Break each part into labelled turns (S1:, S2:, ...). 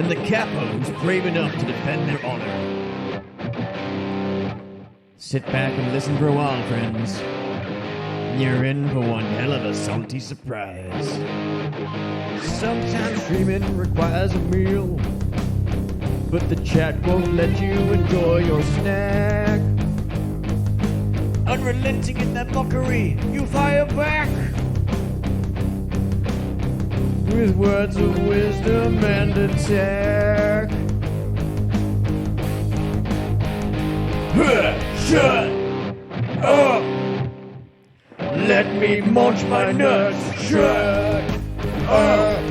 S1: and the capos brave enough to defend their honor. Sit back and listen for a while, friends. You're in for one hell of a salty surprise. Sometimes streaming requires a meal, but the chat won't let you enjoy your snack. Unrelenting in that mockery, you fire back with words of wisdom and attack. Shut up! Let me munch my nuts. Shut up!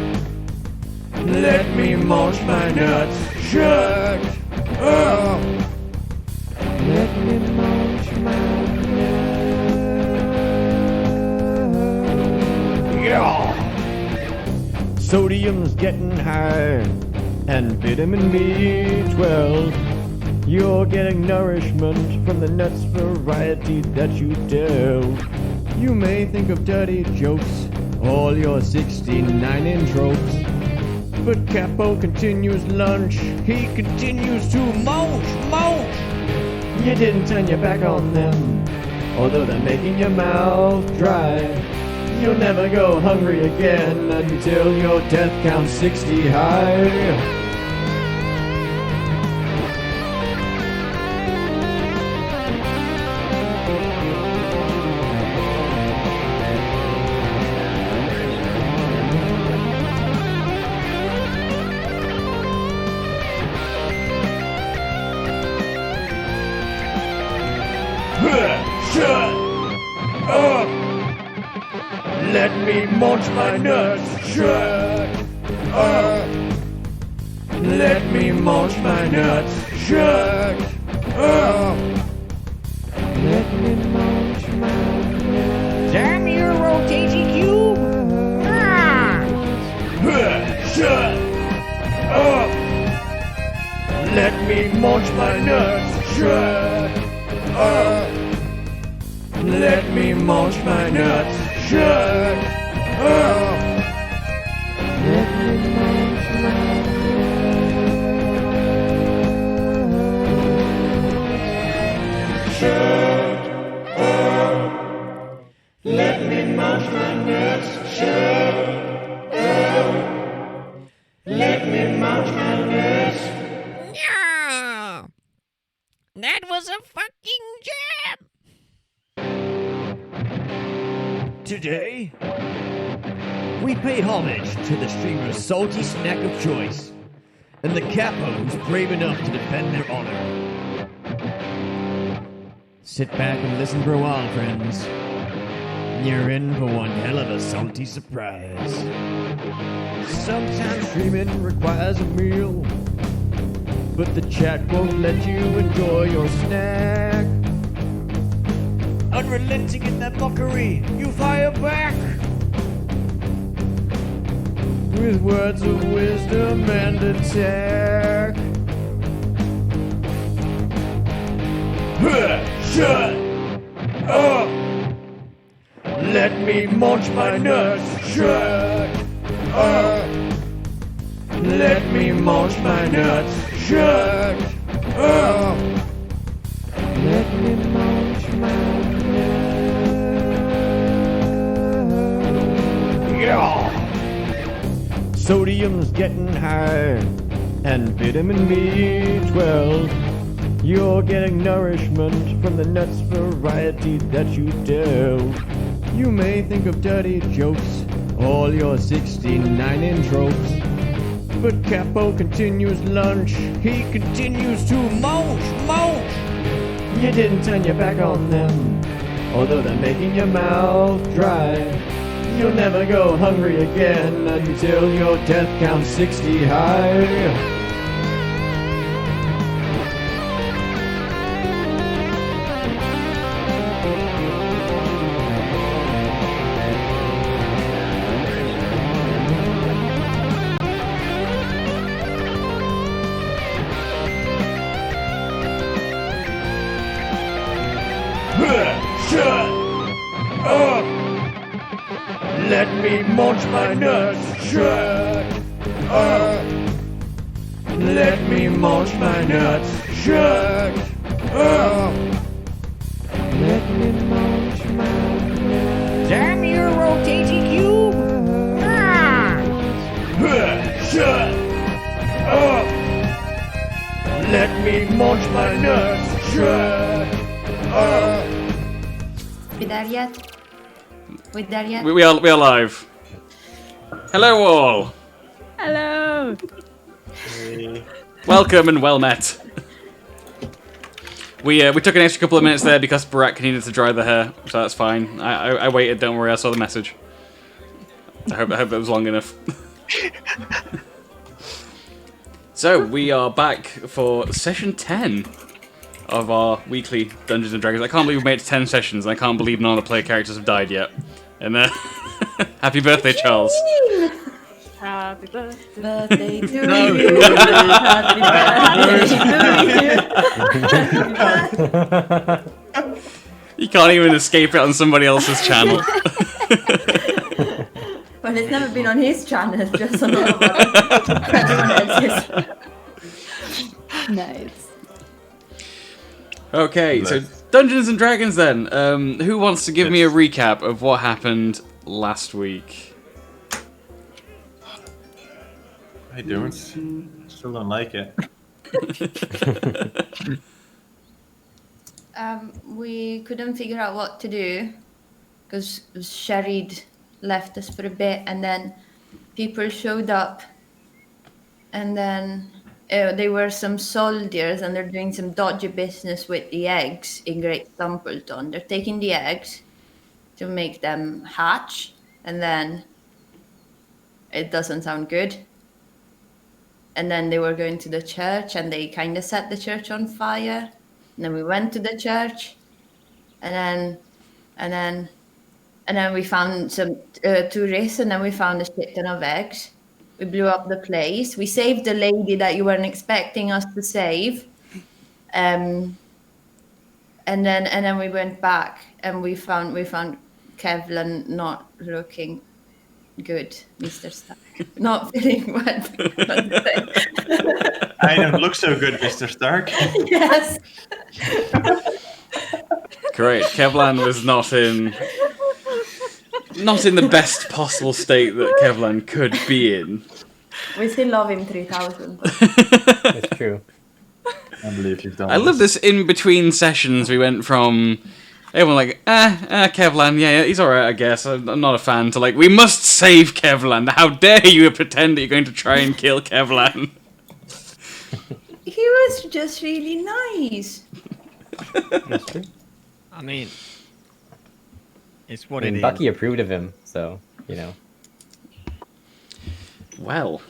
S1: Let me munch my nuts. Shut up! Let me munch my nuts. Yeah! Sodium's getting high, and vitamin B12. You're getting nourishment from the nuts variety that you delve. You may think of dirty jokes, all your 69-inch ropes. But Capo continues lunch, he continues to munch. You didn't turn your back on them, although they're making your mouth dry. You'll never go hungry again until your death counts 60 high. Shut up! Let me munch my nuts. Shut up! Let me munch my nuts. Shut up! Let me munch my nuts.
S2: Damn your rotating cube! Ah!
S1: Shut up! Let me munch my nuts. Shut up! Let me munch my nuts. Shut up! Let me munch my nuts. Shut up! Let me munch my nuts. Shut up! Let me munch my nuts.
S2: Yeah! That was a fucking jam!
S1: Today, we pay homage to the streamer's salty snack of choice, and the capos brave enough to defend their honor. Sit back and listen for a while, friends. You're in for one hell of a salty surprise. Sometimes streaming requires a meal, but the chat won't let you enjoy your snack. Unrelenting in that mockery, you fire back with words of wisdom and attack. Shut up! Let me munch my nuts. Shut up! Let me munch my nuts. Shut up! Let me munch my nuts. Yeah! Sodium's getting high, and vitamin B12. You're getting nourishment from the nuts variety that you delve. You may think of dirty jokes, all your 69-inch ropes. But Capo continues lunch, he continues to munch. You didn't turn your back on them, although they're making your mouth dry. You'll never go hungry again until your death counts 60 high. Shut up! Let me munch my nuts. Shut up! Let me munch my nuts. Shut up. Let me munch my nuts.
S2: Damn you, rotating cube! Ah!
S1: Shut up. Let me munch my nuts. Shut up.
S3: We there yet? We there yet?
S4: We are live. Hello all.
S5: Hello.
S4: Welcome and well met. We took an extra couple of minutes there because Barack needed to dry the hair, so that's fine. I waited. Don't worry. I saw the message. I hope it was long enough. So we are back for session 10 of our weekly Dungeons and Dragons. I can't believe we made it to 10 sessions, and I can't believe none of the player characters have died yet. And happy birthday, Charles.
S5: Happy birthday.
S3: Birthday to you. Happy birthday to you.
S4: You can't even escape it on somebody else's channel.
S3: Well, it's never been on his channel, just on everyone else's.
S5: Nice.
S4: Okay, so Dungeons and Dragons then. Who wants to give me a recap of what happened last week?
S6: I don't. Still don't like it.
S3: We couldn't figure out what to do because Sharid left us for a bit, and then people showed up, and then there were some soldiers, and they're doing some dodgy business with the eggs in Great Stumpleton. They're taking the eggs to make them hatch, and then it doesn't sound good. And then they were going to the church, and they kind of set the church on fire. And then we went to the church, and then we found some tourists, and then we found a shit ton of eggs. We blew up the place. We saved the lady that you weren't expecting us to save. And then we went back, and we found Kevlin not looking good, Mr. Stark. Not feeling well.
S6: I don't look so good, Mr. Stark.
S3: Yes.
S4: Great. Kevlan was not in the best possible state that Kevlan could be in.
S3: We still love him 3000.
S1: It's true.
S6: I believe you've done
S4: I love this in between sessions. We went from everyone like, Kevlan, yeah, he's alright, I guess. I'm not a fan. To like, we must save Kevlan. How dare you pretend that you're going to try and kill Kevlan?
S3: He was just really nice.
S1: That's true.
S7: I mean, it's what
S8: I
S7: it
S8: mean,
S7: is.
S8: Bucky approved of him, so, you know.
S4: Well.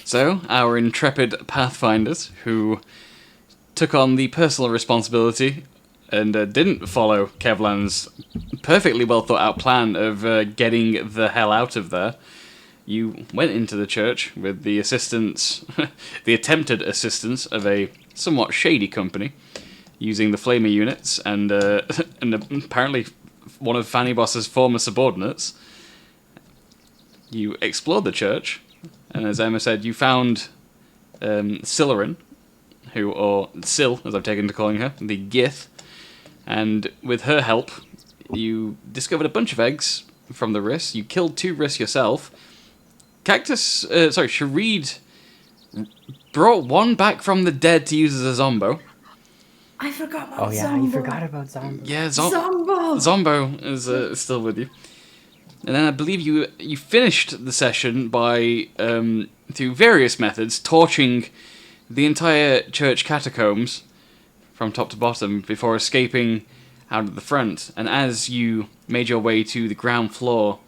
S4: So, our intrepid pathfinders, who took on the personal responsibility and didn't follow Kevlan's perfectly well thought out plan of getting the hell out of there, you went into the church with the assistance, the attempted assistance of a somewhat shady company, using the flamer units and apparently one of Fanny Boss's former subordinates. You explored the church, and as Emma said, you found Sillarin, or Sil, as I've taken to calling her, the Gith, and with her help, you discovered a bunch of eggs from the Riss. You killed 2 Riss yourself. Sharid brought one back from the dead to use as a Zombo.
S3: I forgot about
S8: Oh yeah,
S3: Zombo.
S8: you forgot about Zombie.
S4: Yeah,
S3: Zombo!
S4: Zombo is still with you. And then I believe you finished the session by, through various methods, torching the entire church catacombs from top to bottom before escaping out of the front. And as you made your way to the ground floor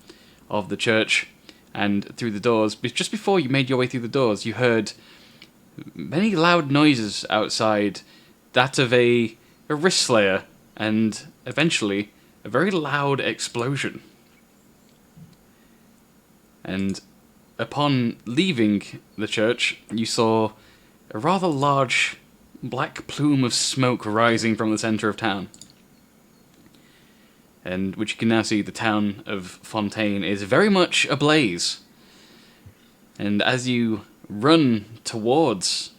S4: of the church and through the doors, just before you made your way through the doors, you heard many loud noises outside, that of a wrist slayer, and eventually a very loud explosion. And upon leaving the church, you saw a rather large black plume of smoke rising from the centre of town. And which you can now see the town of Fontaine is very much ablaze. And as you run towards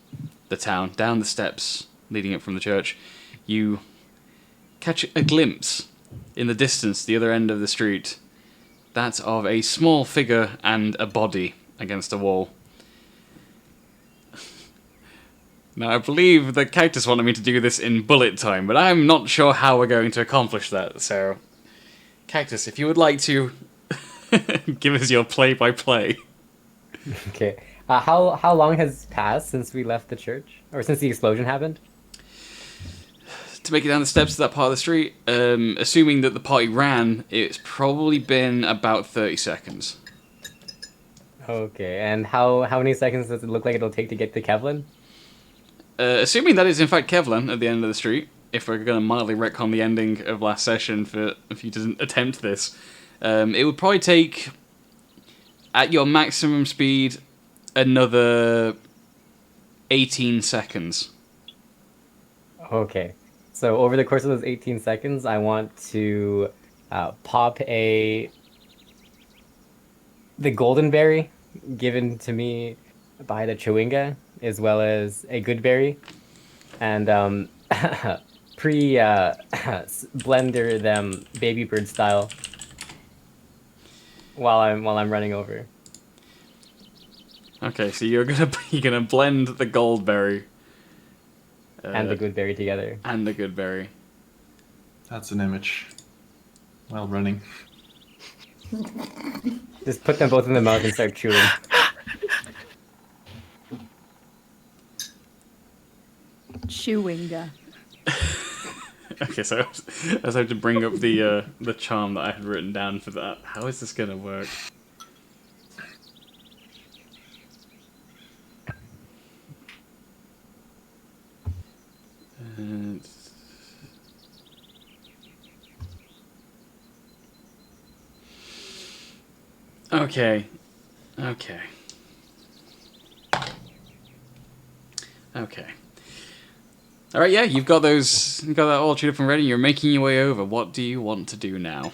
S4: the town, down the steps leading up from the church, you catch a glimpse in the distance, the other end of the street, that of a small figure and a body against a wall. Now, I believe the characters wanted me to do this in bullet time, but I'm not sure how we're going to accomplish that, so... Cactus, if you would like to give us your play-by-play.
S8: Okay. How long has passed since we left the church, or since the explosion happened?
S4: To make it down the steps to that part of the street, assuming that the party ran, it's probably been about 30 seconds.
S8: Okay. And how many seconds does it look like it'll take to get to Kevlin?
S4: Assuming that is in fact Kevlin at the end of the street, if we're going to mildly retcon the ending of last session for if you didn't attempt this, it would probably take, at your maximum speed, another 18 seconds.
S8: Okay. So over the course of those 18 seconds, I want to pop the golden berry given to me by the Chewinga, as well as a good berry, and blender them baby bird style while I'm running over.
S4: Okay, so you're gonna blend the goldberry
S8: And the good berry together.
S4: and the good berry.
S6: That's an image. Well, running.
S8: Just put them both in the mouth and start chewing.
S5: Chewinga.
S4: Okay, so I was having to bring up the charm that I had written down for that. How is this gonna work? And... Okay. Okay. Okay. All right, yeah, you've got that all chewed up and ready. You're making your way over. What do you want to do now?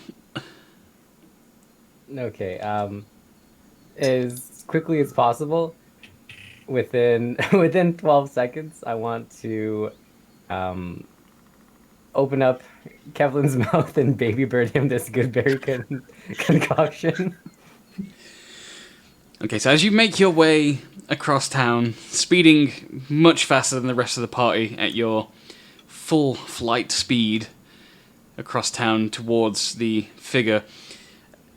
S8: Okay, as quickly as possible, within 12 seconds, I want to open up Kevlin's mouth and baby bird him this good berry concoction.
S4: Okay, so as you make your way across town, speeding much faster than the rest of the party at your full flight speed across town towards the figure,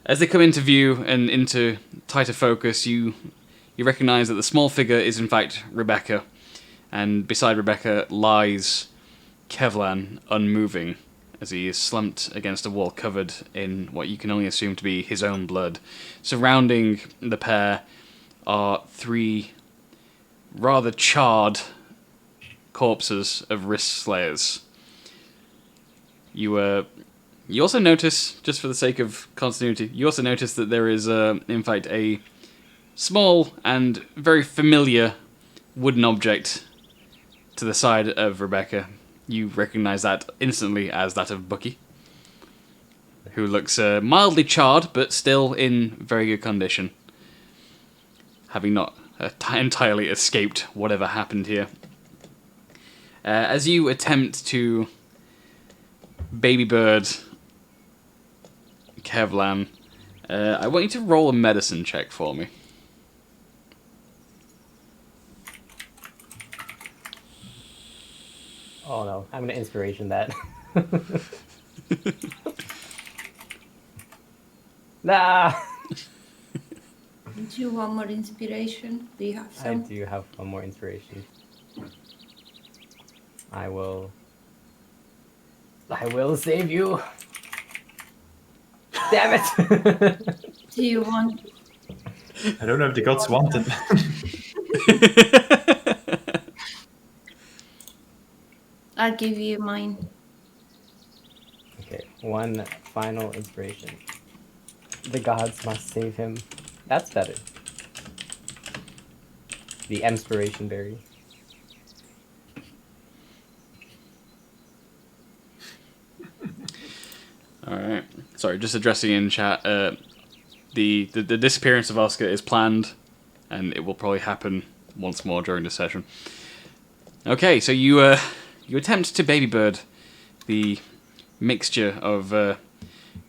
S4: as they come into view and into tighter focus, you recognize that the small figure is in fact Rebecca, and beside Rebecca lies Kevlan, unmoving, as he is slumped against a wall covered in what you can only assume to be his own blood. Surrounding the pair are three rather charred corpses of wrist slayers. You also notice, just for the sake of continuity, you also notice that there is, in fact, a small and very familiar wooden object to the side of Rebecca. You recognize that instantly as that of Bucky, who looks mildly charred, but still in very good condition, having not entirely escaped whatever happened here. As you attempt to baby bird Kevlan, I want you to roll a medicine check for me.
S8: Oh no, I'm gonna inspiration that. Nah!
S3: Do you want more inspiration? Do you have
S8: I
S3: some?
S8: do have one more inspiration. I will save you! Damn it!
S3: Do you want?
S6: I don't know if the gods want it.
S3: I'll give you mine.
S8: Okay, one final inspiration. The gods must save him. That's better. The inspiration berry.
S4: Alright. Sorry, just addressing in chat, the disappearance of Oscar is planned and it will probably happen once more during the session. Okay, so you attempt to baby bird the mixture of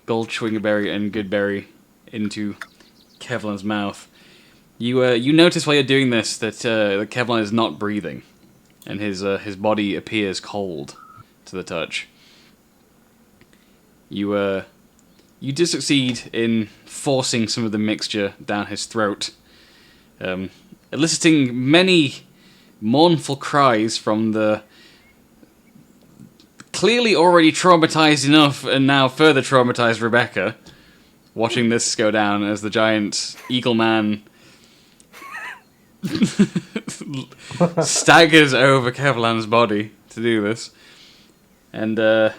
S4: Goldschwingerberry and Goodberry into Kevlin's mouth. You notice while you're doing this that Kevlin is not breathing, and his body appears cold to the touch. You do succeed in forcing some of the mixture down his throat, eliciting many mournful cries from the clearly already traumatized enough and now further traumatized Rebecca, watching this go down as the giant eagle man staggers over Kevlan's body to do this. And it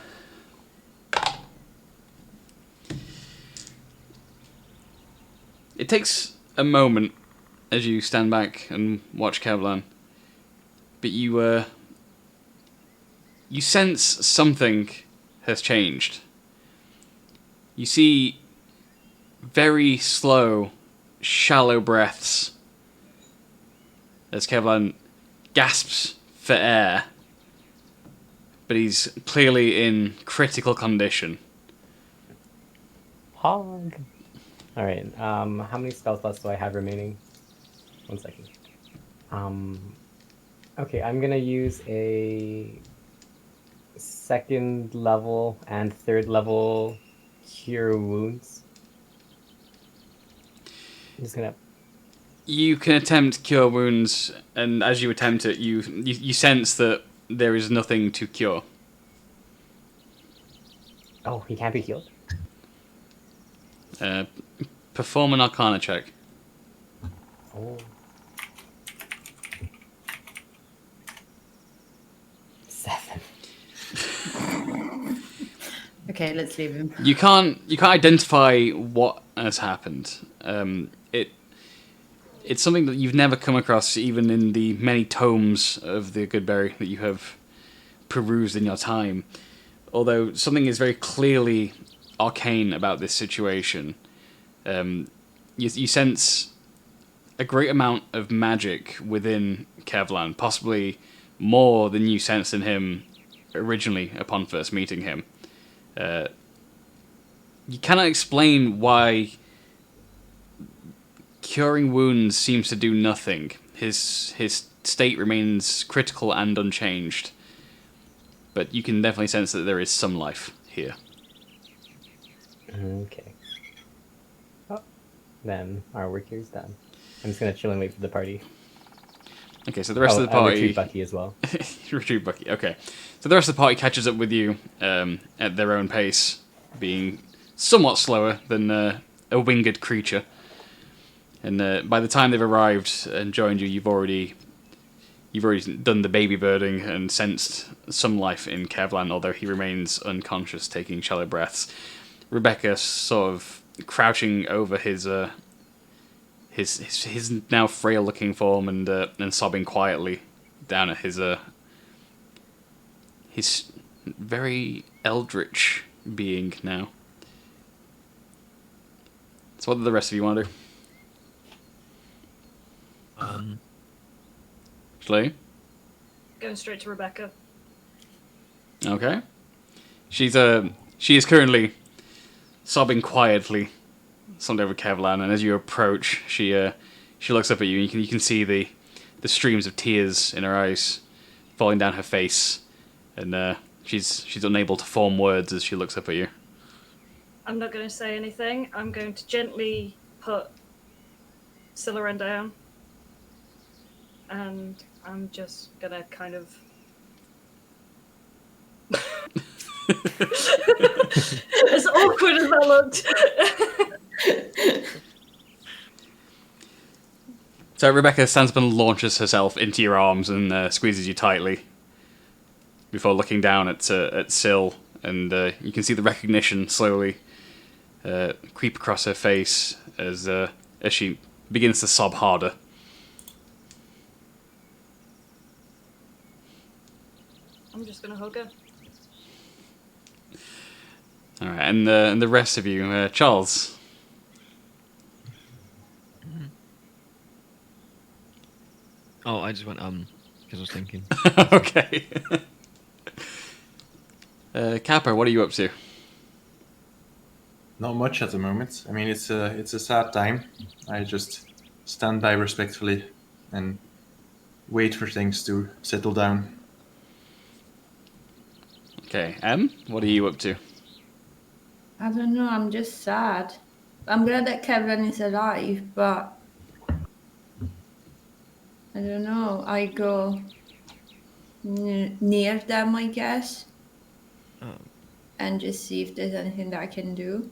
S4: takes a moment as you stand back and watch Kevlan, but you sense something has changed. You see very slow, shallow breaths as Kevlan gasps for air, but he's clearly in critical condition.
S8: Hog. All right. How many spell slots do I have remaining? 1 second. Okay, I'm gonna use a 2nd level and 3rd level cure wounds. I'm just gonna.
S4: You can attempt cure wounds, and as you attempt it, you sense that there is nothing to cure.
S8: Oh, he can't be healed.
S4: Perform an Arcana check.
S8: Oh. 7.
S3: Okay, let's leave him.
S4: You can't identify what has happened. It's something that you've never come across, even in the many tomes of the Goodberry that you have perused in your time. Although something is very clearly arcane about this situation. You sense a great amount of magic within Kevlan, possibly more than you sensed in him originally upon first meeting him. You cannot explain why curing wounds seems to do nothing. His state remains critical and unchanged, but you can definitely sense that there is some life here.
S8: Okay. Oh, then our work here is done. I'm just gonna chill and wait for the party.
S4: Okay, so the rest of the party...
S8: retrieve Bucky as well.
S4: Retrieve Bucky, okay. So the rest of the party catches up with you at their own pace, being somewhat slower than a winged creature. And by the time they've arrived and joined you, you've already done the baby birding and sensed some life in Kevlan, although he remains unconscious, taking shallow breaths. Rebecca sort of crouching over his now frail-looking form and sobbing quietly down at his very eldritch being now. So what do the rest of you want to do? Schley?
S5: Going straight to Rebecca.
S4: Okay. She is currently sobbing quietly, something over Kevlan, and as you approach, she looks up at you, and you can see the streams of tears in her eyes falling down her face, and she's unable to form words as she looks up at you.
S5: I'm not going to say anything. I'm going to gently put Siloren down. And I'm just going to kind of... as awkward as that looked.
S4: So Rebecca stands up and launches herself into your arms and squeezes you tightly before looking down at Syl, and you can see the recognition slowly creep across her face as she begins to sob harder.
S5: I'm just going to hug her.
S4: All right, and the rest of you, Charles.
S7: Oh, I just went because I was thinking.
S4: Okay. Capper, what are you up to?
S6: Not much at the moment. I mean, it's a sad time. I just stand by respectfully and wait for things to settle down.
S4: Okay, M, what are you up to?
S3: I don't know. I'm just sad. I'm glad that Kevin is alive, but I don't know. I go near them, I guess,
S7: Um,
S3: and just see if there's anything that I can do.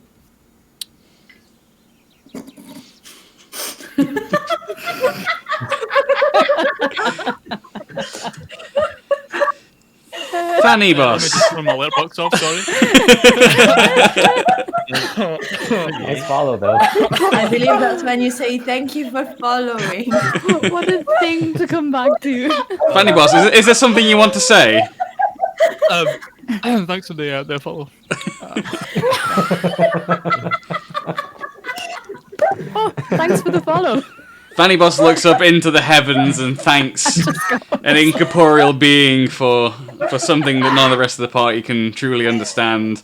S4: Fanny
S9: Let me
S4: Boss.
S9: just turn my letterbox off, sorry.
S8: Nice follow though.
S3: I believe that's when you say thank you for following.
S2: What a thing to come back to.
S4: Fanny Boss, is there something you want to say?
S9: Thanks for the follow.
S2: Oh, thanks for the follow.
S4: Fanny Boss looks up into the heavens and thanks an incorporeal being for something that none of the rest of the party can truly understand.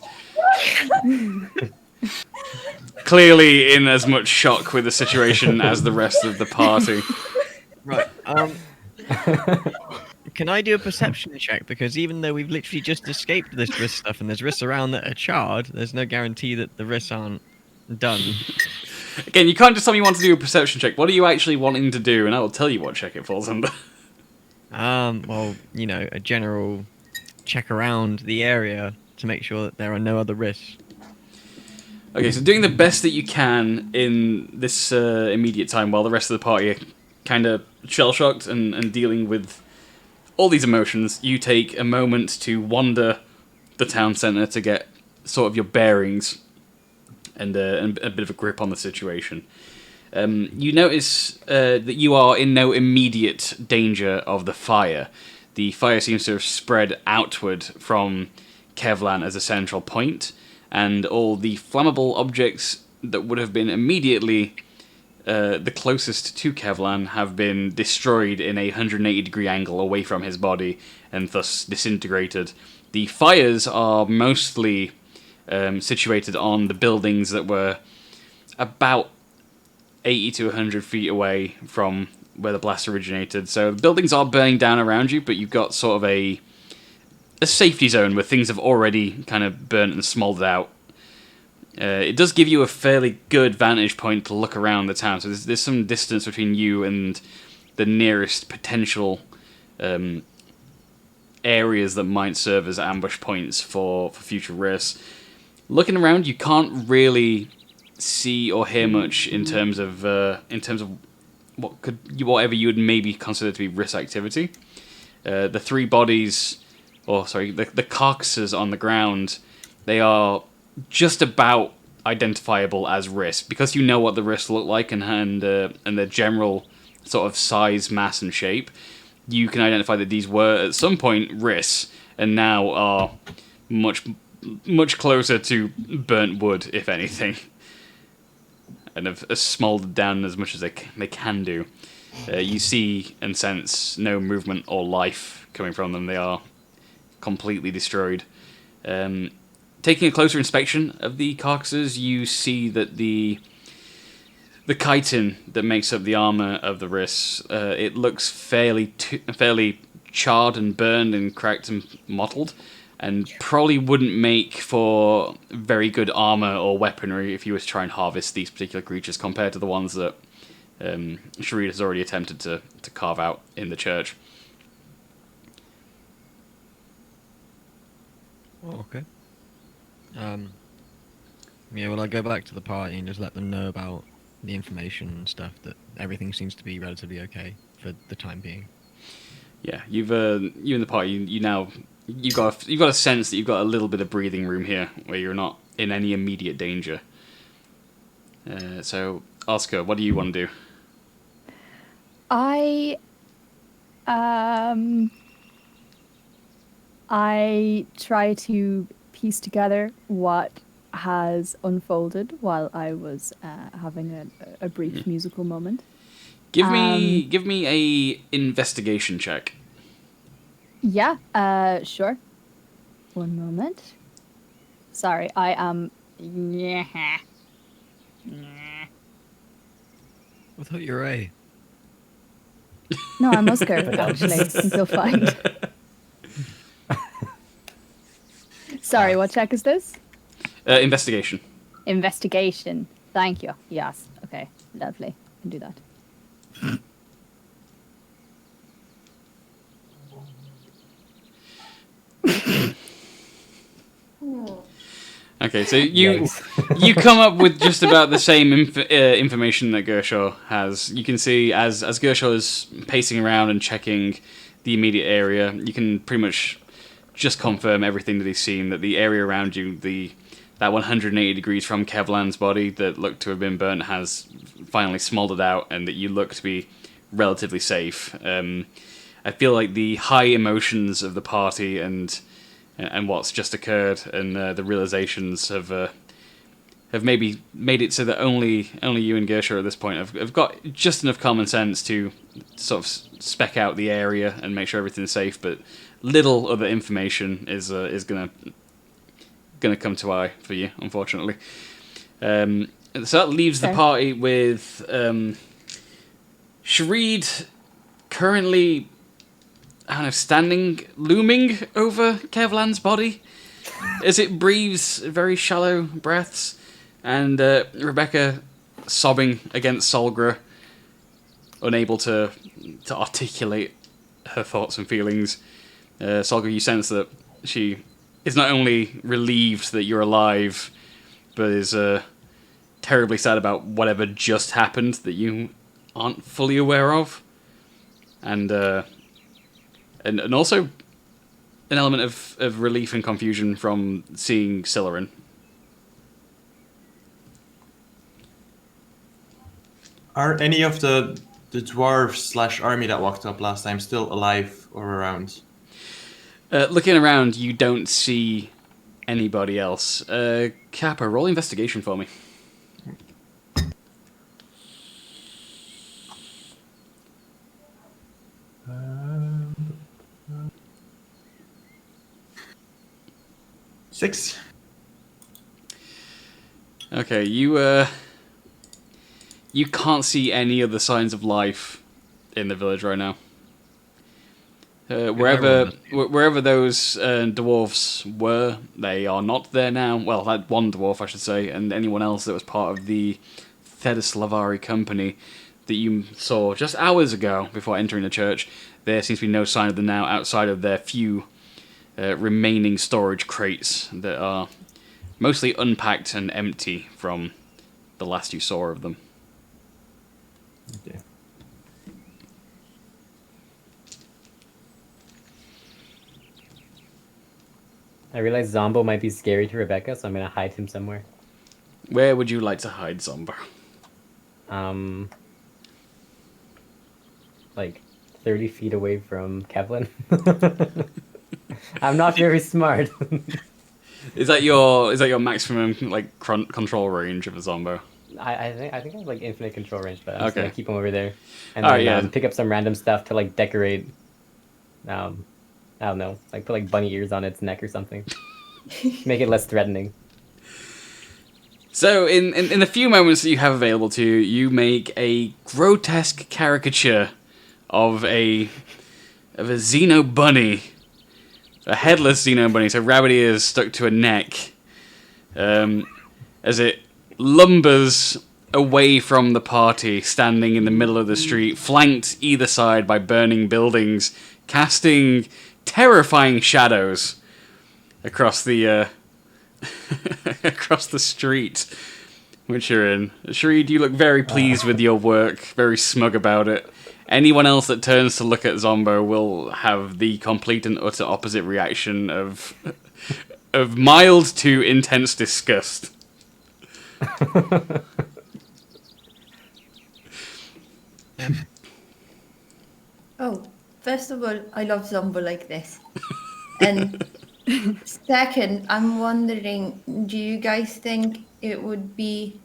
S4: Clearly in as much shock with the situation as the rest of the party.
S7: right. Can I do a perception check? Because even though we've literally just escaped this risk stuff and there's risks around that are charred, there's no guarantee that the risks aren't done.
S4: Again, you can't just tell me you want to do a perception check. What are you actually wanting to do? And I will tell you what check it falls under.
S7: Well, a general check around the area to make sure that there are no other risks.
S4: Okay, so doing the best that you can in this immediate time while the rest of the party are kind of shell-shocked and dealing with all these emotions, you take a moment to wander the town centre to get sort of your bearings and a bit of a grip on the situation. You notice that you are in no immediate danger of the fire. The fire seems to have spread outward from Kevlan as a central point, and all the flammable objects that would have been immediately the closest to Kevlan have been destroyed in a 180-degree angle away from his body and thus disintegrated. The fires are mostly situated on the buildings that were about 80 to 100 feet away from where the blast originated. So the buildings are burning down around you, but you've got sort of a safety zone where things have already kind of burnt and smoldered out. It does give you a fairly good vantage point to look around the town, so there's some distance between you and the nearest potential areas that might serve as ambush points for future risks. Looking around, you can't really see or hear much in terms of whatever you would maybe consider to be risk activity. The three bodies, the carcasses on the ground, they are just about identifiable as risk because you know what the risks look like and their general sort of size, mass, and shape. You can identify that these were at some point risks and now are much closer to burnt wood, if anything, and have smoldered down as much as they can do. You see and sense no movement or life coming from them. They are completely destroyed. Taking a closer inspection of the carcasses, you see that the chitin that makes up the armor of the wrists, it looks fairly charred and burned and cracked and mottled, and probably wouldn't make for very good armor or weaponry if you were to try and harvest these particular creatures compared to the ones that Sharid has already attempted to carve out in the church.
S7: Oh, okay. Well, I go back to the party and just let them know about the information and stuff, that everything seems to be relatively okay for the time being.
S4: Yeah, you and the party, you've got a sense that you've got a little bit of breathing room here, where you're not in any immediate danger. So, Oscar, what do you want to do?
S2: I try to piece together what has unfolded while I was having a brief musical moment.
S4: Give me a investigation check.
S10: Yeah, sure. One moment. Sorry, I am.
S7: I thought you were A.
S10: No, I'm Oscar, actually. I think you'll find. Sorry, what check is this?
S4: Investigation.
S10: Investigation. Thank you. Yes. Okay, lovely. Can do that.
S4: Okay, so you come up with just about the same information that Gershaw has. You can see as Gershaw is pacing around and checking the immediate area, you can pretty much just confirm everything that he's seen. That the area around you, that 180 degrees from Kevlan's body that looked to have been burnt, has finally smoldered out, and that you look to be relatively safe. I feel like the high emotions of the party and what's just occurred, and the realizations have maybe made it so that only you and Gershaw at this point have got just enough common sense to sort of spec out the area and make sure everything's safe. But little other information is gonna come to eye for you, unfortunately. So that leaves the party with Shareed currently, I don't know, looming over Kevlan's body as it breathes very shallow breaths, and Rebecca sobbing against Solgra, unable to articulate her thoughts and feelings. Solgra, you sense that she is not only relieved that you're alive, but is terribly sad about whatever just happened that you aren't fully aware of, and also an element of relief and confusion from seeing Silerin.
S6: Are any of the dwarves / army that walked up last time still alive or around?
S4: Looking around, you don't see anybody else. Kappa, roll investigation for me.
S6: Six.
S4: Okay, you can't see any other signs of life in the village right now. Wherever those dwarves were, they are not there now. Well, that one dwarf, I should say, and anyone else that was part of the Thedaslavari company that you saw just hours ago before entering the church, there seems to be no sign of them now outside of their few remaining storage crates that are mostly unpacked and empty from the last you saw of them.
S6: Okay.
S8: I realize Zombo might be scary to Rebecca, so I'm gonna hide him somewhere.
S4: Where would you like to hide Zombo?
S8: Like 30 feet away from Kevlin. I'm not very smart.
S4: Is that your maximum like control range of a Zombo?
S8: I think I have like infinite control range, but I'm just
S4: Okay.
S8: gonna keep him over there, and
S4: Alright,
S8: then
S4: yeah.
S8: pick up some random stuff to like decorate. I don't know, like put like bunny ears on its neck or something. Make it less threatening.
S4: So in the few moments that you have available to you, you make a grotesque caricature of a Xeno bunny, a headless Xeno bunny, so rabbit ears stuck to a neck, as it lumbers away from the party, standing in the middle of the street, flanked either side by burning buildings, casting terrifying shadows across the across the street which you're in. Shareed, you look very pleased with your work, very smug about it. Anyone else that turns to look at Zombo will have the complete and utter opposite reaction of mild to intense disgust.
S3: Oh, first of all, I love Zombo like this. And second, I'm wondering, do you guys think it would be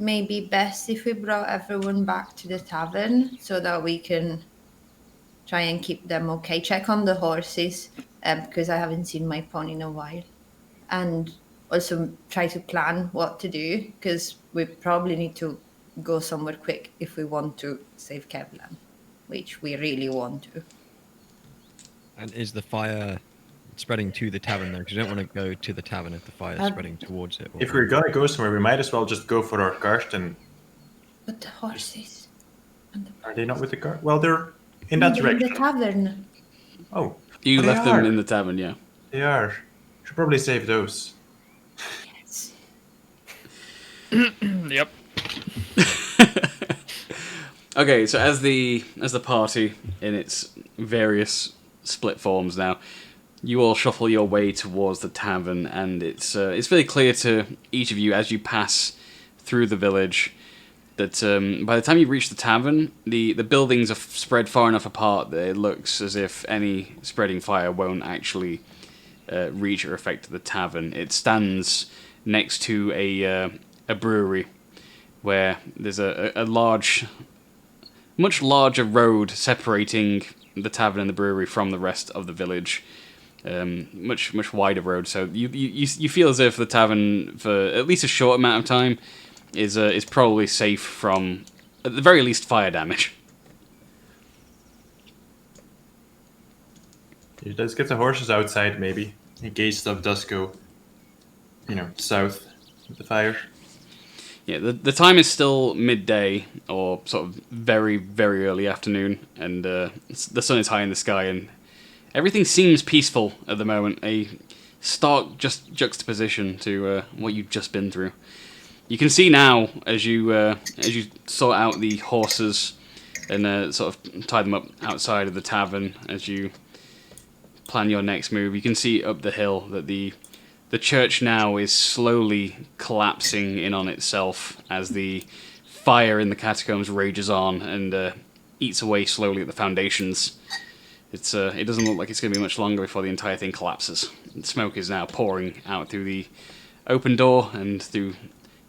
S3: maybe best if we brought everyone back to the tavern so that we can try and keep them okay. Check on the horses because I haven't seen my pony in a while. And also try to plan what to do because we probably need to go somewhere quick if we want to save Kevlan, which we really want to.
S7: And is the fire spreading to the tavern, though? Because you don't want to go to the tavern if the fire is spreading towards it.
S6: If we're gonna go somewhere, we might as well just go for our cart. And
S3: But the horses...
S6: are they not with the cart? Well, they're in that
S3: they're in
S6: direction.
S3: the tavern.
S6: Oh,
S4: You
S6: they
S4: left them
S6: are.
S4: in the tavern, yeah.
S6: They are. Should probably save those.
S3: Yes.
S9: Yep.
S4: Okay, so as the party in its various split forms now, you all shuffle your way towards the tavern, and it's very clear to each of you as you pass through the village that by the time you reach the tavern, the buildings are spread far enough apart that it looks as if any spreading fire won't actually reach or affect the tavern. It stands next to a brewery where there's a large, much larger road separating the tavern and the brewery from the rest of the village. Much wider road. So you feel as if the tavern, for at least a short amount of time, is probably safe from, at the very least, fire damage.
S6: Let's get the horses outside, maybe. In case stuff does go, south with the fire.
S4: Yeah, the time is still midday, or sort of very, very early afternoon, and the sun is high in the sky, and everything seems peaceful at the moment. A stark juxtaposition to what you've just been through. You can see now, as you sort out the horses and sort of tie them up outside of the tavern, as you plan your next move, you can see up the hill that the church now is slowly collapsing in on itself as the fire in the catacombs rages on and eats away slowly at the foundations. It doesn't look like it's going to be much longer before the entire thing collapses. And smoke is now pouring out through the open door and through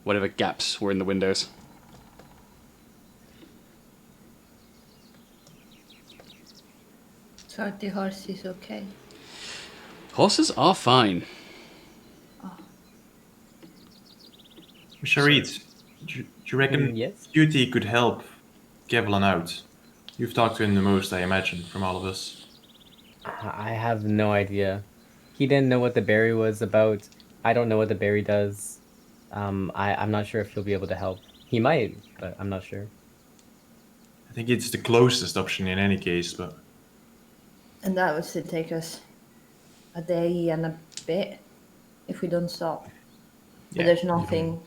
S4: whatever gaps were in the windows.
S3: So are the horses okay?
S4: Horses are fine.
S6: Sharid, do you reckon
S8: Yes?
S6: Cutie could help Kevlan out? You've talked to him the most, I imagine, from all of us.
S8: I have no idea. He didn't know what the berry was about. I don't know what the berry does. I'm not sure if he'll be able to help. He might, but I'm not sure.
S6: I think it's the closest option in any case, but
S3: And that would still take us a day and a bit if we don't stop. But
S6: yeah,
S3: there's nothing.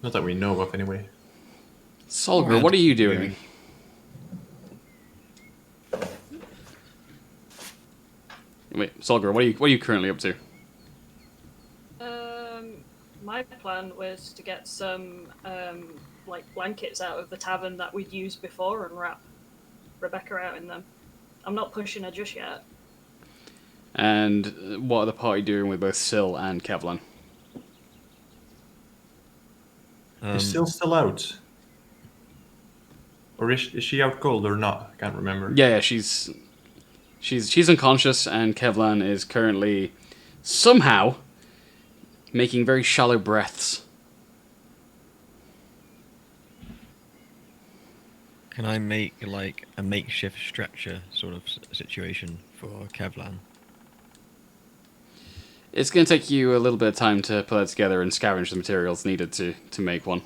S6: not that we know of anyway.
S4: Solgr, what are you doing? Wait, Solgr, what are you currently up to?
S5: My plan was to get some blankets out of the tavern that we'd used before and wrap Rebecca out in them. I'm not pushing her just yet.
S4: And what are the party doing with both Syl and Kevlan?
S6: Is Syl still out? Or is she out cold or not? I can't remember.
S4: Yeah, she's unconscious, and Kevlan is currently somehow making very shallow breaths.
S7: Can I make like a makeshift stretcher sort of situation for Kevlan?
S4: It's going to take you a little bit of time to put that together and scavenge the materials needed to make one.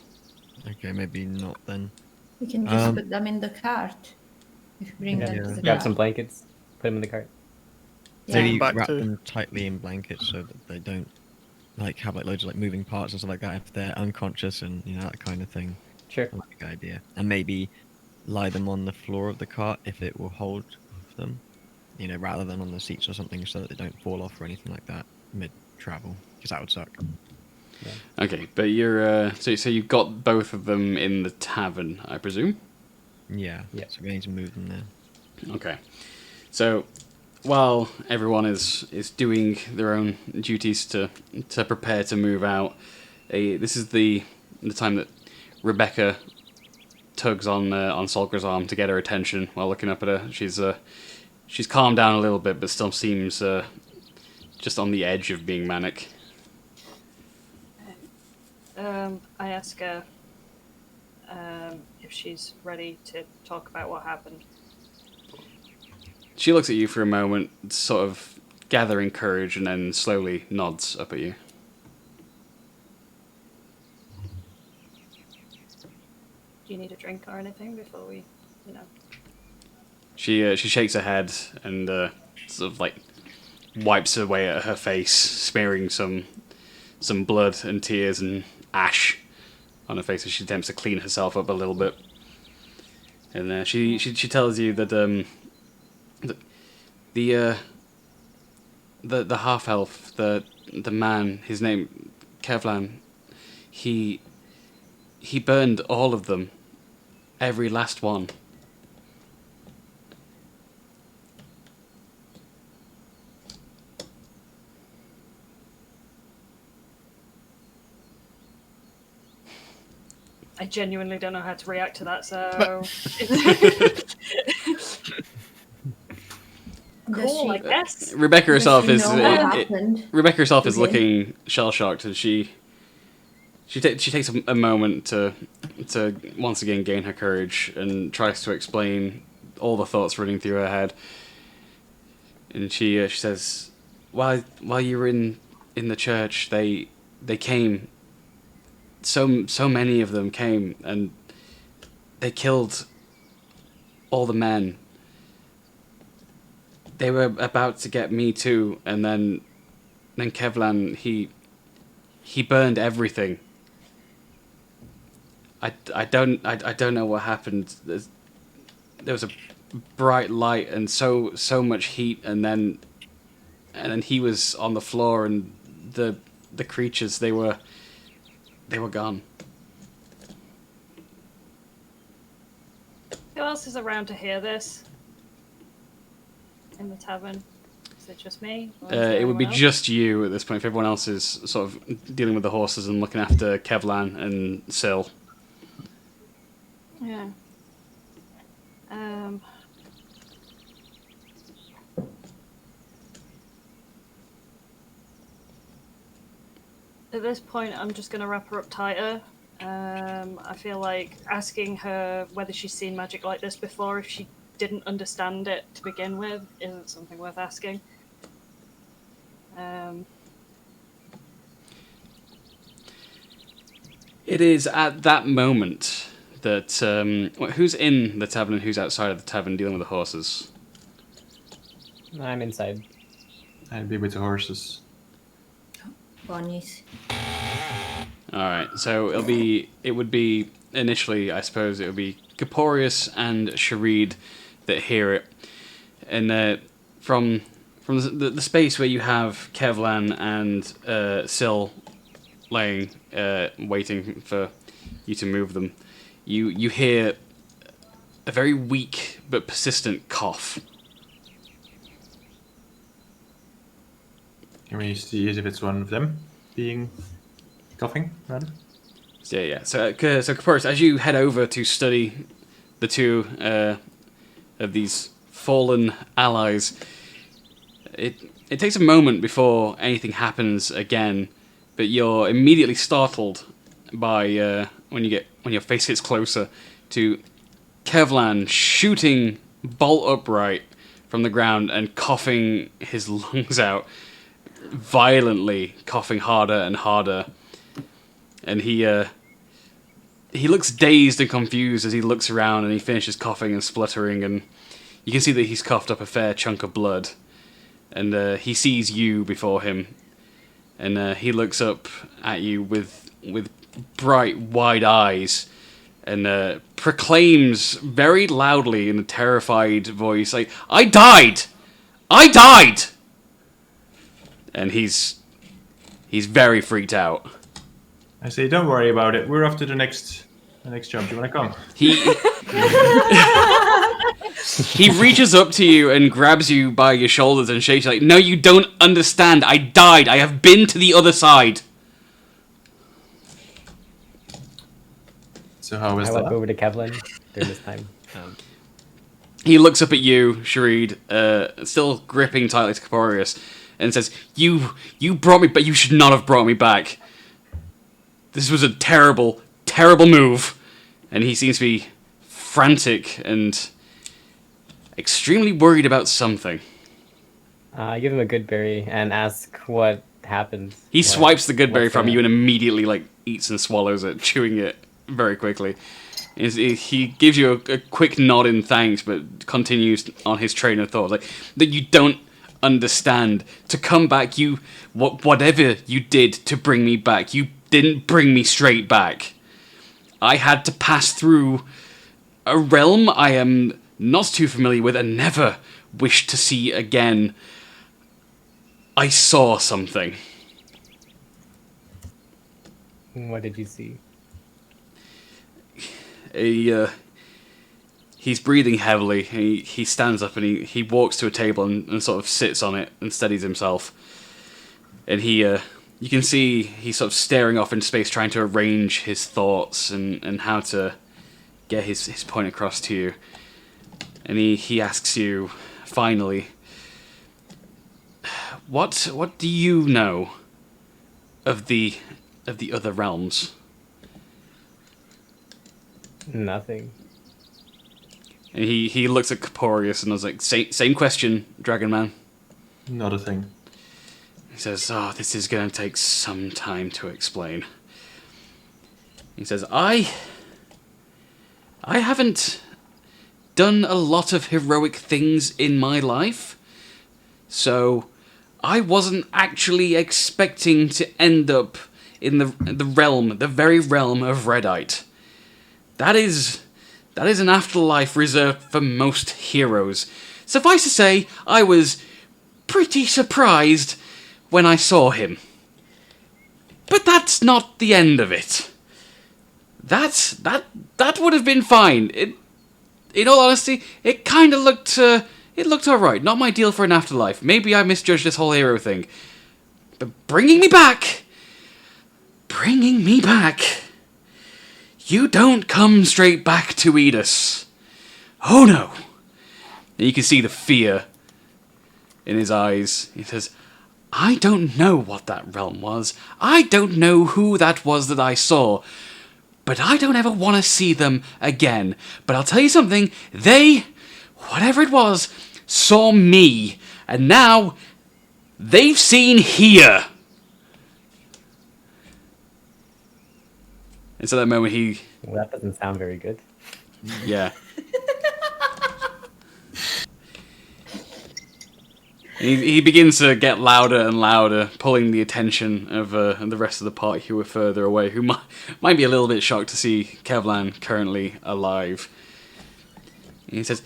S7: Okay, maybe not then.
S3: We can just put them in the cart. If we bring them to the
S8: Grab
S3: cart.
S8: some blankets, put them in the cart.
S3: Yeah.
S7: Maybe
S9: Back
S7: wrap
S9: to-
S7: them tightly in blankets so that they don't have loads of moving parts and stuff like that if they're unconscious and that kind of thing.
S8: Sure.
S7: That's a good idea. And maybe lie them on the floor of the cart if it will hold them, rather than on the seats or something, so that they don't fall off or anything like that mid-travel, because that would suck.
S4: Okay, but you're so you've got both of them in the tavern, I presume.
S7: Yeah.
S8: Yeah.
S7: So we need to move them there.
S4: Okay, so while everyone is doing their own duties to prepare to move out, This is the time that Rebecca tugs on Solgra's arm to get her attention while looking up at her. She's calmed down a little bit, but still seems just on the edge of being manic.
S5: I ask her if she's ready to talk about what happened.
S4: She looks at you for a moment, sort of gathering courage, and then slowly nods up at you.
S5: Do you need a drink or anything before we,
S4: She shakes her head and sort of like wipes away at her face, smearing some blood and tears and ash on her face as she attempts to clean herself up a little bit. And she tells you that the half elf, the man, his name Kevlan, he burned all of them, every last one.
S5: I genuinely don't know how to react to that, so... Cool, I guess.
S4: Rebecca herself is Rebecca herself is
S3: Again.
S4: looking shell shocked, and she takes a moment to once again gain her courage and tries to explain all the thoughts running through her head. And she says, while you were in the church, they came. So many of them came, and they killed all the men. They were about to get me too, and then Kevlan, he burned everything. I don't know what happened. There was a bright light and so much heat, and then he was on the floor, and the creatures, they were gone.
S5: Who else is around to hear this? In the tavern? Is it just me? Or is there
S4: It would be
S5: anyone else?
S4: just you at this point. If everyone else is sort of dealing with the horses and looking after Kevlan and Syl.
S5: Yeah. At this point, I'm just going to wrap her up tighter. I feel like asking her whether she's seen magic like this before, if she didn't understand it to begin with, isn't something worth asking.
S4: It is at that moment that who's in the tavern and who's outside of the tavern dealing with the horses?
S8: I'm inside.
S6: I'd be with the horses.
S3: Bonnies.
S4: All right, so it would be initially, I suppose, it would be Caporius and Sharid that hear it, and from the space where you have Kevlan and Syl laying, waiting for you to move them, you hear a very weak but persistent cough.
S6: Can we see if it's one of them being coughing, rather?
S4: Yeah. So Caporius, as you head over to study the two of these fallen allies, it takes a moment before anything happens again, but you're immediately startled by when your face gets closer to Kevlan shooting bolt upright from the ground and coughing his lungs out, violently coughing harder and harder, and he looks dazed and confused as he looks around, and he finishes coughing and spluttering, and you can see that he's coughed up a fair chunk of blood, and he sees you before him, and he looks up at you with bright, wide eyes, and proclaims very loudly in a terrified voice, like, "I died! I died!" And he's very freaked out.
S6: I say, don't worry about it. We're off to the next job. Do you want to come?
S4: He reaches up to you and grabs you by your shoulders and shakes you like, "No, you don't understand. I died. I have been to the other side."
S6: So how is
S8: I walk
S6: that?
S8: over to Kevlin during this time.
S4: He looks up at you, Sharid, still gripping tightly to Caporius, and says, You brought me, but you should not have brought me back. This was a terrible, terrible move. And he seems to be frantic and extremely worried about something.
S8: I give him a good berry and ask what happened.
S4: He
S8: What-
S4: swipes the good berry
S8: what's
S4: from
S8: gonna-
S4: you and immediately eats and swallows it, chewing it very quickly. He gives you a quick nod in thanks, but continues on his train of thought, that you don't understand. To come back, whatever you did to bring me back, you didn't bring me straight back. I had to pass through a realm I am not too familiar with and never wish to see again. I saw something.
S8: What did you see?
S4: He's breathing heavily. He stands up and he walks to a table and sort of sits on it and steadies himself. And you can see he's sort of staring off into space, trying to arrange his thoughts and how to get his point across to you. And he asks you, finally, what do you know of the other realms?
S8: Nothing.
S4: And he looks at Caporius and was like, same question, Dragon Man.
S6: Not a thing.
S4: He says, this is going to take some time to explain. He says, I haven't done a lot of heroic things in my life, so I wasn't actually expecting to end up in the very realm of Redite. That is an afterlife reserved for most heroes. Suffice to say, I was pretty surprised when I saw him. But that's not the end of it. That would have been fine. In all honesty, it kind of looked alright. Not my deal for an afterlife. Maybe I misjudged this whole hero thing. But bringing me back, you don't come straight back to eat us. Oh no. And you can see the fear in his eyes. He says, I don't know what that realm was. I don't know who that was that I saw. But I don't ever want to see them again. But I'll tell you something. They, whatever it was, saw me. And now, they've seen here. And so that moment
S8: Well, that doesn't sound very good.
S4: yeah. He begins to get louder and louder, pulling the attention of the rest of the party who were further away, who might be a little bit shocked to see Kevlan currently alive. And he says,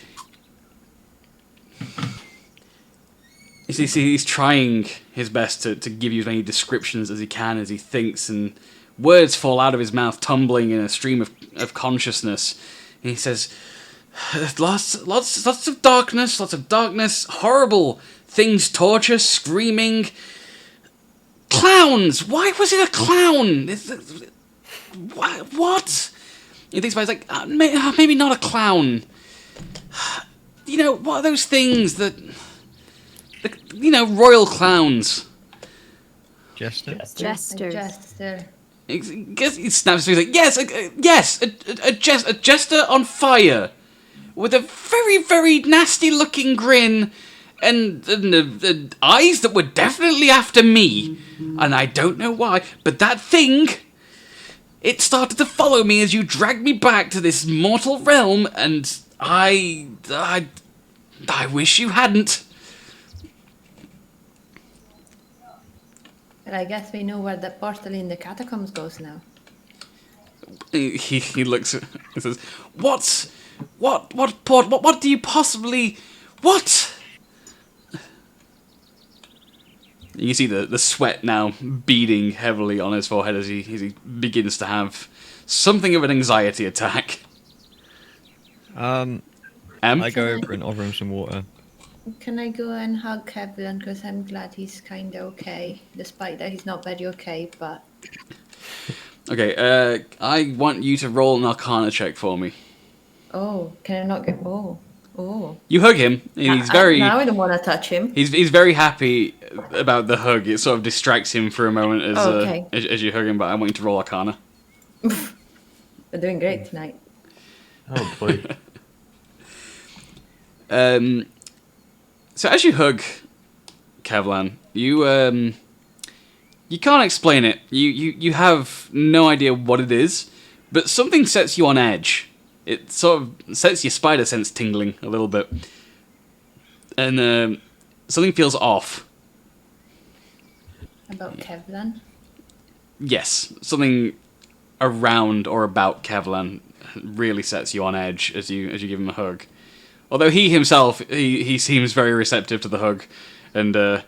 S4: he's trying his best to give you as many descriptions as he can as he thinks, and words fall out of his mouth, tumbling in a stream of consciousness. And he says, lots of darkness, horrible things, torture, screaming, clowns. Why was it a clown? What? He thinks about it, he's like, maybe not a clown. You know, what are those things that, royal clowns?
S7: Jester?
S10: Jesters.
S3: Jester.
S4: He snaps his fingers like, yes, a jester on fire, with a very, very nasty looking grin, and eyes that were definitely after me, and I don't know why, but that thing, it started to follow me as you dragged me back to this mortal realm, and I wish you hadn't.
S3: But I guess we know where the portal in the catacombs goes now.
S4: He looks and says, what do you possibly, what? You see the sweat now beading heavily on his forehead as he begins to have something of an anxiety attack.
S7: I go over and offer him some water.
S3: Can I go and hug Kevin? Because I'm glad he's kind of okay, despite that he's not very okay, but...
S4: Okay, I want you to roll an Arcana check for me.
S3: Oh, can I not get? Oh.
S4: You hug him, and he's very.
S3: Now I don't want to touch him.
S4: He's very happy about the hug. It sort of distracts him for a moment as
S3: Okay.
S4: as you hug him. But I want you to roll Arcana.
S3: We're doing great tonight.
S6: Oh boy.
S4: So as you hug Kevlan, you can't explain it. You have no idea what it is, but something sets you on edge. It sort of sets your spider sense tingling a little bit, and something feels off.
S3: About Kevlan.
S4: Yes, something around or about Kevlan really sets you on edge as you give him a hug. Although he himself, he seems very receptive to the hug, and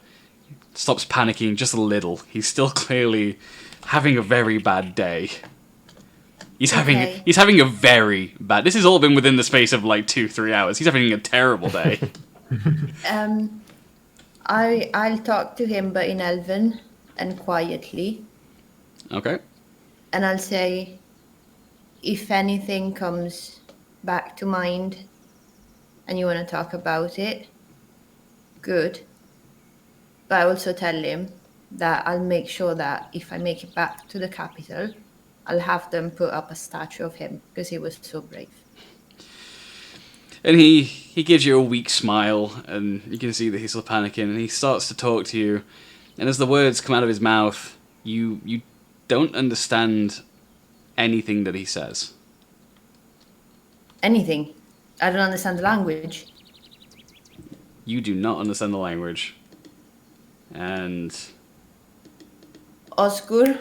S4: stops panicking just a little. He's still clearly having a very bad day. He's having a very bad. This has all been within the space of like 2-3 hours. He's having a terrible day.
S3: I'll talk to him, but in Elven and quietly,
S4: Okay.
S3: and I'll say, if anything comes back to mind, and you want to talk about it, good. But I also tell him that I'll make sure that if I make it back to the capital, I'll have them put up a statue of him because he was so brave.
S4: And he gives you a weak smile, and you can see that he's still panicking, and he starts to talk to you. And as the words come out of his mouth, you don't understand anything that he says.
S3: Anything. I don't understand the language.
S4: You do not understand the language. And
S3: Osgur,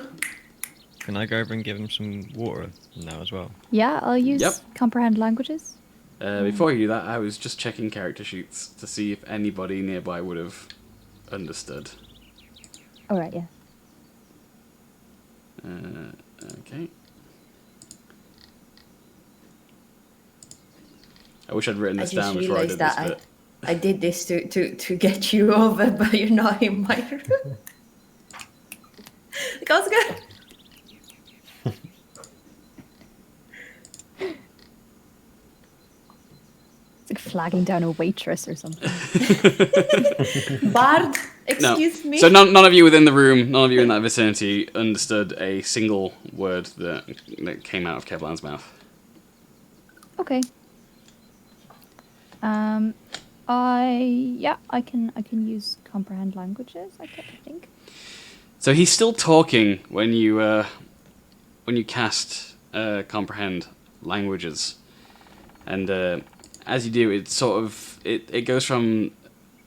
S7: Can I go over and give him some water now as well?
S10: Yeah, I'll use
S4: Yep.
S10: comprehend languages.
S4: before you do that, I was just checking character sheets to see if anybody nearby would have understood.
S10: All right, yeah.
S4: Okay. I wish I'd written
S3: I
S4: this
S3: just
S4: down before I
S3: realized
S4: did this
S3: that
S4: bit.
S3: I did this to get you over, but you're not in my room. Like, Oscar.
S10: It's like flagging down a waitress or something.
S3: Bard,
S4: No.
S3: excuse me.
S4: So none of you within the room, none of you in that vicinity understood a single word that came out of Kevlan's mouth.
S10: Okay. I can use comprehend languages. I think.
S4: So he's still talking when you cast comprehend languages, and as you do, it sort of it goes from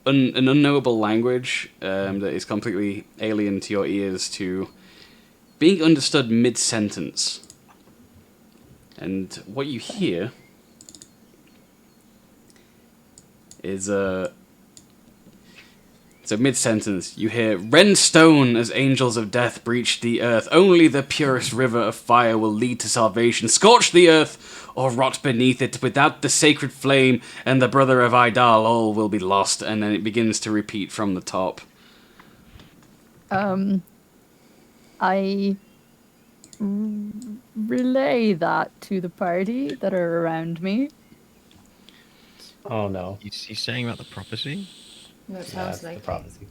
S4: an unknowable language that is completely alien to your ears to being understood mid-sentence. And what you hear is so mid-sentence, you hear, "Rend stone as angels of death breach the earth. Only the purest river of fire will lead to salvation. Scorch the earth or rot beneath it. Without the sacred flame and the brother of Idal, all will be lost." And then it begins to repeat from the top.
S10: I relay that to the party that are around me.
S8: Oh no.
S7: He's saying about the prophecy?
S3: That
S8: That's
S3: sounds
S8: the
S3: like
S8: prophecy.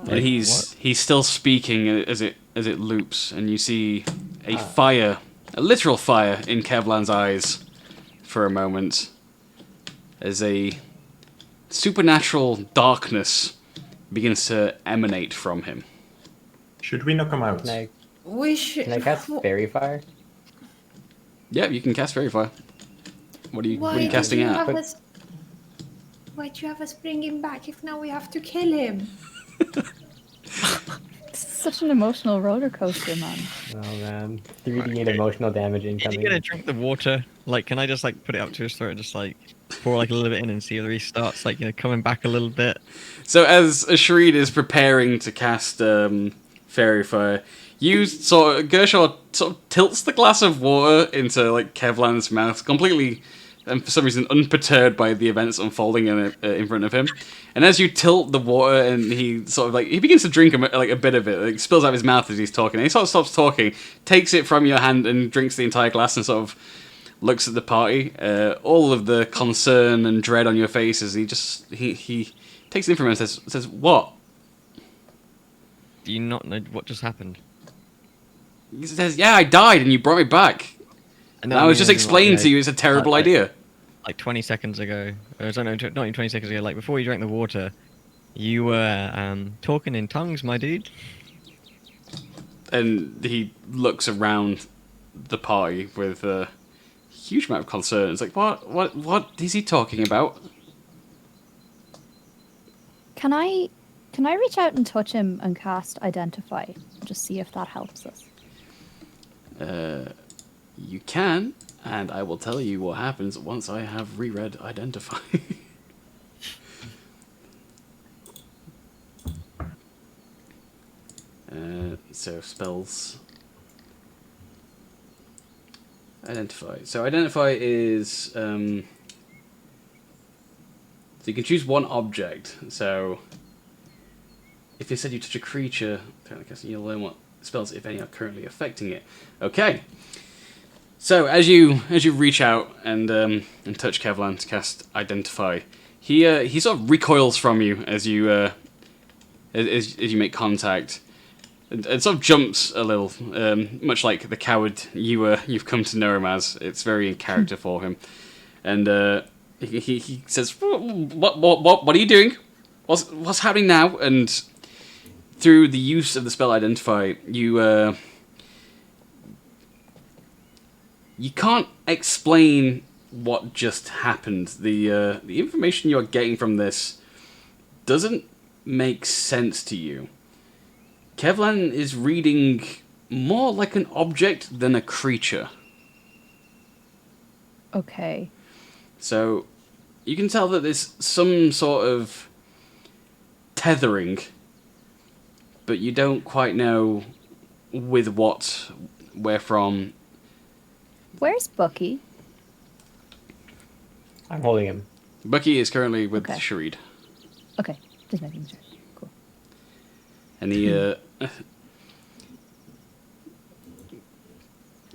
S4: And he's still speaking as it loops, and you see a fire, a literal fire, in Kevlan's eyes for a moment, as a supernatural darkness begins to emanate from him.
S6: Should we knock him out?
S3: we should.
S8: Can I cast fairy fire?
S4: Yeah, you can cast Fairy Fire. What are you casting at?
S3: Why'd you have us bring him back if now we have to kill him?
S10: This is such an emotional roller coaster, man.
S8: Oh man. 3d8 emotional damage
S7: Is he
S8: incoming.
S7: gonna drink the water? Like, can I just like put it up to his throat and just like pour like a little bit in and see whether he starts like coming back a little bit?
S4: So as Ashreed is preparing to cast Fairy Fire, Gershaw sort of tilts the glass of water into like Kevlan's mouth, completely and for some reason unperturbed by the events unfolding in front of him. And as you tilt the water, and he sort of like he begins to drink a bit of it, like spills out of his mouth as he's talking. And he sort of stops talking, takes it from your hand, and drinks the entire glass, and sort of looks at the party. All of the concern and dread on your faces. He takes it from him and says, "What?"
S7: Do you not know what just happened?
S4: He says, "Yeah, I died, and you brought me back." And I was just explaining to you it's a terrible idea.
S7: Like 20 seconds ago, or not even 20 seconds ago, like before you drank the water, you were talking in tongues, my dude.
S4: And he looks around the party with a huge amount of concern. It's like, what is he talking about?
S10: Can I reach out and touch him and cast Identify? Just see if that helps us.
S4: You can, and I will tell you what happens once I have reread Identify. So spells. Identify. So Identify is so you can choose one object. So if you said you touch a creature, you'll learn what spells, if any, are currently affecting it. Okay. So as you reach out and touch Kevlan to cast Identify, he sort of recoils from you as you make contact, and sort of jumps a little, much like the coward you've come to know him as. It's very in character for him, and he says, "What are you doing? What's happening now?" And through the use of the spell Identify, you can't explain what just happened. The information you're getting from this doesn't make sense to you. Kevlan is reading more like an object than a creature.
S10: Okay.
S4: So you can tell that there's some sort of tethering, but you don't quite know with what, where from.
S10: Where's Bucky?
S8: I'm holding him.
S4: Bucky is currently with
S10: Okay.
S4: Sharid.
S10: Okay, just making sure. Cool.
S4: And he,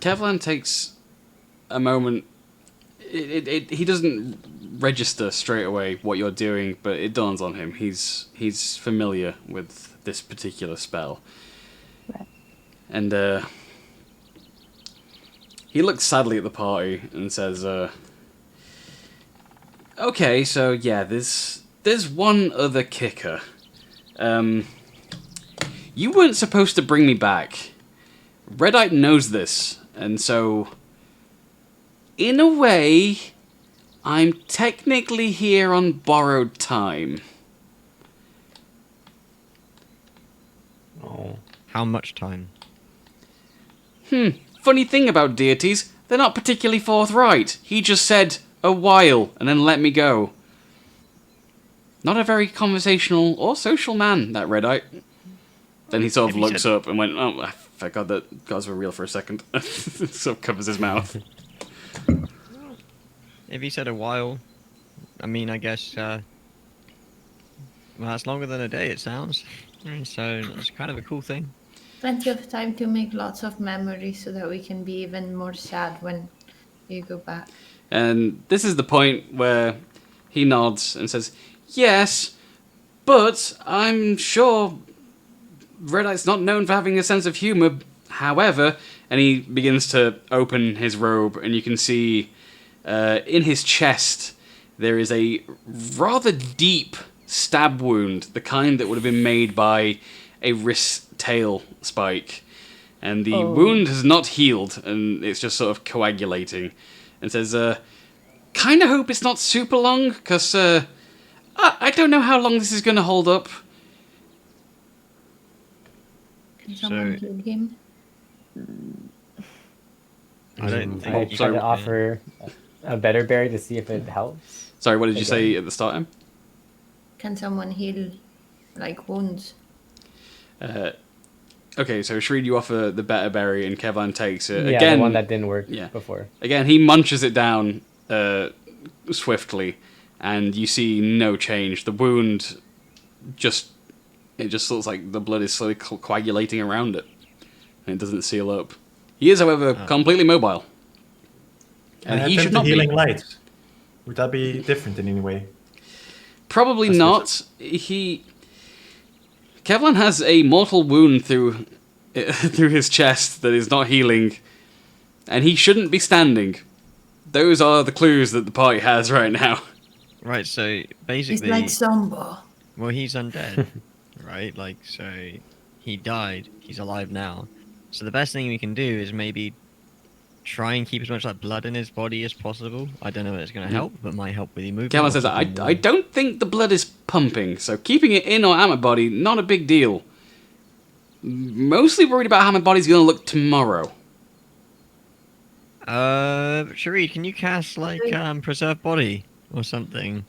S4: Kevlan takes a moment. He doesn't register straight away what you're doing, but it dawns on him. He's familiar with this particular spell.
S10: Right.
S4: And he looks sadly at the party and says, "Okay, so yeah, there's one other kicker. You weren't supposed to bring me back. Redite knows this, and so, in a way, I'm technically here on borrowed time."
S8: Oh.
S7: How much time?
S4: Funny thing about deities, they're not particularly forthright. He just said, "a while," and then let me go. Not a very conversational or social man, that Redite. Then he sort of looks up and went, "Oh, I forgot that gods were real for a second." Sort of covers his mouth.
S7: If he said a while, I mean, I guess, well, that's longer than a day, it sounds. And so that's kind of a cool thing.
S3: Plenty of time to make lots of memories so that we can be even more sad when you go back.
S4: And this is the point where he nods and says, "Yes, but I'm sure Redite's not known for having a sense of humor. However," and he begins to open his robe, and you can see in his chest there is a rather deep stab wound, the kind that would have been made by a wrist tail spike. And the wound has not healed, and it's just sort of coagulating. And says, "Kind of hope it's not super long, because I don't know how long this is going to hold up."
S3: Can someone heal him?
S7: I don't
S8: I
S7: think.
S8: try to offer a better berry to see if it helps.
S4: Sorry, what did you say at the start, Em?
S3: Can someone heal, like, wounds?
S4: Okay, so Shreed, you offer the better berry, and Kevlan takes it.
S8: Yeah,
S4: Again,
S8: the one that didn't work
S4: yeah.
S8: before.
S4: Again, he munches it down, swiftly, and you see no change. The wound just looks like the blood is slowly coagulating around it, and it doesn't seal up. He is, however, completely mobile, and he should not be.
S6: Healing light. Would that be different in any way?
S4: Probably
S6: That's
S4: not. Kevlan has a mortal wound through his chest that is not healing, and he shouldn't be standing. Those are the clues that the party has right now.
S7: Right, so
S3: He's
S7: basically,
S3: like Zombo.
S7: well, he's undead, right? Like, so he died. He's alive now. So the best thing we can do is maybe try and keep as much like blood in his body as possible. I don't know if it's going to help, but might help with the movement.
S4: Kevlan says, I don't think the blood is pumping, so keeping it in or out my body, not a big deal. Mostly worried about how my body's going to look tomorrow.
S7: Sharid, can you cast like preserve body or something?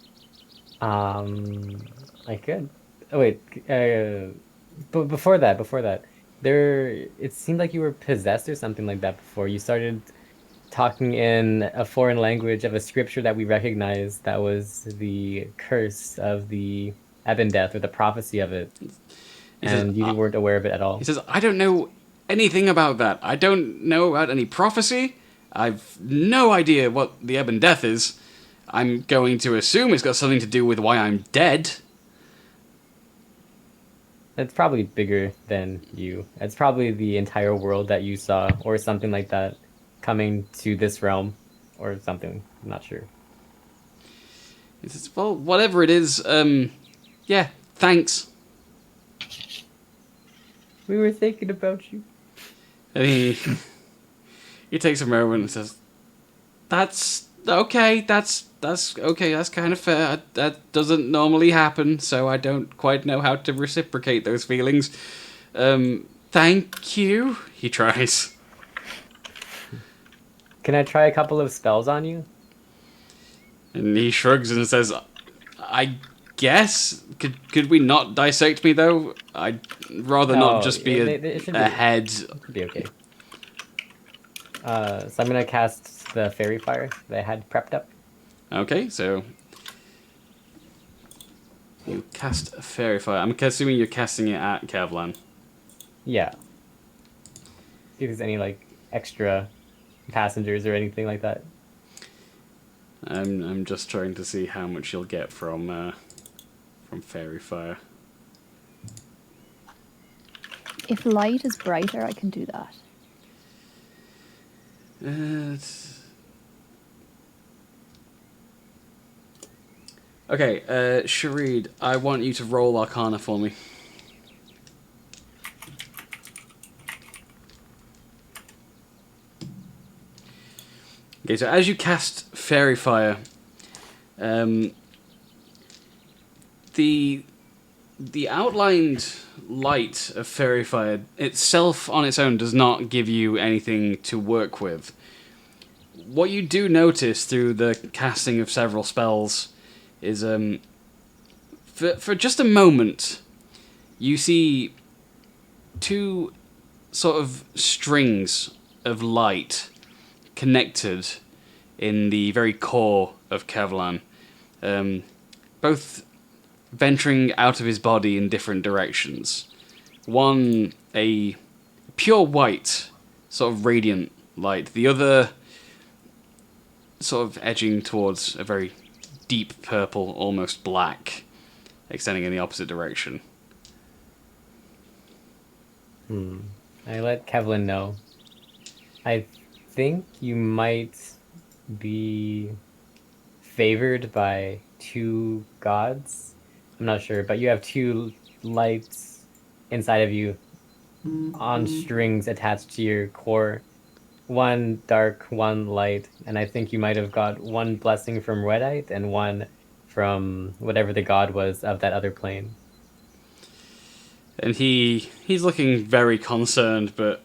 S8: I could. Oh wait, but before that, it seemed like you were possessed or something like that before. You started talking in a foreign language of a scripture that we recognize. That was the curse of the Ebon death, or the prophecy of it. And you weren't aware of it at all.
S4: He says, I don't know anything about that. I don't know about any prophecy. I've no idea what the Ebon death is. I'm going to assume it's got something to do with why I'm dead.
S8: It's probably bigger than you. It's probably the entire world that you saw, or something like that, coming to this realm, or something. I'm not sure.
S4: He says, well, whatever it is, yeah, thanks.
S8: We were thinking about you.
S4: And he takes a moment and says, that's okay, that's okay, that's kind of fair. That doesn't normally happen, so I don't quite know how to reciprocate those feelings. Thank you. He tries.
S8: Can I try a couple of spells on you?
S4: And he shrugs and says, I guess. Could we not dissect me, though? I'd rather not just be a head.
S8: It should be okay. So I'm going to cast the fairy fire that I had prepped up. Okay,
S4: so you cast a fairy fire. I'm assuming you're casting it at Kevlan.
S8: Yeah. See if there's any like extra passengers or anything like that.
S4: I'm just trying to see how much you'll get from fairy fire.
S10: If light is brighter, I can do that.
S4: Okay, Sharid, I want you to roll Arcana for me. Okay, so as you cast Fairy Fire, the outlined light of Fairy Fire itself on its own does not give you anything to work with. What you do notice through the casting of several spells is, for just a moment, you see two sort of strings of light connected in the very core of Kevlan, both venturing out of his body in different directions. One, a pure white, sort of radiant light. The other, sort of edging towards a very deep purple, almost black, extending in the opposite direction.
S8: I let Kevlin know. I think you might be favored by two gods. I'm not sure, but you have two lights inside of you on strings attached to your core. One dark, one light, and I think you might have got one blessing from Redite and one from whatever the god was of that other plane.
S4: And he's looking very concerned, but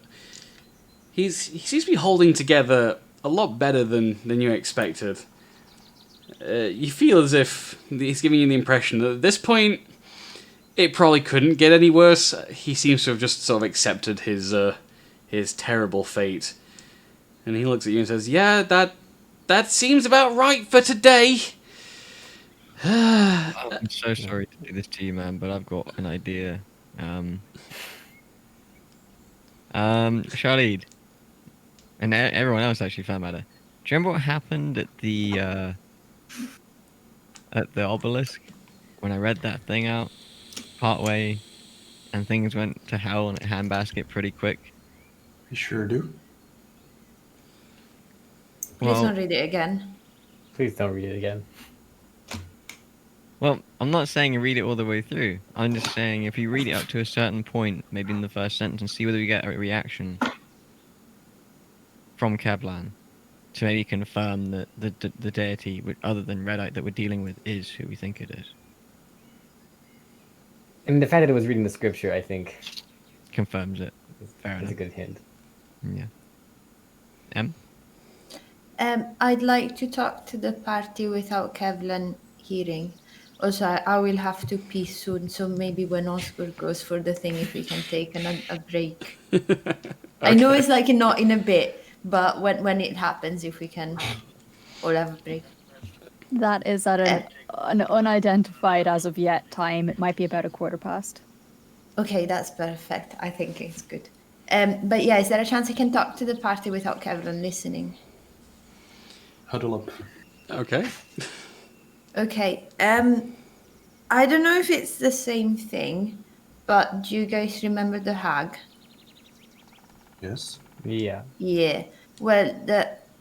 S4: he seems to be holding together a lot better than you expected. You feel as if he's giving you the impression that at this point, it probably couldn't get any worse. He seems to have just sort of accepted his terrible fate. And he looks at you and says, yeah, that seems about right for today.
S7: I'm so sorry to do this to you, man, but I've got an idea. Shalid, and everyone else actually, for that matter. Do you remember what happened at the obelisk when I read that thing out partway, and things went to hell in a handbasket pretty quick?
S6: I sure do.
S3: Please
S7: Well,
S3: don't read it again.
S8: Please don't read it again.
S7: well, I'm not saying you read it all the way through. I'm just saying if you read it up to a certain point, maybe in the first sentence, and see whether we get a reaction from Kevlan to maybe confirm that the deity, other than Redite, that we're dealing with is who we think it is.
S8: I mean, the fact that it was reading the scripture, I think,
S7: Confirms it. Fair
S8: is
S7: enough.
S8: a good hint.
S7: Yeah. Em?
S3: I'd like to talk to the party without Kevlan hearing. Also, I will have to pee soon, so maybe when Oscar goes for the thing, if we can take a break. I know it's like not in a bit, but when it happens, if we can all have a break.
S10: That is at an unidentified as of yet time. It might be about 1:15.
S3: Okay, that's perfect. I think it's good. But yeah, is there a chance I can talk to the party without Kevlan listening?
S6: Huddle up.
S4: Okay.
S3: Okay. I don't know if it's the same thing, but do you guys remember the hag?
S6: Yes.
S8: Yeah.
S3: Yeah. Well,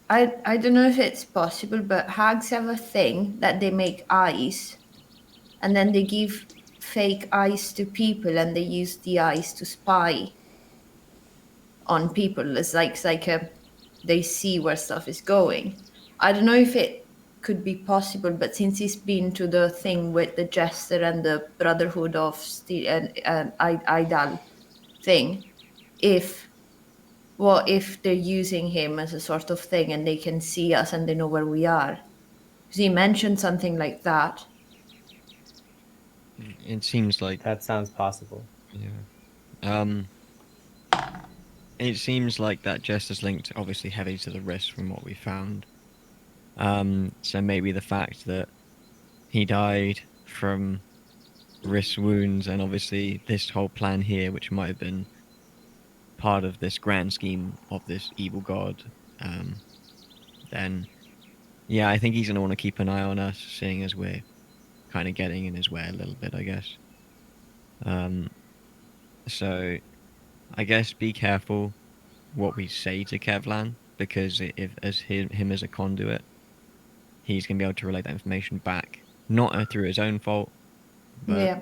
S3: I don't know if it's possible, but hags have a thing that they make eyes, and then they give fake eyes to people, and they use the eyes to spy on people. It's like they see where stuff is going. I don't know if it could be possible, but since he's been to the thing with the jester and the Brotherhood of Steel and Idal thing, what if they're using him as a sort of thing and they can see us and they know where we are? Because he mentioned something like that.
S7: It seems like
S8: That sounds possible.
S7: yeah. It seems like that jester's linked obviously heavy to the wrist from what we found. So maybe the fact that he died from wrist wounds, and obviously this whole plan here, which might have been part of this grand scheme of this evil god, then yeah, I think he's going to want to keep an eye on us, seeing as we're kind of getting in his way a little bit, I guess. So I guess be careful what we say to Kevlan, because if as him as a conduit, he's going to be able to relay that information back, not through his own fault, but
S3: Yeah.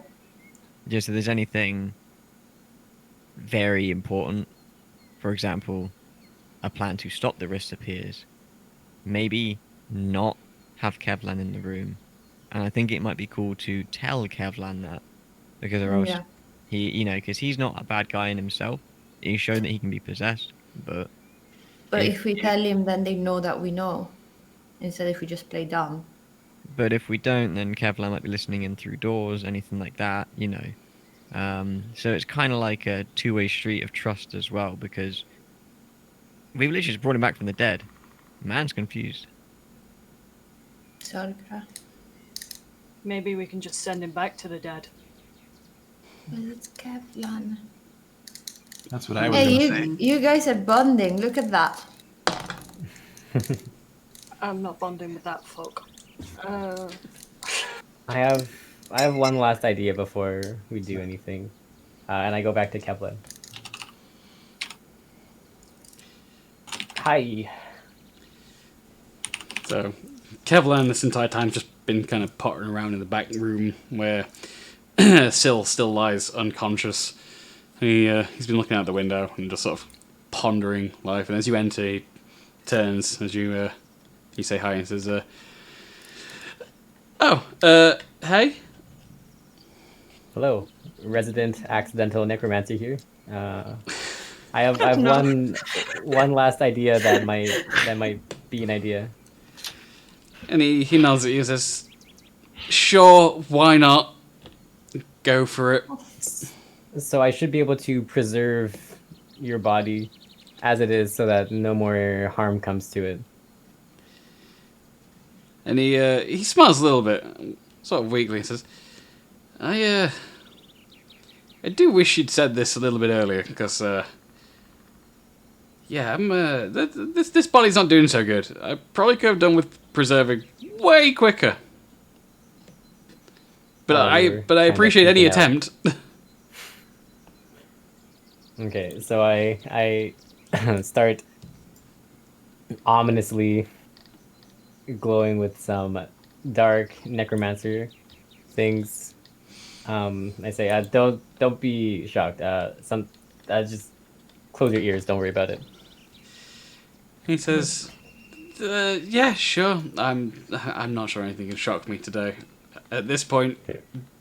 S7: just if there's anything very important, for example, a plan to stop the wrist appears, maybe not have Kevlan in the room. And I think it might be cool to tell Kevlan that, because or else
S3: Yeah.
S7: he, because he's not a bad guy in himself. He's shown that he can be possessed, but
S3: But if we tell him, then they know that we know. Instead, if we just play dumb.
S7: But if we don't, then Kevlar might be listening in through doors, anything like that, So it's kind of like a two-way street of trust as well, because we've literally just brought him back from the dead. Man's confused.
S3: Sorry, Gra.
S5: Maybe we can just send him back to the dead.
S3: But it's Kevlan.
S6: That's what I was
S3: Hey,
S6: gonna say.
S3: you guys are bonding. Look at that.
S5: I'm not bonding with that fuck.
S8: I have one last idea before we do anything, and I go back to Kevlin. Hi.
S4: So, Kevlan this entire time just been kind of pottering around in the back room where Syl still lies unconscious. He's been looking out the window and just sort of pondering life. And as you enter, he turns as you say hi and says, hey?
S8: Hello, resident accidental necromancer here. I have one last idea that might be an idea.
S4: And he nods at you and says, sure, why not? Go for it.
S8: So I should be able to preserve your body as it is, so that no more harm comes to it.
S4: And he smiles a little bit, sort of weakly, and says, I do wish you'd said this a little bit earlier, because, yeah, this body's not doing so good. I probably could have done with preserving way quicker. But I appreciate any attempt.
S8: Okay, so I start ominously glowing with some dark necromancer things. I say, don't be shocked. Just close your ears. Don't worry about it.
S4: He says, yeah, sure. I'm not sure anything can shock me today. At this point,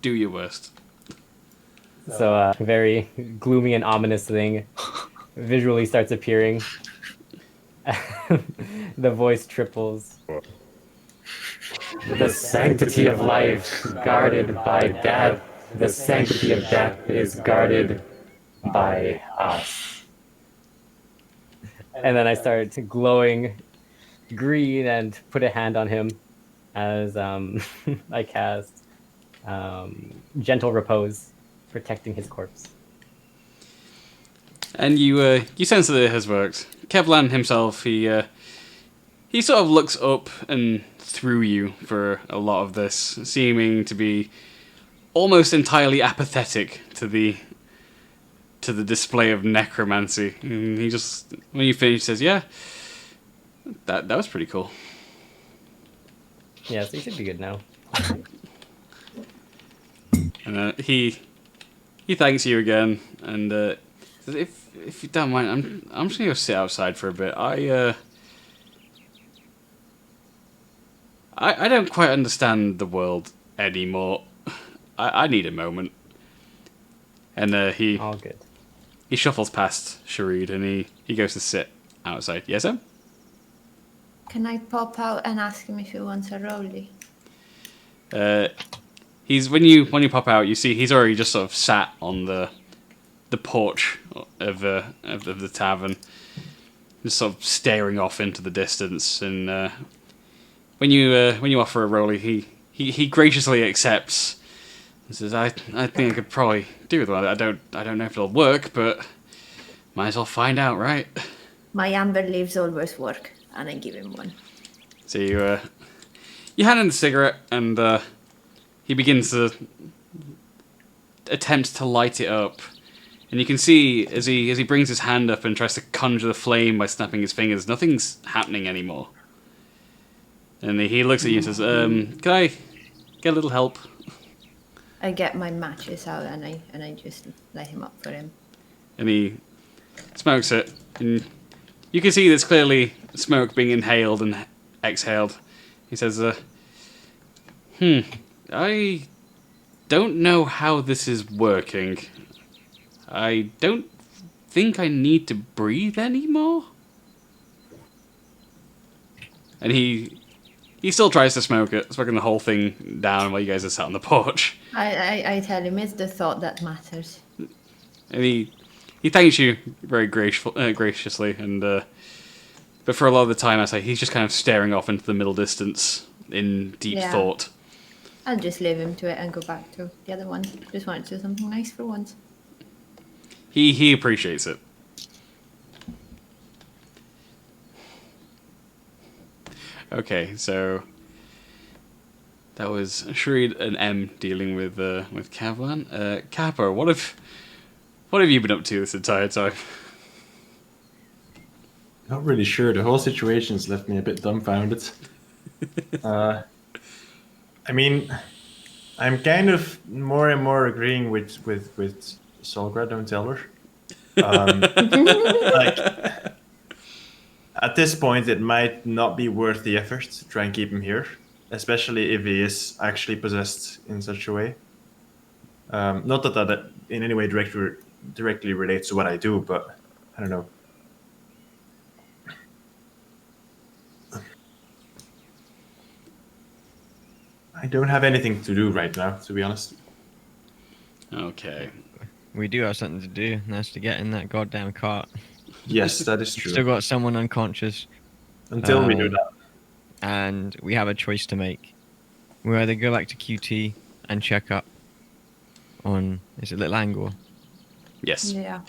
S4: do your worst.
S8: So a very gloomy and ominous thing visually starts appearing. The voice triples. The sanctity of life guarded by death. The sanctity of death is guarded by us. And then I start glowing green and put a hand on him as I cast Gentle Repose, protecting his corpse.
S4: And you sense that it has worked. Kevlan himself, he sort of looks up and through you for a lot of this, seeming to be almost entirely apathetic to the display of necromancy. And he just, when you finish, says, "Yeah, that was pretty cool."
S8: Yeah, so you should be good now.
S4: And he thanks you again, and says, if you don't mind, I'm just gonna go sit outside for a bit. I don't quite understand the world anymore. I need a moment. And
S8: All good.
S4: he shuffles past Sharid and he goes to sit outside. Yes, sir?
S3: Can I pop out and ask him if he wants a rollie?
S4: He's when you pop out, you see he's already just sort of sat on the porch of the tavern, just sort of staring off into the distance. And when you offer a rollie, he graciously accepts. He says, "I think I could probably do with one. I don't know if it'll work, but might as well find out, right?"
S3: My amber leaves always work, and I give him one.
S4: So you hand him the cigarette, and he begins to attempt to light it up. And you can see as he brings his hand up and tries to conjure the flame by snapping his fingers, nothing's happening anymore. And he looks at you and says, "Can I get a little help?"
S3: I get my matches out and I just light him up for him.
S4: And he smokes it, and you can see there's clearly smoke being inhaled and exhaled. He says, I don't know how this is working. I don't think I need to breathe anymore." And he still tries to smoke it, smoking the whole thing down while you guys are sat on the porch.
S3: I tell him it's the thought that matters.
S4: And he thanks you very graciously, and but for a lot of the time, I say he's just kind of staring off into the middle distance in deep thought.
S3: I'll just leave him to it and go back to the other one. Just wanted to do something nice for once.
S4: He appreciates it. Okay, so that was Sharid and M dealing with Kavlan. Kappa, what have you been up to this entire time?
S6: Not really sure. The whole situation's left me a bit dumbfounded. I mean, I'm kind of more and more agreeing with Solgra. Don't tell her. Like, at this point, it might not be worth the effort to try and keep him here, especially if he is actually possessed in such a way. Not that in any way directly relates to what I do, but I don't know. I don't have anything to do right now, to be honest.
S4: Okay.
S7: We do have something to do, and that's to get in that goddamn cart.
S6: Yes, that is true.
S7: Still got someone unconscious.
S6: Until we do that.
S7: and we have a choice to make. We either go back to QT and check up on, is it Little Angor?
S4: Yes.
S3: Yeah.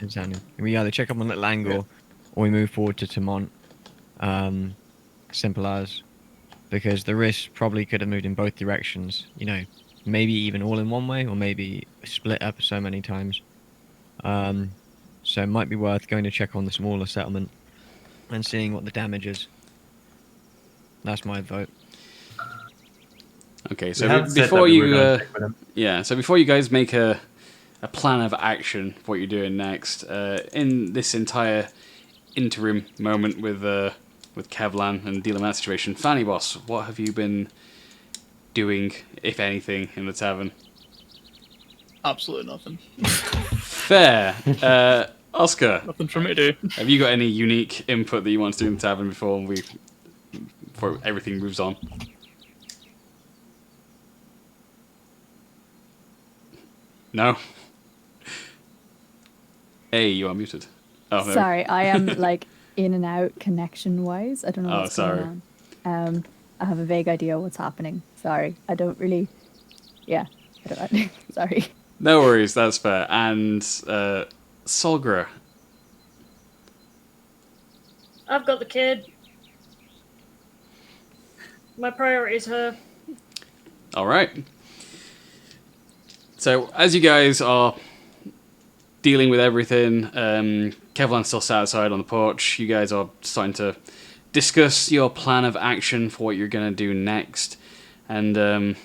S7: We either check up on Little Angor, or we move forward to Tamont. Simple as, because the risk probably could have moved in both directions. You know, maybe even all in one way, or maybe split up so many times. So it might be worth going to check on the smaller settlement and seeing what the damage is. That's my vote.
S4: Okay,
S6: We
S4: so
S6: haven't said
S4: before
S6: that we were
S4: you,
S6: gonna check with him.
S4: so before you guys make a plan of action for what you're doing next, in this entire interim moment with Kevlan and dealing with that situation, Fanny Boss, what have you been doing, if anything, in the tavern?
S9: Absolutely nothing.
S4: Fair. Oscar,
S9: Nothing for me to do.
S4: have you got any unique input that you want to do in the tavern before everything moves on? No? Hey, you are muted. Oh, no.
S10: Sorry, I am like in and out connection wise. I don't know what's going on. I have a vague idea what's happening. Sorry, I don't really. Yeah, I don't. Sorry.
S4: No worries, that's fair. And Solgra.
S5: I've got the kid. My priority is her.
S4: All right. So as you guys are dealing with everything, Kevlan's still sat outside on the porch. You guys are starting to discuss your plan of action for what you're going to do next. And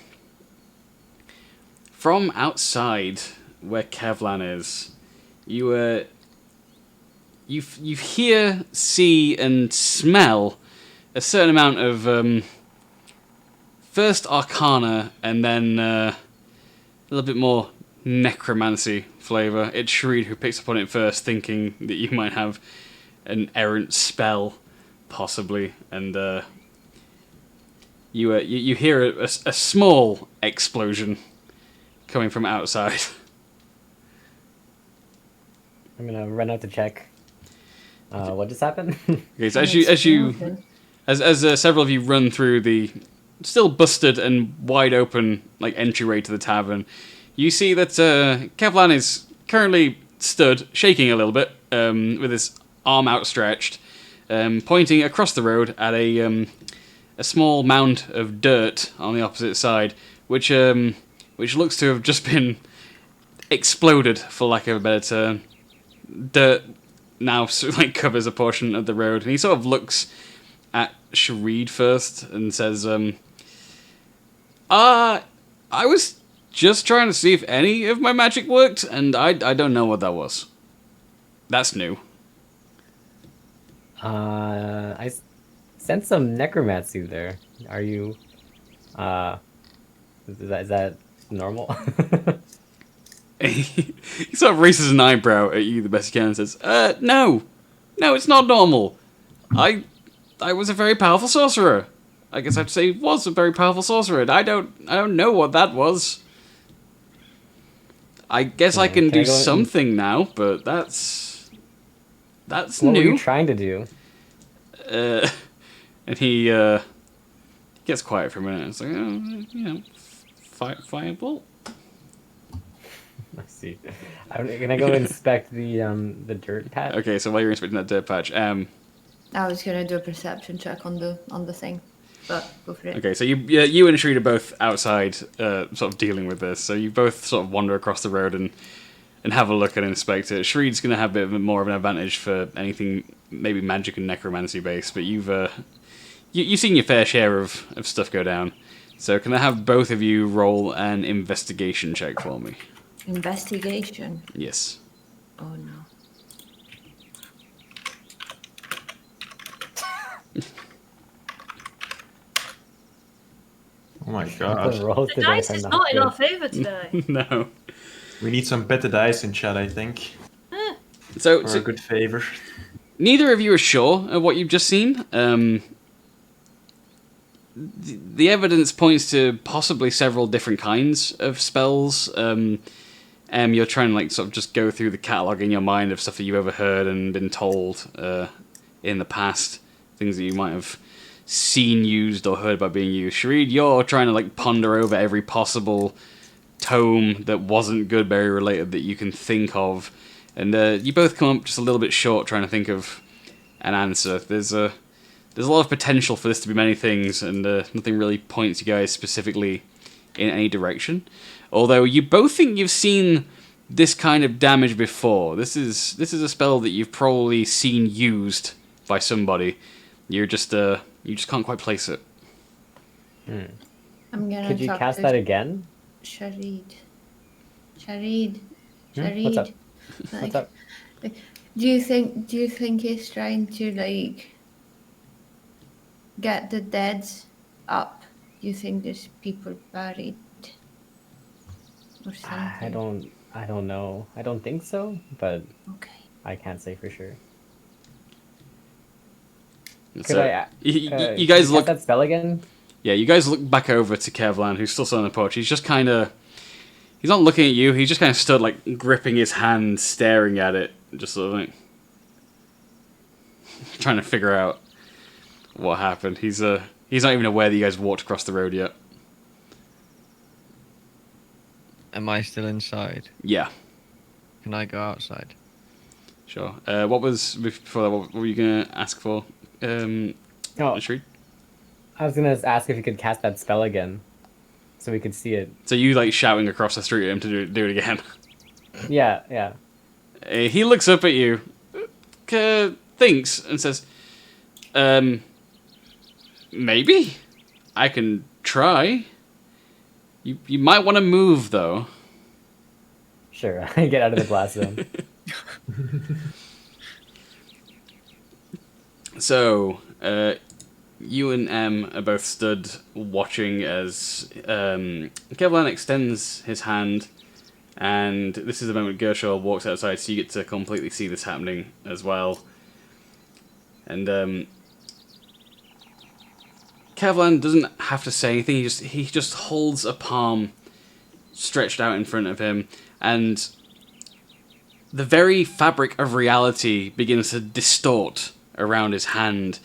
S4: from outside where Kevlan is, you hear, see, and smell a certain amount of first arcana and then a little bit more necromancy flavour. It's Shreed who picks up on it first, thinking that you might have an errant spell, possibly, and you hear a small explosion coming from outside.
S8: I'm gonna run out to check. What just happened?
S4: Okay, so as several of you run through the still busted and wide open like entryway to the tavern, you see that Kevlan is currently stood, shaking a little bit, with his arm outstretched, pointing across the road at a small mound of dirt on the opposite side, which looks to have just been exploded, for lack of a better term. Dirt now covers a portion of the road, and he sort of looks at Shreed first and says, I was just trying to see if any of my magic worked, and I don't know what that was. That's new.
S8: I sense some necromancy there. Are you? Is that normal?
S4: He sort of raises an eyebrow at you the best he can and says, no, it's not normal. I was a very powerful sorcerer. I guess I'd say was a very powerful sorcerer. And I don't know what that was. I guess I can do something now, but that's
S8: what
S4: new.
S8: What were you trying to do?
S4: And he gets quiet for a minute. It's like, firebolt.
S8: I see. Can I go inspect the dirt patch?
S4: Okay, so while you're inspecting that dirt patch,
S3: I was gonna do a perception check on the thing, but go for it.
S4: okay, so you and Shreed are both outside, sort of dealing with this. So you both sort of wander across the road and have a look and inspect it. Shreed's gonna have a bit more of an advantage for anything maybe magic and necromancy based, but you've seen your fair share of stuff go down. So can I have both of you roll an investigation check for me?
S3: Investigation.
S4: Yes.
S3: Oh no.
S6: Oh my
S8: The
S6: god.
S8: rolls
S5: The
S8: today
S5: dice
S8: are
S5: is
S8: not
S5: not in
S8: good.
S5: our favour today.
S4: No.
S6: We need some better dice in chat, I think,
S4: So,
S6: for a good favor.
S4: neither of you are sure of what you've just seen. The evidence points to possibly several different kinds of spells. You're trying to sort of just go through the catalogue in your mind of stuff that you've overheard and been told in the past, things that you might have seen used or heard about being used. Sharid, you're trying to like ponder over every possible tome that wasn't Goodberry related that you can think of, and you both come up just a little bit short trying to think of an answer. There's a lot of potential for this to be many things, and nothing really points you guys specifically in any direction. Although you both think you've seen this kind of damage before. This is a spell that you've probably seen used by somebody. You just can't quite place it.
S3: I'm gonna.
S8: Could you
S3: talk
S8: cast
S3: to
S8: that again?
S3: Sharid.
S8: What's up?
S3: Like,
S8: What's up?
S3: like, do you think he's trying to like get the dead up? Do you think there's people buried or something?
S8: I don't know. I don't think so, but
S3: Okay.
S8: I can't say for sure.
S4: So, you
S8: can
S4: guys
S8: cast
S4: look.
S8: that spell again?
S4: Yeah, you guys look back over to Kevlan, who's still sitting on the porch. He's just kind of. He's not looking at you. He's just kind of stood, like, gripping his hand, staring at it, just sort of like. Trying to figure out what happened. He's not even aware that you guys walked across the road yet.
S7: Am I still inside?
S4: Yeah.
S7: Can I go outside?
S4: Sure. What was before that? What were you gonna ask for? Shreed?
S8: I was gonna ask if you could cast that spell again, so we could see it.
S4: So you like shouting across the street at him to do it again?
S8: Yeah.
S4: He looks up at you, thinks, and says, maybe I can try. You might want to move though.
S8: Sure, I get out of the blast zone.
S4: So, you and M are both stood watching as Kevlan extends his hand, and this is the moment Gershol walks outside, so you get to completely see this happening as well. And Kevlan doesn't have to say anything, he just holds a palm stretched out in front of him, and the very fabric of reality begins to distort around his hand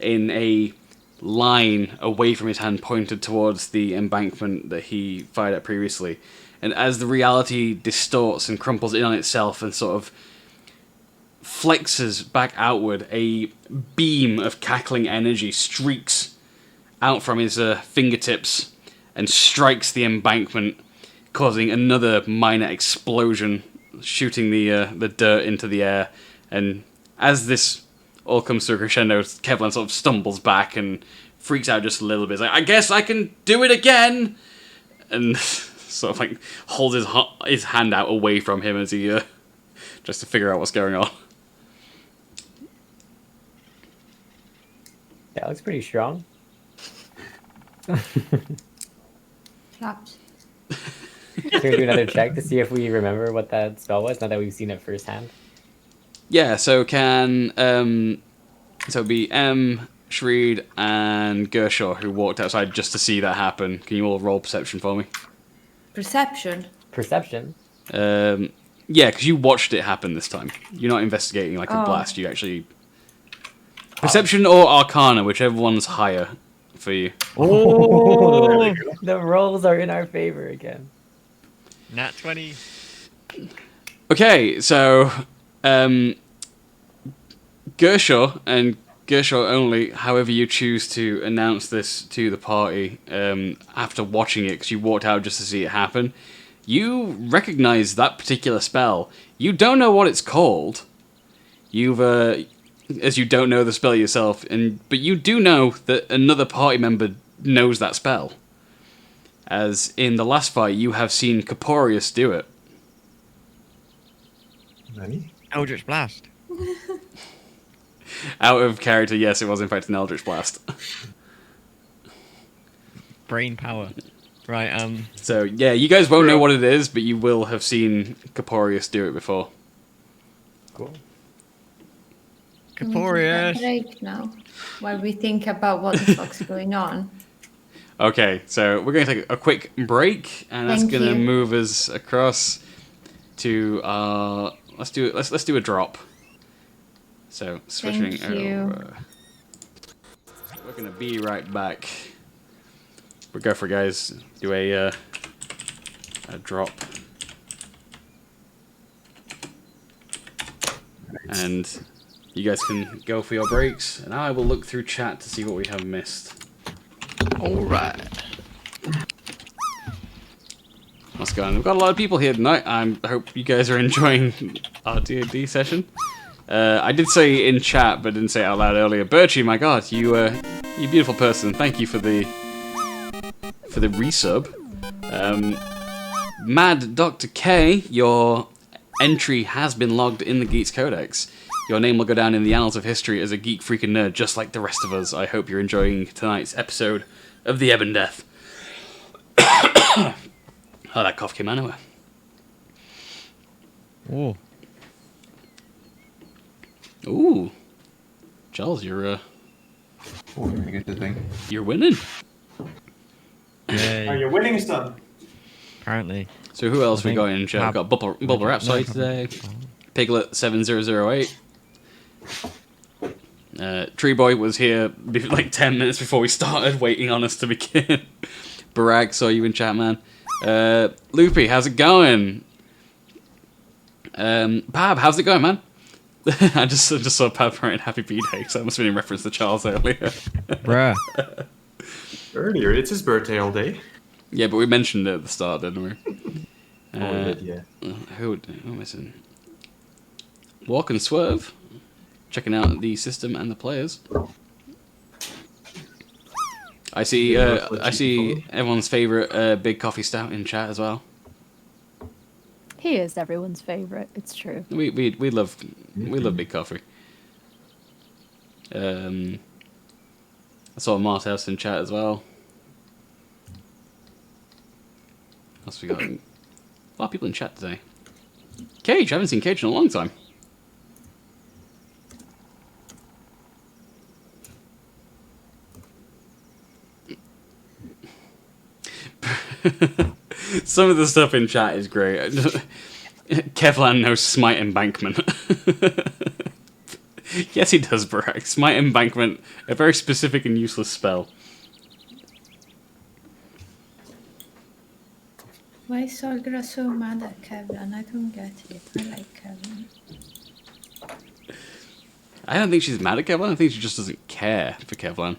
S4: in a line away from his hand pointed towards the embankment that he fired at previously. And as the reality distorts and crumples in on itself and sort of flexes back outward, a beam of cackling energy streaks out from his fingertips and strikes the embankment, causing another minor explosion, shooting the dirt into the air. And as this all comes to a crescendo, Kevlan sort of stumbles back and freaks out just a little bit. He's like, I guess I can do it again! And sort of like holds his hand out away from him as he just to figure out what's going on.
S8: Yeah, it looks pretty strong.
S3: Claps.
S8: Should we do another check to see if we remember what that spell was, now that we've seen it firsthand?
S4: Yeah, so can so it'd be M, Shreed, and Gershor who walked outside just to see that happen. Can you all roll perception for me?
S3: Perception.
S8: Perception?
S4: Yeah, because you watched it happen this time. You're not investigating like a blast. You actually perception or Arcana, whichever one's higher for you.
S8: Oh, the rolls are in our favor again.
S7: Nat 20.
S4: Okay, so Gershor and Gershor only, however you choose to announce this to the party after watching it, because you walked out just to see it happen, you recognize that particular spell. You don't know what it's called. As you don't know the spell yourself, but you do know that another party member knows that spell. As in the last fight, you have seen Corporeus do it.
S6: Nani?
S7: Eldritch Blast.
S4: Out of character, yes, it was in fact an Eldritch Blast.
S7: Brain power. Right,
S4: So, yeah, you guys won't know what it is, but you will have seen Corporeus do it before.
S8: Cool.
S3: Can we take a
S7: Corporeus.
S3: break now while we think about what the fuck's going on?
S4: Okay, so we're going to take a quick break, and that's
S3: Thank
S4: going to
S3: you.
S4: move us across to let's do a drop. So switching
S3: Thank you.
S4: over. gonna be right back. But go for it, guys. Do a drop. And you guys can go for your breaks, and I will look through chat to see what we have missed.
S9: Alright.
S4: What's going on? We've got a lot of people here tonight. I hope you guys are enjoying our D&D session. I did say in chat, but didn't say it out loud earlier. Birchie, my god, you beautiful person. Thank you for the resub. Mad Dr. K, your entry has been logged in the Geeks Codex. Your name will go down in the annals of history as a geek freaking nerd, just like the rest of us. I hope you're enjoying tonight's episode of the Ebon Death. Oh, that cough came out of nowhere.
S7: Oh.
S4: Ooh. Charles, you're you're winning.
S7: Yay.
S6: Are you winning, son?
S7: Apparently.
S4: So who else
S7: I
S4: we got
S7: think
S4: in chat? We've got Bubble Rhapsody today. Piglet 7008. Tree Boy was here like 10 minutes before we started, waiting on us to begin. Barag, saw you in chat, man. Loopy, how's it going? Pab, how's it going, man? I just saw Pab writing Happy B-Day, so that must have been in reference to Charles earlier.
S7: Bruh.
S6: Earlier, it's his birthday all day.
S4: Yeah, but we mentioned it at the start, didn't we?
S6: We did, yeah.
S4: Who am I missing? Walk and Swerve. Checking out the system and the players. I see everyone's favourite Big Coffee Stout in chat as well.
S10: He is everyone's favourite. It's true.
S4: We love Big Coffee. I saw Marthouse in chat as well. What else we got? A lot of people in chat today. Cage, I haven't seen Cage in a long time. Some of the stuff in chat is great. Kevlan knows Smite Embankment. Yes, he does, Barack. Smite Embankment, a very specific and useless spell.
S3: Why is Solgra so mad at Kevlan? I don't get it. I like Kevlan.
S4: I don't think she's mad at Kevlan. I think she just doesn't care for Kevlan.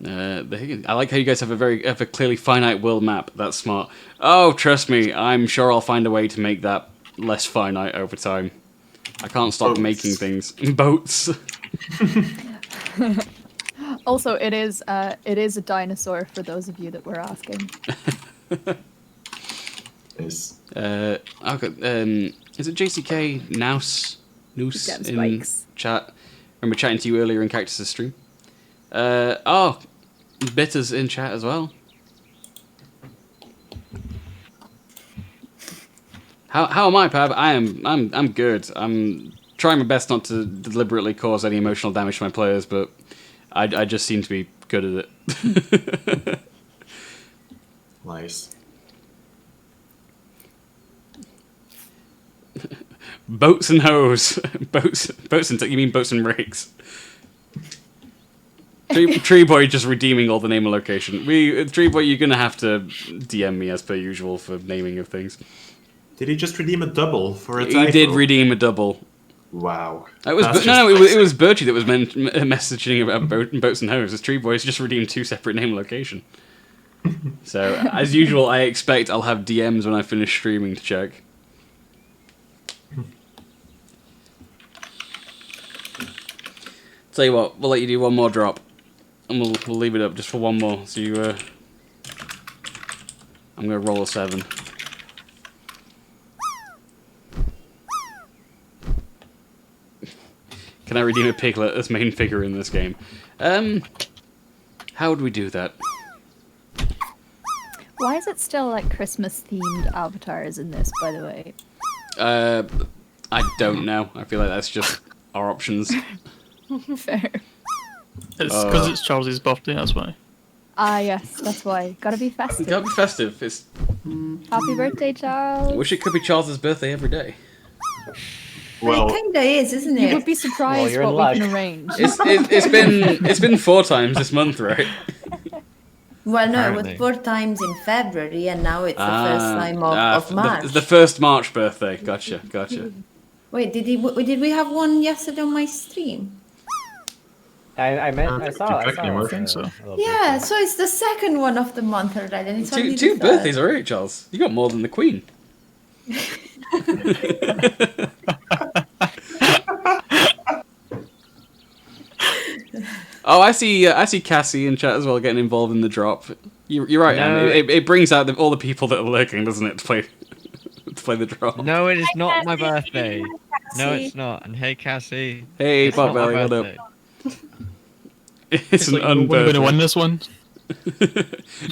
S4: I like how you guys have a clearly finite world map. That's smart. Oh, trust me, I'm sure I'll find a way to make that less finite over time. I can't stop making things. Boats.
S10: Also, it is a dinosaur for those of you that were asking.
S6: Yes.
S4: Okay. Is it JCK Noose in
S10: Spikes.
S4: chat? Remember chatting to you earlier in Cactus's stream. Oh, Bitter's in chat as well. How am I, Pab? I'm good. I'm trying my best not to deliberately cause any emotional damage to my players, but I just seem to be good at it.
S6: Nice.
S4: Boats and hoes. Boats and you mean boats and rigs? Tree Boy just redeeming all the name and location. Tree Boy, you're gonna have to DM me as per usual for naming of things.
S6: Did he just redeem a double for a typo?
S4: He did redeem a double.
S6: Wow.
S4: It was it was Bertie that was messaging about boats and hoes. As Tree Boy's just redeemed two separate name and location. So as usual, I expect I'll have DMs when I finish streaming to check. Tell you what, we'll let you do one more drop. And we'll leave it up just for one more. So you, I'm gonna roll a 7. Can I redeem a piglet as main figure in this game? How would we do that?
S10: Why is it still like Christmas themed avatars in this, by the way?
S4: I don't know. I feel like that's just our options.
S10: Fair.
S9: It's because it's Charles's birthday, that's why.
S10: Ah, yes, that's why. Gotta be festive.
S4: Gotta be festive. It's...
S10: Happy birthday, Charles.
S4: Wish it could be Charles's birthday every day.
S6: Well,
S3: it kind of is, isn't
S10: You
S3: it?
S10: would be surprised
S8: you're in
S10: what we can
S8: luck.
S10: arrange.
S4: It's been 4 times this month, right?
S3: Well, no, it
S7: Apparently.
S3: was 4 times in February, and now it's the first time of March.
S4: The first March birthday. Gotcha.
S3: Wait, did we have one yesterday on my stream?
S8: I saw.
S6: I
S9: think so.
S8: a little
S3: Yeah,
S8: bit.
S3: so it's the second one of the month already, and it's only
S4: Two
S3: the third.
S4: birthdays already, Charles. You got more than the Queen. Oh, I see Cassie in chat as well getting involved in the drop. You're right,
S7: No.
S4: Anne. It brings out all the people that are lurking, doesn't it, to play to play the drop.
S7: No, it is not my
S3: Cassie.
S7: birthday. No,
S3: Cassie.
S7: it's not. And hey, Cassie.
S4: Hey,
S7: It's not
S4: Bob
S7: my
S4: Belly, what up?
S7: birthday.
S4: It's an
S9: Like, we're going to win
S4: unbirthday.
S9: this one.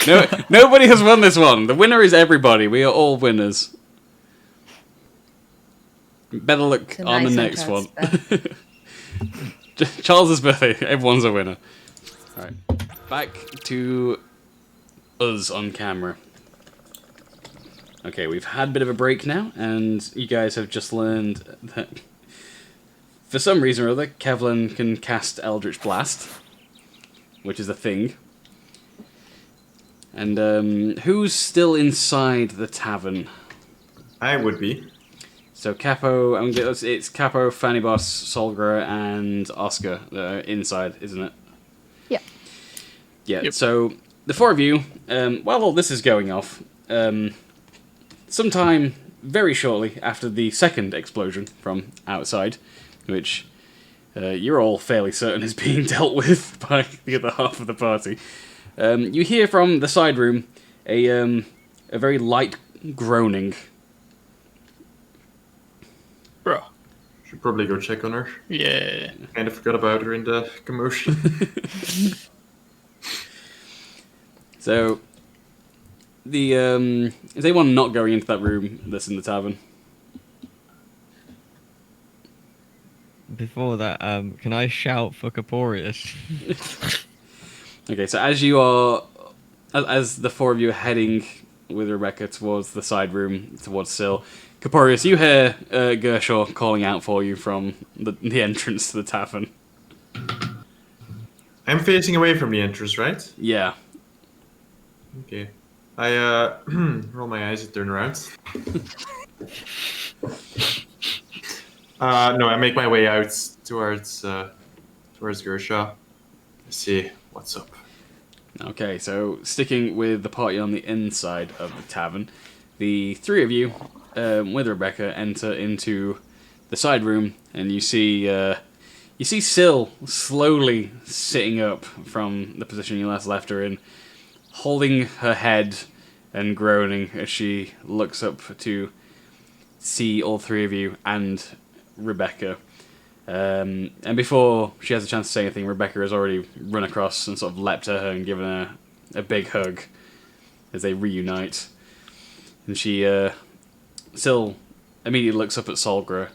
S4: No, nobody has won this one. The winner is everybody. We are all winners. Better luck
S3: It's a
S4: on the
S3: nice
S4: next one.
S3: contrast,
S4: Charles's birthday. Everyone's a winner. All right, back to us on camera. Okay, we've had a bit of a break now, and you guys have just learned that for some reason or other, Kevlin can cast Eldritch Blast, which is a thing. And who's still inside the tavern?
S6: I would be.
S4: So Capo, it's Capo, Fanny Boss, Solgra, and Oscar that are inside, isn't it?
S10: Yeah.
S4: Yeah.
S9: Yep.
S4: So the 4 of you, while all this is going off, sometime very shortly after the second explosion from outside, which you're all fairly certain is being dealt with by the other half of the party, you hear from the side room a very light groaning.
S9: Bro.
S6: Should probably go check on her.
S9: Yeah.
S6: Kind of forgot about her in the commotion.
S4: So, is anyone not going into that room that's in the tavern?
S7: Before that, can I shout for Caporius?
S4: Okay, so as you are, as the 4 of you are heading with Rebecca towards the side room, towards Syl, Caporius, you hear Gershaw calling out for you from the entrance to the tavern.
S6: I'm facing away from the entrance, right?
S4: Yeah.
S6: Okay. I roll my eyes and turn around. No, I make my way out towards Gershaw. I see what's up.
S4: Okay, so sticking with the party on the inside of the tavern, the 3 of you, with Rebecca, enter into the side room, and you see Syl slowly sitting up from the position you last left her in, holding her head and groaning as she looks up to see all 3 of you and Rebecca. And before she has a chance to say anything, Rebecca has already run across and sort of leapt at her and given her a big hug as they reunite. And Syl immediately looks up at Solgra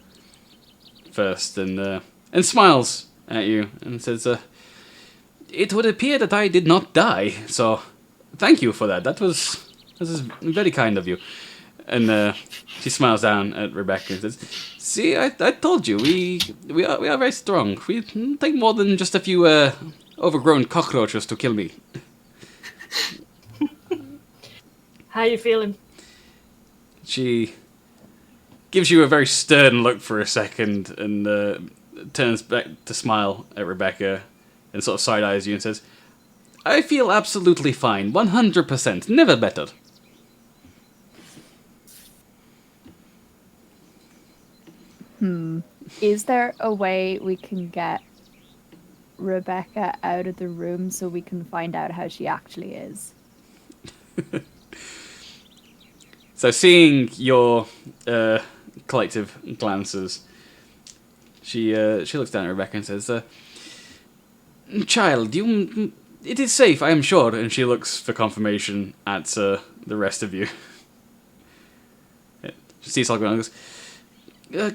S4: first and smiles at you and says, "It would appear that I did not die, so thank you for that. That was very kind of you." And she smiles down at Rebecca and says, "See, I told you, we are very strong. We take more than just a few overgrown cockroaches to kill me."
S5: How you feeling?
S4: She gives you a very stern look for a second and turns back to smile at Rebecca and sort of side-eyes you and says, "I feel absolutely fine, 100%, never better."
S10: Is there a way we can get Rebecca out of the room so we can find out how she actually is?
S4: So seeing your collective glances, she looks down at Rebecca and says, "Child, it is safe, I am sure." And she looks for confirmation at the rest of you. She sees all going on and goes,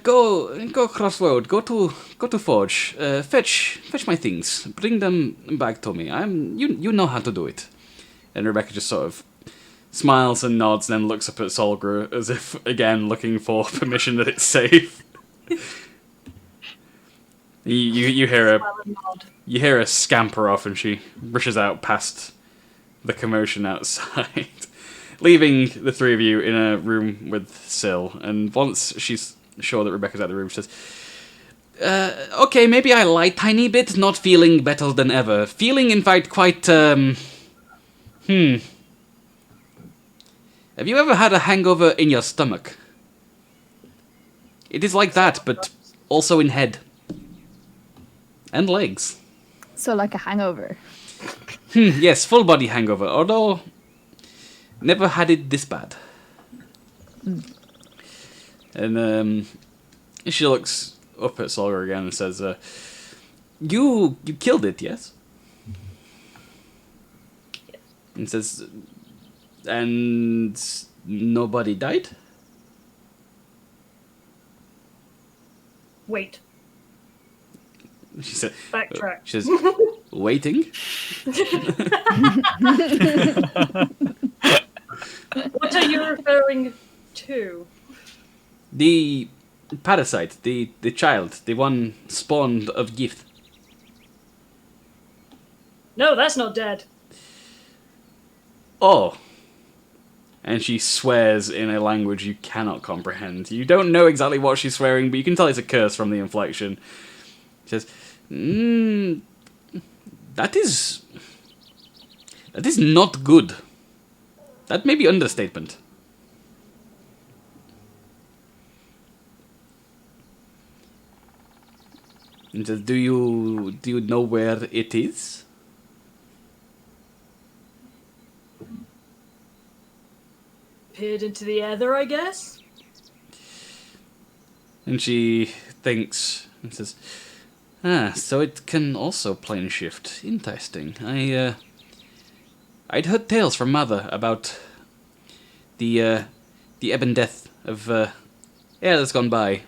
S4: Go across road. Go to Forge. Fetch my things. Bring them back to me. You know how to do it." And Rebecca just sort of smiles and nods, and then looks up at Solgra as if again looking for permission that it's safe. You hear
S5: Smile and nod.
S4: you hear her scamper off, and she rushes out past the commotion outside, leaving the three of you in a room with Syl. And once she's sure that Rebecca's out of the room, she says, okay, maybe I lie tiny bit, not feeling better than ever. Feeling, in fact, quite, Have you ever had a hangover in your stomach? It is like that, but also in head. And legs.
S10: So like a hangover.
S4: Yes, full body hangover, although never had it this bad. And she looks up at Solgar again and says, you killed it, yes? And says, and nobody died?
S5: Wait.
S4: She said,
S5: Backtrack.
S4: she says, waiting?
S5: What are you referring to?
S4: The parasite, the child, the one spawned of gift.
S5: No, that's not dead.
S4: Oh. And she swears in a language you cannot comprehend. You don't know exactly what she's swearing, but you can tell it's a curse from the inflection. She says, that is not good. That may be understatement. And says, do you know where it is?
S5: Peered into the ether, I guess?
S4: And she thinks and says, so it can also plane shift. Interesting. I'd heard tales from Mother about the Ebon death of air that's gone by.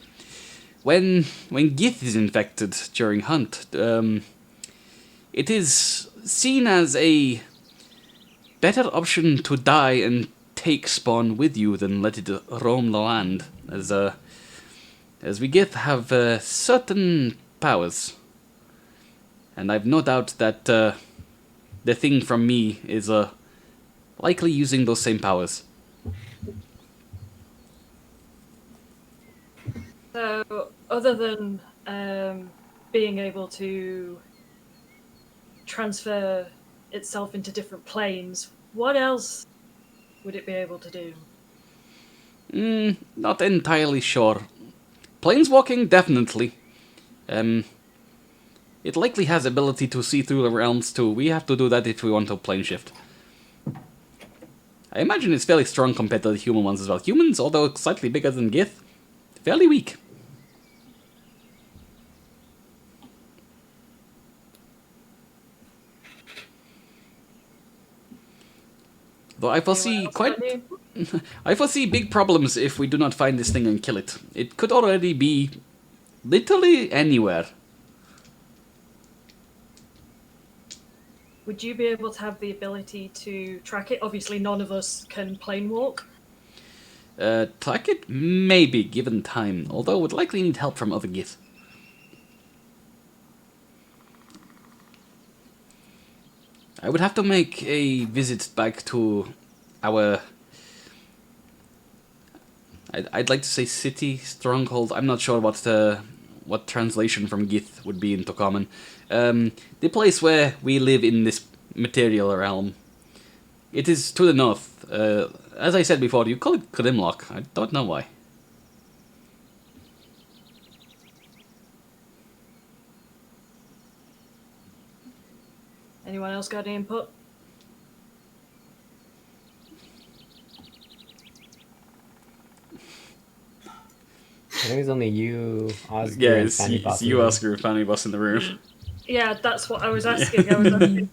S4: When Gith is infected during hunt, it is seen as a better option to die and take spawn with you than let it roam the land, as we Gith have certain powers, and I've no doubt that the thing from me is likely using those same powers.
S5: So, other than being able to transfer itself into different planes, what else would it be able to do?
S4: Not entirely sure. Planeswalking, definitely. It likely has ability to see through the realms too. We have to do that if we want to plane shift. I imagine it's fairly strong compared to the human ones as well. Humans, although slightly bigger than Gith, fairly weak. Though I foresee I foresee big problems if we do not find this thing and kill it. It could already be literally anywhere.
S5: Would you be able to have the ability to track it? Obviously, none of us can plane walk.
S4: Track it? Maybe, given time. Although would likely need help from other Gith. I would have to make a visit back to our... I'd like to say city, stronghold. I'm not sure what translation from Gith would be into common. The place where we live in this material realm. It is to the north. As I said before, you call it Grimlock. I don't know why.
S5: Anyone else got any input?
S8: I think it's only you, Oscar,
S4: Yeah,
S8: and
S4: it's
S8: Fanny Boss.
S4: you, Oscar, and Fanny Boss in the room.
S5: Yeah, that's what I was asking. I was asking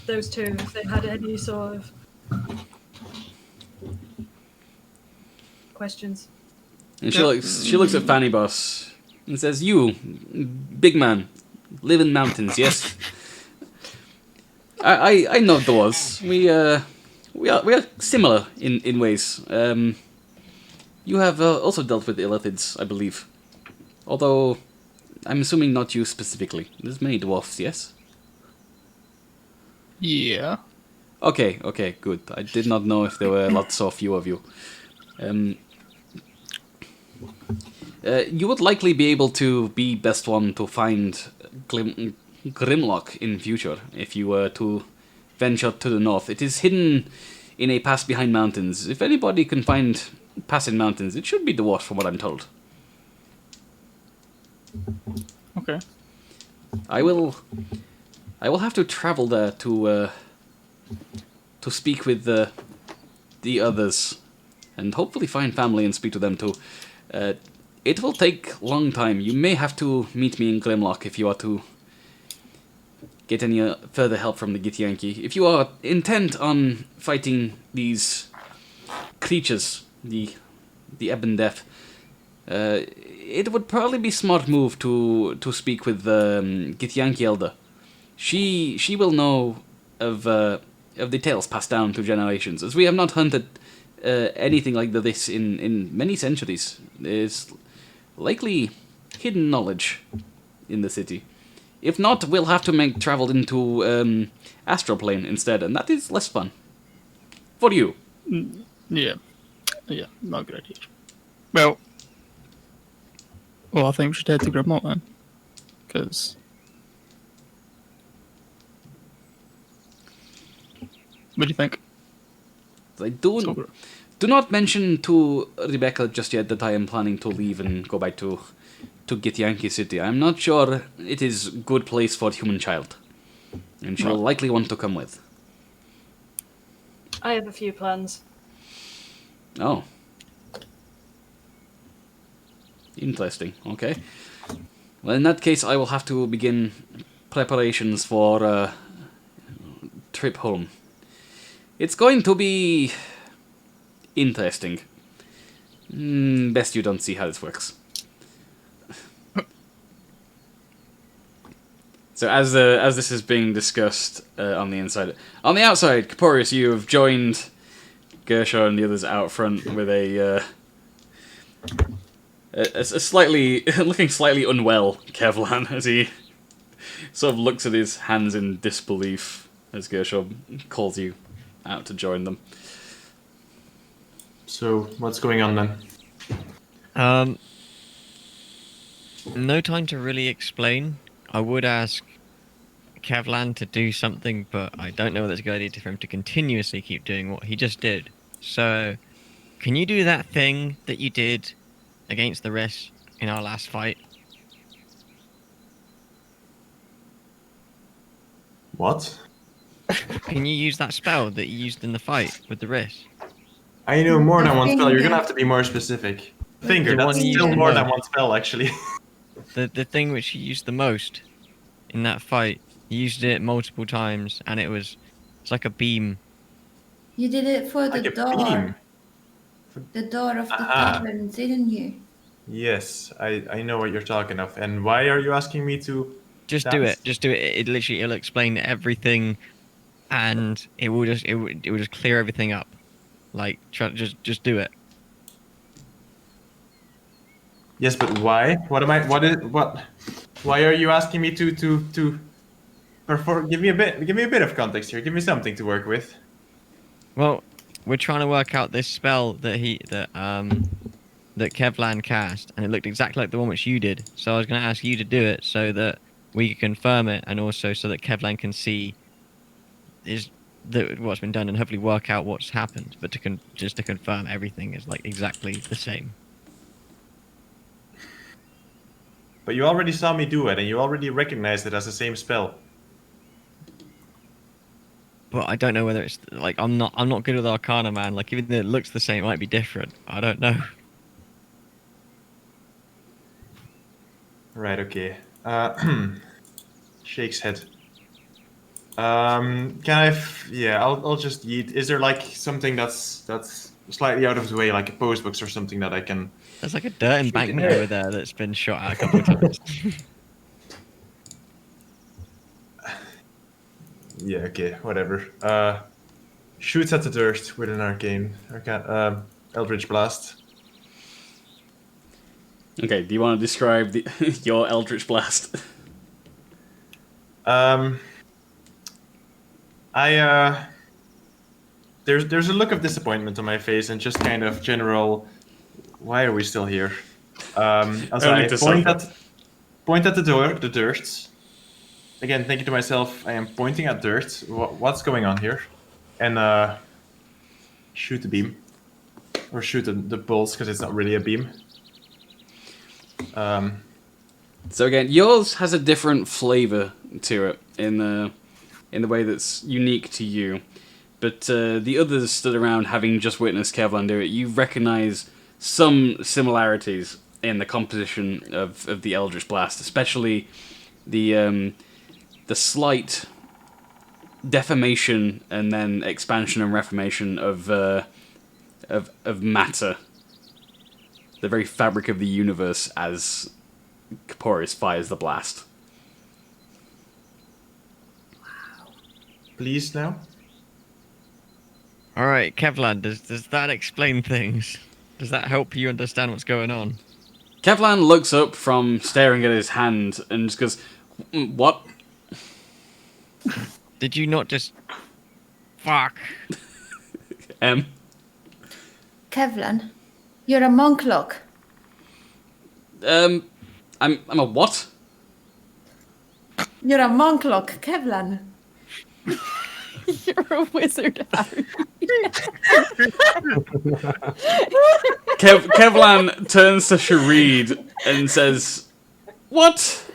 S5: those two if they had any sort of questions.
S4: And she looks at Fanny Boss and says, "You, big man, live in mountains, yes? I know those. We are similar in ways. You have also dealt with illithids, I believe. Although I'm assuming not you specifically. There's many dwarfs, yes?
S9: Yeah.
S4: Okay, good. I did not know if there were lots or few of you. You would likely be able to be best one to find Grimlock in future if you were to venture to the north. It is hidden in a pass behind mountains. If anybody can find pass in mountains, it should be dwarf from what I'm told.
S9: Okay.
S4: I will have to travel there to speak with the others, and hopefully find family and speak to them too. It will take a long time. You may have to meet me in Grimlock if you are to get any further help from the Githyanki. If you are intent on fighting these creatures, the Ebon Death, it would probably be smart move to speak with the Githyanki Elder. She will know of the tales passed down to generations, as we have not hunted anything like this in many centuries. There's likely hidden knowledge in the city. If not, we'll have to make travel into Astral Plane instead, and that is less fun. For you.
S9: Yeah. Yeah, not a good idea. Well, I think we should head to Grimlock then. Because... What do you think?
S4: I do not mention to Rebecca just yet that I am planning to leave and go back to Githyanki City. I'm not sure it is a good place for a human child. And she'll likely want to come with.
S5: I have a few plans.
S4: Oh. Interesting. Okay. Well, in that case, I will have to begin preparations for a trip home. It's going to be interesting. Best you don't see how this works. So as this is being discussed on the inside, on the outside, Caporius, you have joined Gershaw and the others out front with a slightly looking slightly unwell Kevlan as he sort of looks at his hands in disbelief as Gershaw calls you out to join them.
S6: So, what's going on then?
S7: No time to really explain. I would ask Kevlan to do something, but I don't know whether it's a good idea for him to continuously keep doing what he just did. So, can you do that thing that you did against the rest in our last fight?
S6: What?
S7: Can you use that spell that you used in the fight with the wrist?
S6: I know more than one spell. You're
S3: Finger.
S6: gonna have to be more specific. Finger,
S7: The
S6: that's
S7: one you
S6: still
S7: used
S6: more
S7: the
S6: than
S7: most.
S6: one spell, actually.
S7: The thing which you used the most in that fight, you used it multiple times, and it's like a beam.
S3: You did it for
S6: Like
S3: the
S6: a
S3: door.
S6: beam.
S3: The door of the
S6: Aha.
S3: tavern, didn't you?
S6: Yes, I know what you're talking of. And why are you asking me to
S7: Just do
S6: dance?
S7: it. Just do it. It'll explain everything, and it will just clear everything up. Like just do it.
S6: Yes, but why? Why are you asking me to perform? Give me a bit of context here. Give me something to work with.
S7: Well, we're trying to work out this spell that Kevlan cast, and it looked exactly like the one which you did. So I was going to ask you to do it so that we can confirm it, and also so that Kevlan can see what's been done and hopefully work out what's happened. But just to confirm everything is like exactly the same.
S6: But you already saw me do it, and you already recognized it as the same spell.
S7: But I don't know whether it's like I'm not good with Arcana, man. Like even though it looks the same, it might be different. I don't know.
S6: Right. Okay. Shakes head. Can I? Yeah. I'll just eat. Is there like something that's slightly out of the way, like a post box or something that I can?
S7: There's like a dirt embankment over there that's been shot at a couple of times.
S6: Yeah. Okay. Whatever. Shoots at the dirt with an arcane. Eldritch blast.
S4: Okay, do you want to describe your Eldritch Blast?
S6: There's a look of disappointment on my face and just kind of general. Why are we still here? As
S4: Only
S6: I
S4: to suffer.
S6: point at the dirt. Again, thinking to myself, I am pointing at dirt. What's going on here? And shoot the beam, or shoot the pulse because it's not really a beam.
S4: So again, yours has a different flavor to it in the way that's unique to you. But the others stood around, having just witnessed Kevlan do it. You recognize some similarities in the composition of the Eldritch Blast, especially the slight deformation and then expansion and reformation of matter, the very fabric of the universe, as Caporius fires the blast.
S6: Please now.
S7: All right, Kevlan, does that explain things? Does that help you understand what's going on?
S4: Kevlan looks up from staring at his hand and just goes, "What?"
S7: Did you not just... Fuck.
S3: Kevlan, you're a monklock.
S4: I'm a what?
S3: You're a monklock, Kevlan.
S10: You're a wizard, Harry.
S4: Kevlan turns to Shareed and says, "What?"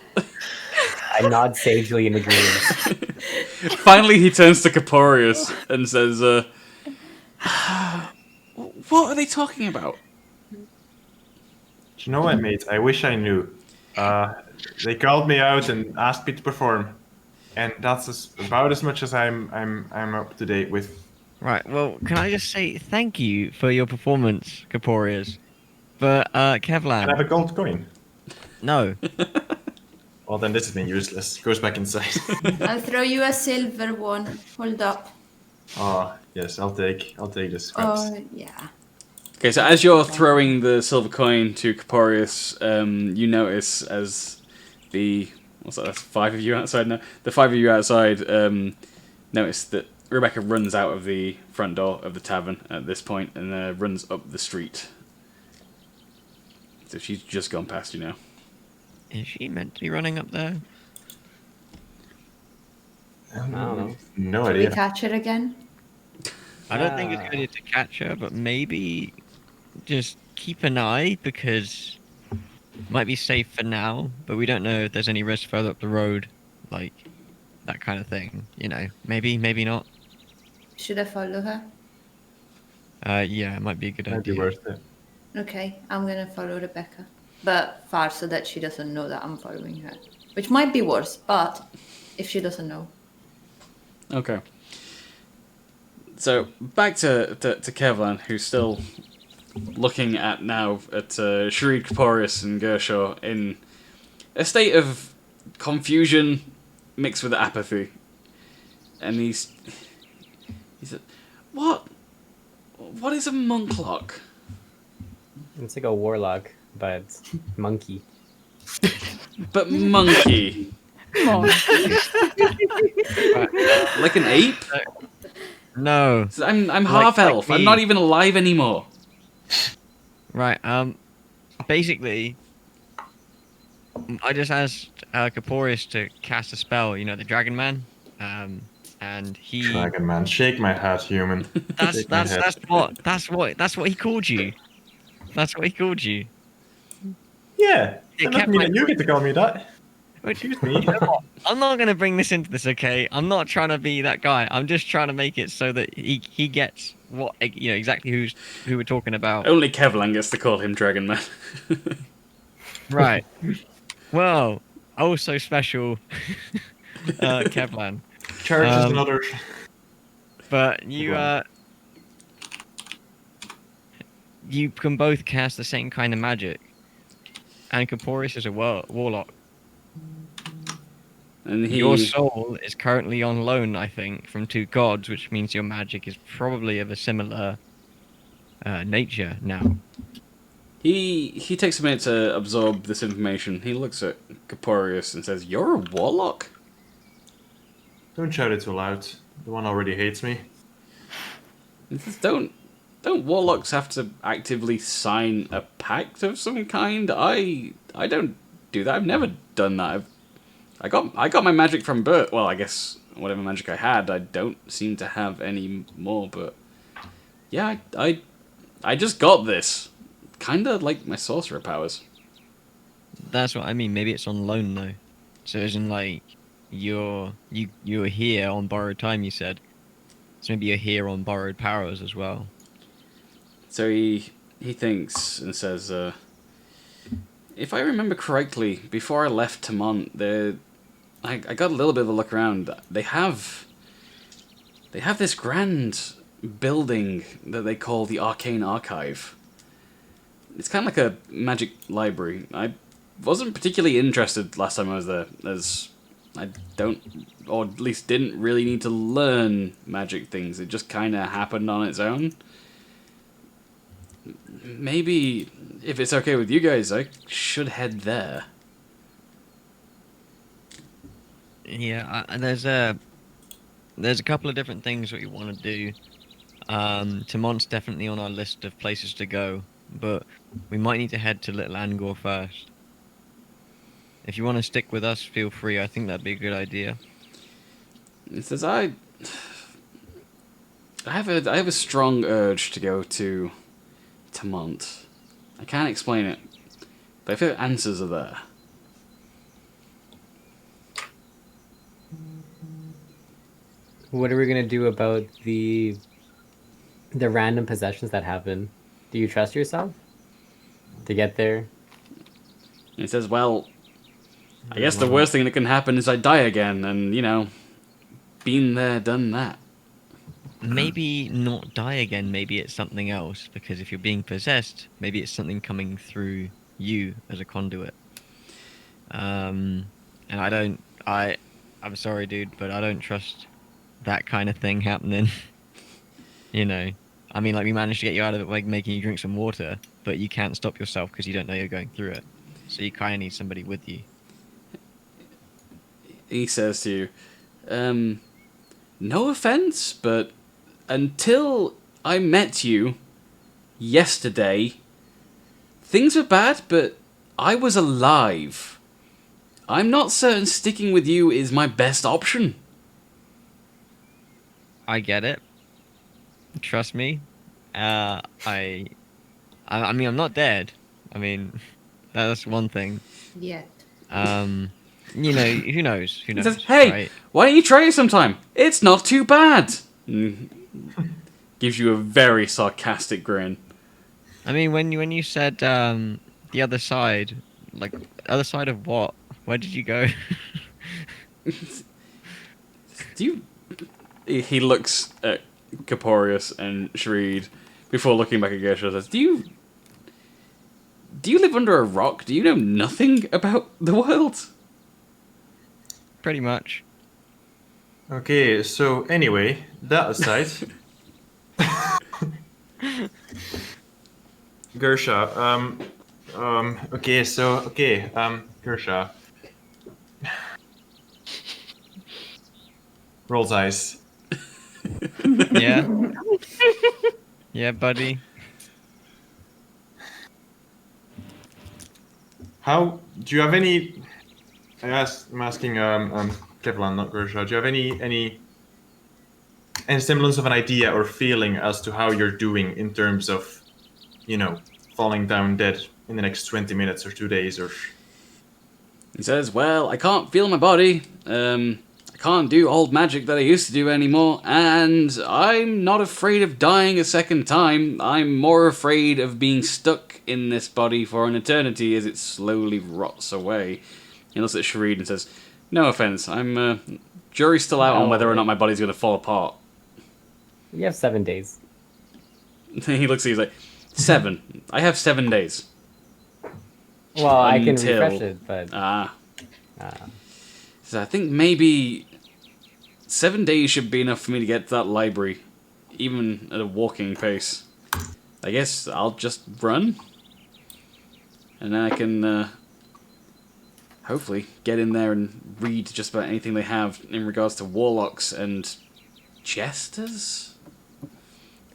S8: I nod sagely in agreement.
S4: Finally, he turns to Caporius and says, "What are they talking about?"
S6: Do you know what, mate? I wish I knew. They called me out and asked me to perform, and that's about as much as I'm up to date with.
S7: Right, well, can I just say thank you for your performance, Caporius. But, Kevlan...
S6: Can I have a gold coin?
S7: No.
S6: Well, then this has been useless. Goes back inside.
S3: I'll throw you a silver one. Hold up.
S6: Oh, yes, I'll take the scraps.
S3: Oh, yeah.
S4: Okay, so as you're throwing the silver coin to Caporius, you notice as what's that, that's 5 of you outside now? The 5 of you outside notice that Rebecca runs out of the front door of the tavern at this point and runs up the street. So she's just gone past you now.
S7: Is she meant to be running up there?
S6: I don't know.
S3: Can
S6: No
S3: we
S6: idea.
S3: catch her again?
S7: I don't think it's a good idea to catch her, but maybe just keep an eye, because it might be safe for now, but we don't know if there's any risk further up the road, like that kind of thing, you know. Maybe not.
S3: Should I follow her?
S7: Yeah, it might be a good
S6: Might be
S7: idea.
S6: worth it.
S3: Okay, I'm gonna follow Rebecca. But far so that she doesn't know that I'm following her. Which might be worse, but if she doesn't know.
S4: Okay. So back to Kevlan, who's still looking at Shareed, Caporius, and Gershaw in a state of confusion mixed with apathy, and he said, "What is a monklock?"
S8: It's like a warlock, but monkey.
S4: But monkey, like an ape.
S7: No.
S4: I'm half elf.
S7: like
S4: I'm not even alive anymore.
S7: Right, basically, I just asked Caporius to cast a spell, you know, the Dragon Man, and he...
S6: Dragon man, shake my hat, human. Shake my head.
S7: That's what he called you. That's what he called you.
S6: Yeah,
S7: It
S6: that
S7: kept
S6: doesn't mean
S7: my-
S6: that you get to call me that.
S7: Excuse me. I'm not gonna bring this into this, okay? I'm not trying to be that guy. I'm just trying to make it so that he gets what, you know, exactly who we're talking about.
S4: Only Kevlan gets to call him Dragon Man.
S7: Right. Well, oh so special, Kevlan.
S6: Church is another.
S7: But you can both cast the same kind of magic, and Caporius is a warlock.
S4: And
S7: Your soul is currently on loan, I think, from 2 gods, which means your magic is probably of a similar nature now.
S4: He takes a minute to absorb this information. He looks at Caporius and says, "You're a warlock?"
S6: Don't shout it too loud. The one already hates me.
S4: He says, Don't warlocks have to actively sign a pact of some kind? I don't do that. I've never done that. I got my magic from birth. Well, I guess whatever magic I had, I don't seem to have any more. But yeah, I just got this. Kinda like my sorcerer powers.
S7: That's what I mean. Maybe it's on loan though. So isn't like you're here on borrowed time. You said. So maybe you're here on borrowed powers as well.
S4: So he thinks and says, if I remember correctly, before I left Tamont, I got a little bit of a look around. They have this grand building that they call the Arcane Archive. It's kind of like a magic library. I wasn't particularly interested last time I was there, as I don't, or at least didn't really need to learn magic things. It just kind of happened on its own. Maybe, if it's okay with you guys, I should head there.
S7: Yeah, there's a couple of different things that we want to do. Tamont's definitely on our list of places to go, but we might need to head to Little Angor first. If you want to stick with us, feel free. I think that'd be a good idea.
S4: It says I have a strong urge to go to Tamont. I can't explain it, but I feel answers are there.
S8: What are we gonna do about the random possessions that happen? Do you trust yourself to get there?
S4: He says, well, I guess the worst thing that can happen is I die again, and, been there, done that.
S7: Maybe not die again, maybe it's something else, because if you're being possessed, maybe it's something coming through you as a conduit. And I'm sorry, dude, but I don't trust that kind of thing happening. I mean, like, we managed to get you out of it by making you drink some water, but you can't stop yourself because you don't know you're going through it. So you kind of need somebody with you.
S4: He says to you, no offense, but until I met you yesterday, things were bad, but I was alive. I'm not certain sticking with you is my best option.
S7: I get it. Trust me. I mean, I'm not dead. I mean, that's one thing.
S3: Yet.
S7: Who knows? Who knows?
S4: He says, hey,
S7: right?
S4: why don't you try it sometime? It's not too bad. Gives you a very sarcastic grin.
S7: I mean, when you said the other side, like, other side of what? Where did you go?
S4: He looks at Caporius and Shreed before looking back at Gersha and says, Do you live under a rock? Do you know nothing about the world?
S7: Pretty much.
S6: Okay, so anyway, that aside, Gersha, Gersha. Rolls eyes.
S7: Yeah. Yeah, buddy.
S6: How do you have any? I'm asking Kevlan, not Gersha. Do you have any semblance of an idea or feeling as to how you're doing in terms of, falling down dead in the next 20 minutes or 2 days or?
S4: He says, well, I can't feel my body. I can't do old magic that I used to do anymore, and I'm not afraid of dying a second time. I'm more afraid of being stuck in this body for an eternity as it slowly rots away. He looks at Shreed and says, no offense, jury's still out on whether or not my body's going to fall apart.
S8: You have 7 days.
S4: He looks at you, he's like, 7. I have 7 days.
S8: Well, I can refresh it, but...
S4: So I think maybe 7 days should be enough for me to get to that library, even at a walking pace. I guess I'll just run. and then I can hopefully get in there and read just about anything they have in regards to warlocks and jesters.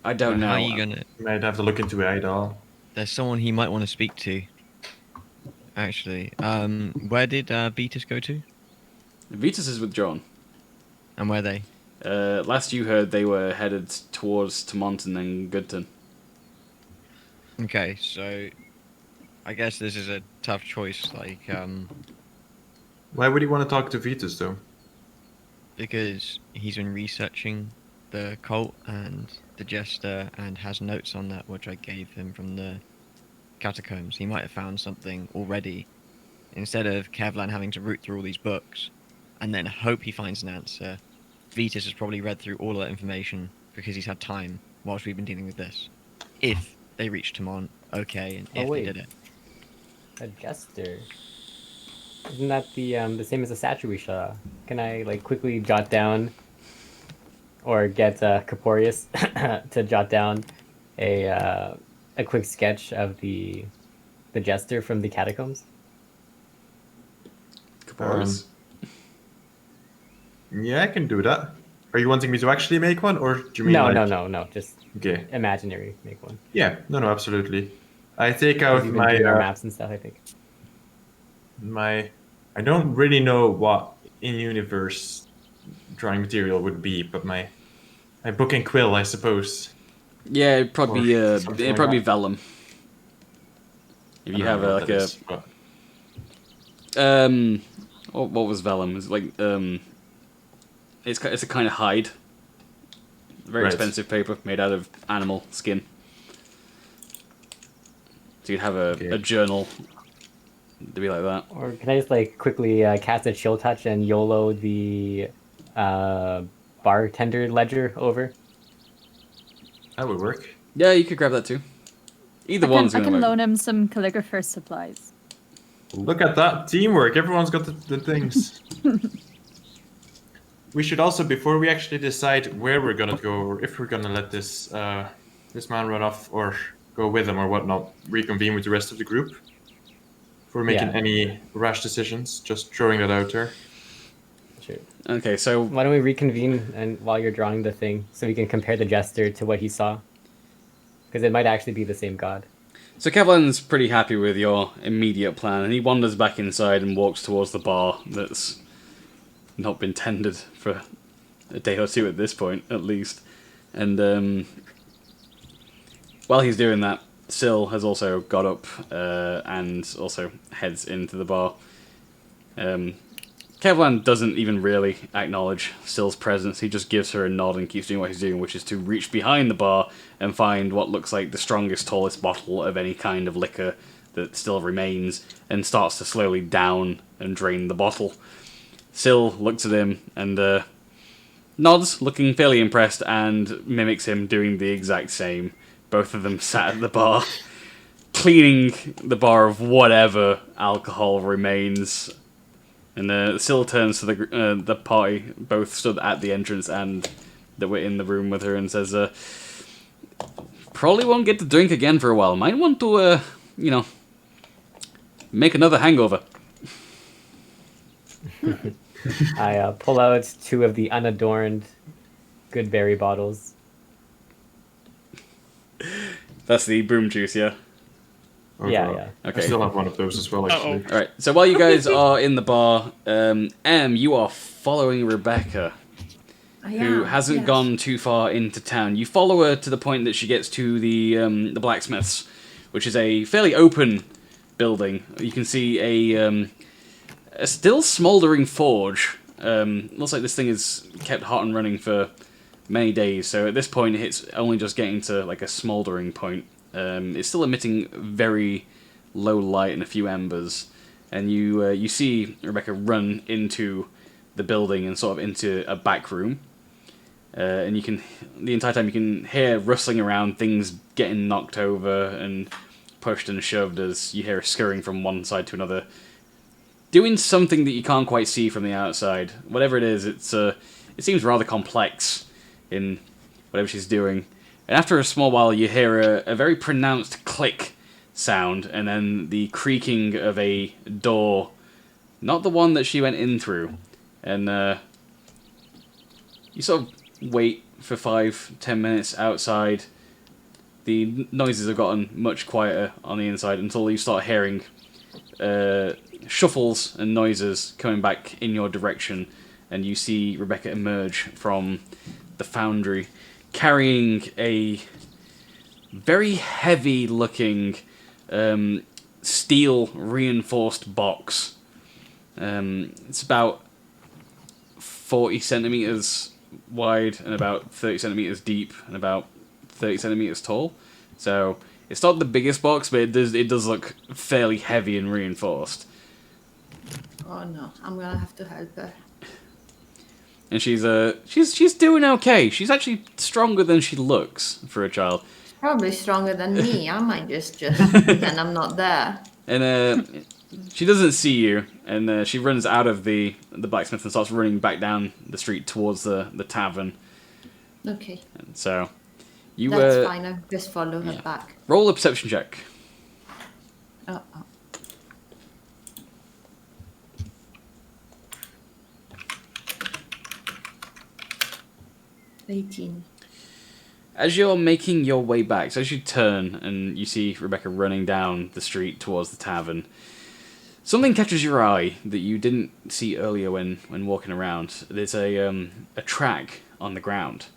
S4: I don't know.
S7: How are you gonna?
S6: You might have to look into it all.
S7: There's someone he might want to speak to. Actually, where did Beatus go to?
S4: Vitus is withdrawn.
S7: And where are they?
S4: Last you heard, they were headed towards Tamonton and Goodton.
S7: Okay, so I guess this is a tough choice. Like,
S6: Why would he want to talk to Vitus, though?
S7: because he's been researching the cult and the jester and has notes on that which I gave him from the catacombs. He might have found something already. Instead of Kevlan having to root through all these books and then hope he finds an answer, Vitus has probably read through all of that information because he's had time whilst we've been dealing with this. If they reach Tamon, okay, and if they did it.
S8: A jester. Isn't that the same as a statue we saw? Can I like quickly jot down, or get Caporius to jot down a quick sketch of the jester from the catacombs?
S4: Caporis.
S6: Yeah, I can do that. Are you wanting me to actually make one, or do you mean
S8: No. Just
S6: Okay.
S8: imaginary. Make one.
S6: Yeah, no, absolutely. I take
S8: 'Cause
S6: out
S8: you've been
S6: my
S8: doing our maps and stuff, I think.
S6: I don't really know what in-universe drawing material would be, but my book and quill, I suppose.
S4: Yeah, it'd probably
S6: Or
S4: be
S6: something
S4: it'd
S6: like
S4: probably be
S6: that.
S4: vellum. If you have
S6: what
S4: like
S6: that
S4: a
S6: is, but-
S4: what was vellum? It's like it's a kind of hide. Very
S6: Right.
S4: expensive paper made out of animal skin. So you'd have a journal to be like that.
S8: Or can I just like quickly cast a chill touch and YOLO the bartender ledger over?
S6: That would work.
S4: Yeah, you could grab that too. Either one's
S10: I
S4: gonna
S10: can
S4: work.
S10: loan him some calligrapher's supplies.
S6: Look at that teamwork. Everyone's got the things. We should also, before we actually decide where we're gonna go, or if we're gonna let this this man run off or go with him or whatnot, reconvene with the rest of the group. Before making
S8: Yeah.
S6: any rash decisions, just throwing that out there.
S8: Sure.
S4: Okay, so
S8: Why don't we reconvene and while you're drawing the thing, so we can compare the jester to what he saw? Because it might actually be the same god.
S4: So Kevlin's pretty happy with your immediate plan, and he wanders back inside and walks towards the bar that's not been tended for a day or two at this point, at least. And while he's doing that, Syl has also got up and also heads into the bar. Kevlan doesn't even really acknowledge Syl's presence. He just gives her a nod and keeps doing what he's doing, which is to reach behind the bar and find what looks like the strongest, tallest bottle of any kind of liquor that still remains, and starts to slowly down and drain the bottle. Syl looks at him and nods, looking fairly impressed, and mimics him doing the exact same. Both of them sat at the bar, cleaning the bar of whatever alcohol remains. And Syl turns to the party, both stood at the entrance and that were in the room with her, and says, probably won't get to drink again for a while. Might want to, make another hangover.
S8: I pull out 2 of the unadorned good berry bottles.
S4: That's the broom juice, yeah?
S8: Yeah, yeah.
S4: Okay.
S6: I still have one of those as well, actually.
S4: Alright, so while you guys are in the bar, you are following Rebecca, who hasn't gone too far into town. You follow her to the point that she gets to the blacksmith's, which is a fairly open building. You can see a still smouldering forge. Looks like this thing is kept hot and running for many days, so at this point it's only just getting to like a smouldering point. It's still emitting very low light and a few embers, and you see Rebecca run into the building and sort of into a back room, and you can the entire time you can hear rustling around, things getting knocked over and pushed and shoved as you hear her scurrying from one side to another, doing something that you can't quite see from the outside. Whatever it is, it seems rather complex in whatever she's doing. And after a small while, you hear a very pronounced click sound, and then the creaking of a door, not the one that she went in through. And you sort of wait for 5-10 minutes outside. The noises have gotten much quieter on the inside until you start hearing shuffles and noises coming back in your direction, and you see Rebecca emerge from the foundry carrying a very heavy-looking steel-reinforced box. It's about 40 centimeters wide and about 30 centimeters deep and about 30 centimeters tall. So it's not the biggest box, but it does look fairly heavy and reinforced.
S3: Oh no, I'm gonna have to help her.
S4: And she's doing okay. She's actually stronger than she looks for a child.
S3: Probably stronger than me. I might just pretend I'm not there.
S4: And she doesn't see you, and she runs out of the blacksmith and starts running back down the street towards the tavern.
S3: Okay.
S4: And so you
S3: That's fine. I'll just follow her back.
S4: Roll a perception check.
S3: Oh. 18.
S4: As you're making your way back, so as you turn and you see Rebecca running down the street towards the tavern, something catches your eye that you didn't see earlier when walking around. There's a track on the ground.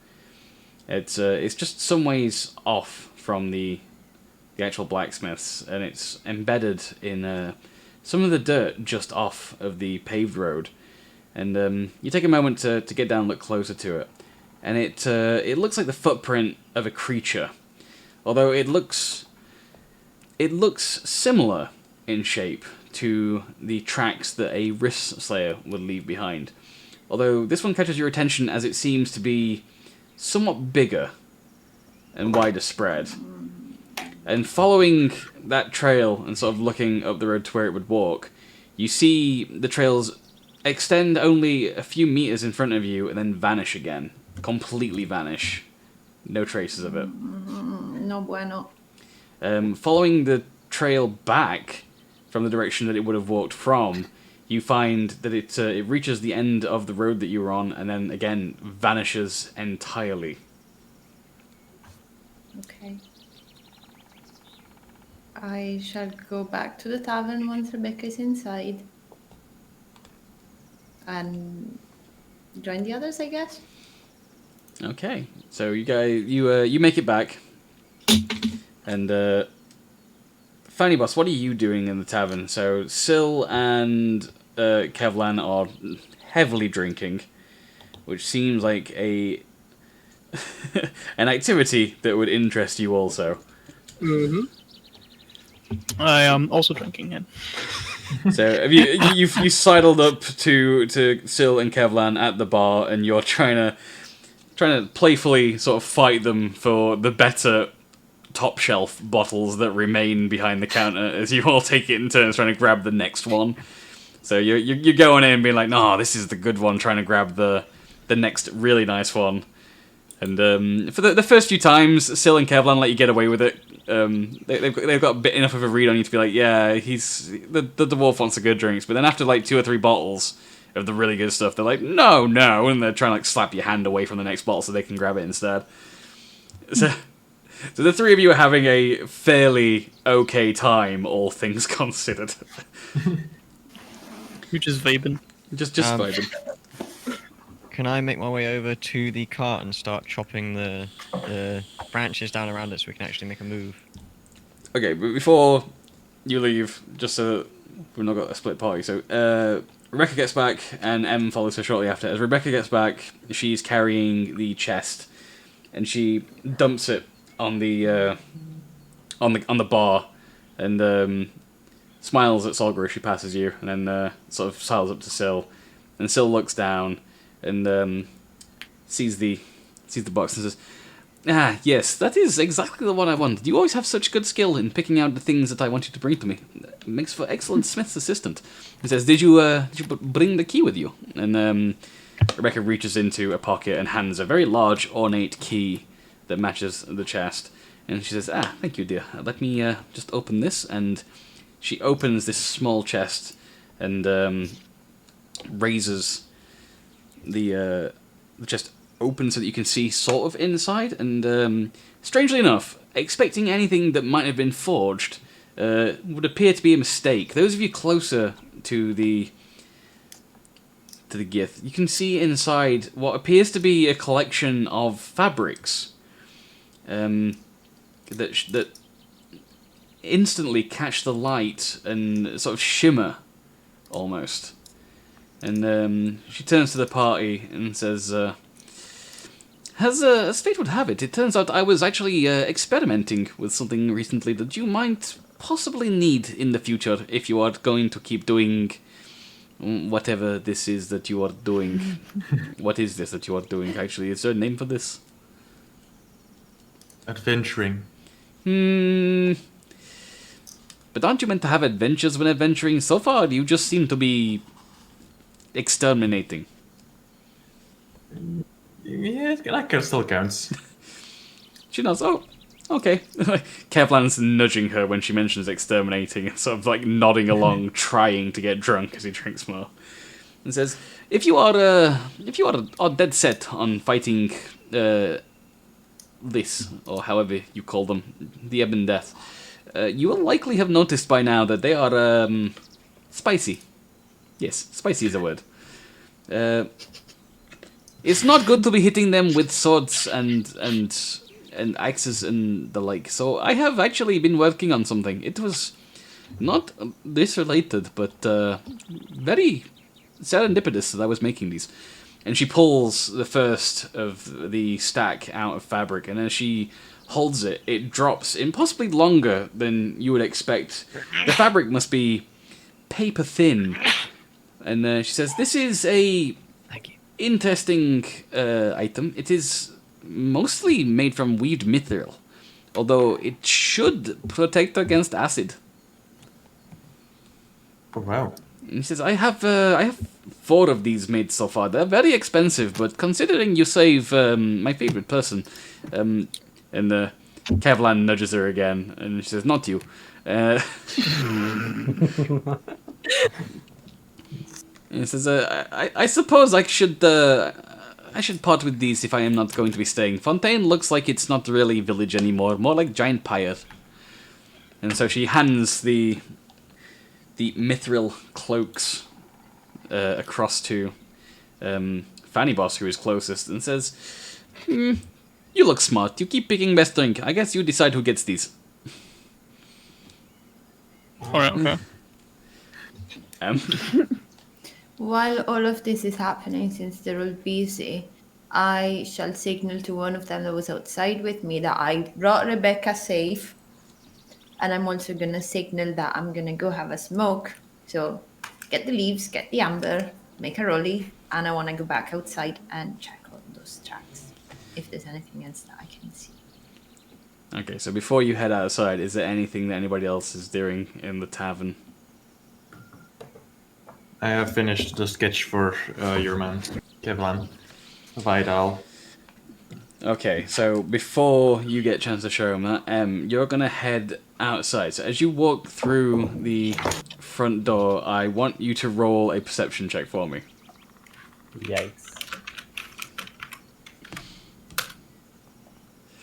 S4: It's just some ways off from the actual blacksmiths, and it's embedded in some of the dirt just off of the paved road. And you take a moment to get down and look closer to it. And it looks like the footprint of a creature, although it looks similar in shape to the tracks that a wrist slayer would leave behind. Although this one catches your attention as it seems to be somewhat bigger and wider spread. And following that trail and sort of looking up the road to where it would walk, you see the trails extend only a few meters in front of you and then vanish again. Completely vanish. No traces of it.
S3: No bueno.
S4: Following the trail back from the direction that it would have walked from, you find that it reaches the end of the road that you were on and then again vanishes entirely.
S3: Okay. I shall go back to the tavern once Rebecca's inside. And join the others, I guess.
S4: Okay, so you guys, you make it back, and Fanny Boss, what are you doing in the tavern? So Syl and Kevlan are heavily drinking, which seems like an activity that would interest you also.
S9: Mm-hmm. I am also drinking it.
S4: So have you sidled up to Syl and Kevlan at the bar, and you're trying to playfully sort of fight them for the better top shelf bottles that remain behind the counter as you all take it in turns trying to grab the next one. So you're going in being like, no, this is the good one, trying to grab the next really nice one. And for the first few times, Syl and Kevlan let you get away with it. They've got a bit enough of a read on you to be like, yeah, the dwarf wants the good drinks. But then after like 2 or 3 bottles of the really good stuff, they're like, no, and they're trying to like slap your hand away from the next bottle so they can grab it instead. So the three of you are having a fairly okay time, all things considered.
S9: Which is vaping.
S4: Just vibing.
S7: Can I make my way over to the cart and start chopping the branches down around it so we can actually make a move?
S4: Okay, but before you leave, just so that we've not got a split party, so Rebecca gets back, and Em follows her shortly after. As Rebecca gets back, she's carrying the chest, and she dumps it on the bar, and smiles at Solgar as she passes you, and then sort of sidles up to Syl, and Syl looks down and sees the box and says, "Ah, yes, that is exactly the one I wanted. You always have such good skill in picking out the things that I want you to bring to me. It makes for excellent smith's assistant." He says, Did you bring the key with you?" And Rebecca reaches into a pocket and hands a very large, ornate key that matches the chest. And she says, thank you, dear. Let me just open this. And she opens this small chest and raises the chest open so that you can see sort of inside. And strangely enough, expecting anything that might have been forged would appear to be a mistake. Those of you closer to the gift, you can see inside what appears to be a collection of fabrics that instantly catch the light and sort of shimmer almost. And she turns to the party and says, as fate would have it, it turns out I was actually experimenting with something recently that you might possibly need in the future if you are going to keep doing whatever this is that you are doing. What is this that you are doing, actually? Is there a name for this?
S6: Adventuring.
S4: But aren't you meant to have adventures when adventuring? So far, you just seem to be exterminating.
S6: Yeah, that still counts.
S4: She knows, okay. Kevlan's nudging her when she mentions exterminating and sort of like nodding along, trying to get drunk as he drinks more. And says, if you are dead set on fighting this, or however you call them, the Ebon Death, you will likely have noticed by now that they are spicy. Yes, spicy is a word. It's not good to be hitting them with swords and axes and the like. So I have actually been working on something. It was not this related, but very serendipitous that I was making these. And she pulls the first of the stack out of fabric, and as she holds it, it drops in possibly longer than you would expect. The fabric must be paper thin. And she says, this is a interesting item. It is mostly made from weaved mithril, although it should protect against acid.
S6: Oh, wow.
S4: And he says, I have 4 of these made so far. They're very expensive, but considering you save my favorite person, and Kevlan nudges her again, and she says, not you. And he says, I suppose I should part with these if I am not going to be staying. Fontaine looks like it's not really a village anymore, more like giant pyre. And so she hands the mithril cloaks across to Fanny Boss, who is closest, and says, you look smart. You keep picking best drink. I guess you decide who gets these.
S9: Alright, okay.
S3: While all of this is happening, since they're all busy, I shall signal to one of them that was outside with me that I brought Rebecca safe. And I'm also going to signal that I'm going to go have a smoke. So get the leaves, get the amber, make a rolly, and I want to go back outside and check on those tracks. If there's anything else that I can see.
S4: Okay, so before you head outside, is there anything that anybody else is doing in the tavern?
S6: I have finished the sketch for your man, Kevlan. Vidal.
S4: Okay, so before you get a chance to show him that, you're going to head outside. So as you walk through the front door, I want you to roll a perception check for me.
S8: Yikes.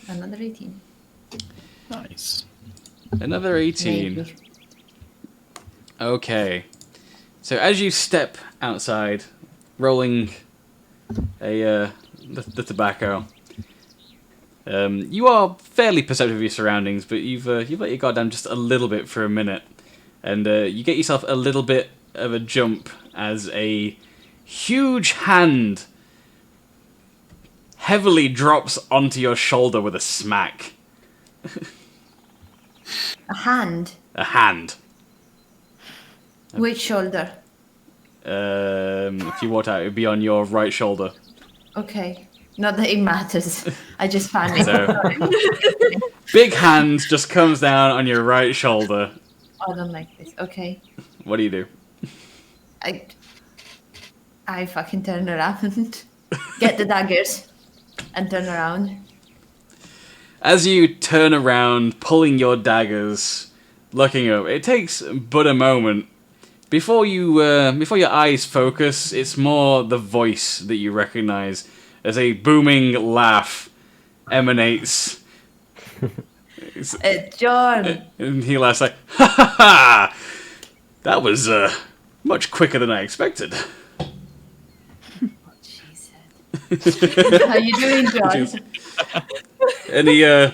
S3: Another 18.
S9: Nice.
S4: Another 18.
S3: Maybe.
S4: Okay. So as you step outside, rolling the tobacco, you are fairly perceptive of your surroundings, but you've let your guard down just a little bit for a minute, and you get yourself a little bit of a jump as a huge hand heavily drops onto your shoulder with a smack.
S3: A hand?
S4: A hand.
S3: Which shoulder?
S4: If you walked out, it would be on your right shoulder.
S3: Okay. Not that it matters. I just found it.
S4: So, big hand just comes down on your right shoulder.
S3: I don't like this. Okay.
S4: What do you do?
S3: I fucking turn around. Get the daggers. And turn around.
S4: As you turn around, pulling your daggers, looking up, it takes but a moment. Before your eyes focus, it's more the voice that you recognize as a booming laugh emanates.
S3: It's John.
S4: And he laughs like, ha ha ha! That was much quicker than I expected.
S3: What she said. How you doing, John?
S4: And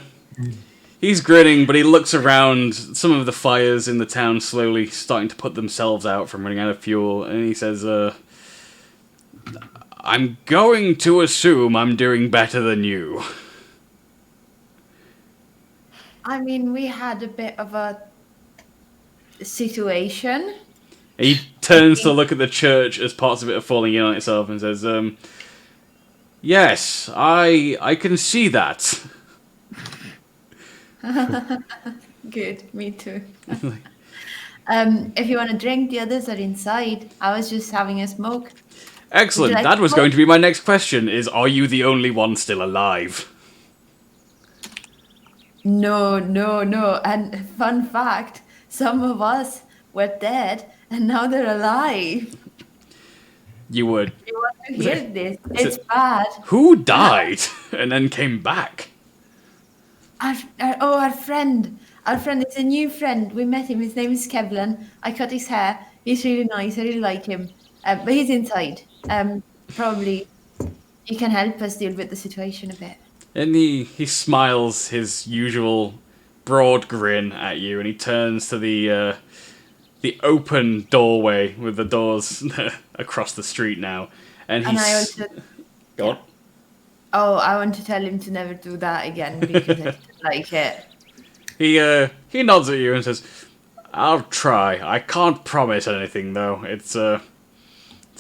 S4: he's grinning, but he looks around. Some of the fires in the town slowly starting to put themselves out from running out of fuel, and he says, I'm going to assume I'm doing better than you.
S3: I mean, we had a bit of a situation.
S4: He turns to look at the church as parts of it are falling in on itself and says, yes, I can see that.
S3: Good, me too. If you want a drink, the others are inside. I was just having a smoke.
S4: Excellent.
S3: Like
S4: That was
S3: smoke?
S4: going to be my next question, is are you the only one still alive?
S3: No. And fun fact, some of us were dead and now they're alive.
S4: You would.
S3: You want to hear this? It's bad.
S4: Who died and then came back?
S3: Our friend. Our friend is a new friend. We met him. His name is Kevlin. I cut his hair. He's really nice. I really like him. But he's inside. Probably he can help us deal with the situation a bit.
S4: And he smiles his usual broad grin at you, and he turns to the open doorway with the doors across the street now. And
S3: And I also...
S4: Go on.
S3: Oh, I want to tell him to never do that again because I didn't like it.
S4: He nods at you and says, I'll try. I can't promise anything, though. It's a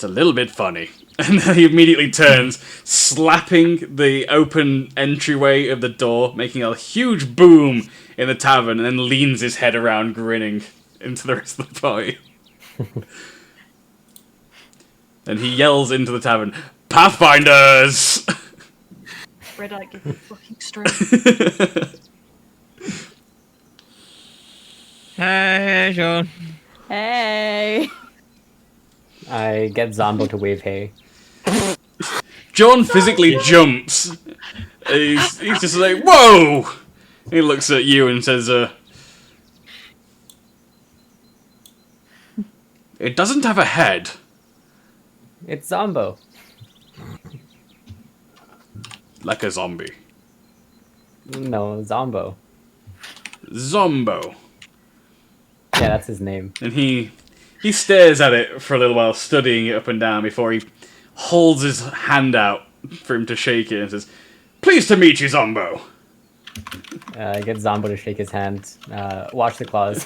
S4: little bit funny. And then he immediately turns, slapping the open entryway of the door, making a huge boom in the tavern, and then leans his head around, grinning into the rest of the party. And he yells into the tavern, Pathfinders!
S5: Red Eye, give me fucking strength.
S7: Hey, Sean.
S10: Hey.
S8: I get Zombo to wave hey.
S4: John physically jumps. He's just like, whoa! He looks at you and says, it doesn't have a head.
S8: It's Zombo.
S4: Like a zombie.
S8: No, Zombo.
S4: Zombo.
S8: Yeah, that's his name.
S4: And he stares at it for a little while, studying it up and down before he holds his hand out for him to shake it and says, Pleased to meet you, Zombo.
S8: I get Zombo to shake his hand. Watch the claws.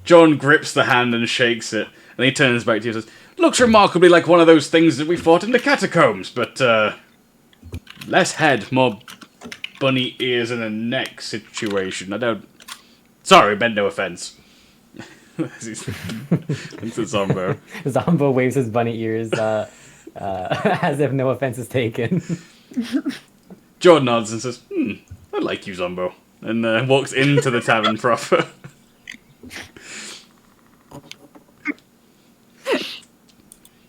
S4: John grips the hand and shakes it, and he turns back to you and says, Looks remarkably like one of those things that we fought in the catacombs, but less head, more bunny ears and a neck situation. I don't... Sorry, meant no offense. It's a Zombo.
S8: Zombo waves his bunny ears as if no offense is taken.
S4: John nods and says, I like you, Zombo. And walks into the tavern proper.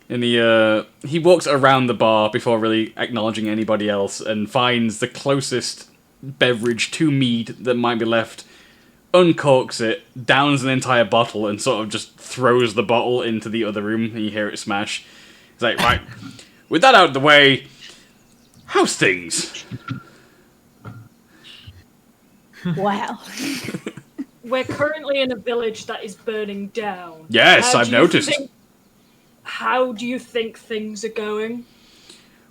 S4: And he walks around the bar before really acknowledging anybody else and finds the closest beverage to mead that might be left, uncorks it, downs an entire bottle, and sort of just throws the bottle into the other room, and you hear it smash. He's like, right, with that out of the way, how's things?
S10: Wow.
S5: We're currently in a village that is burning down.
S4: Yes, I've noticed.
S5: How do you think things are going?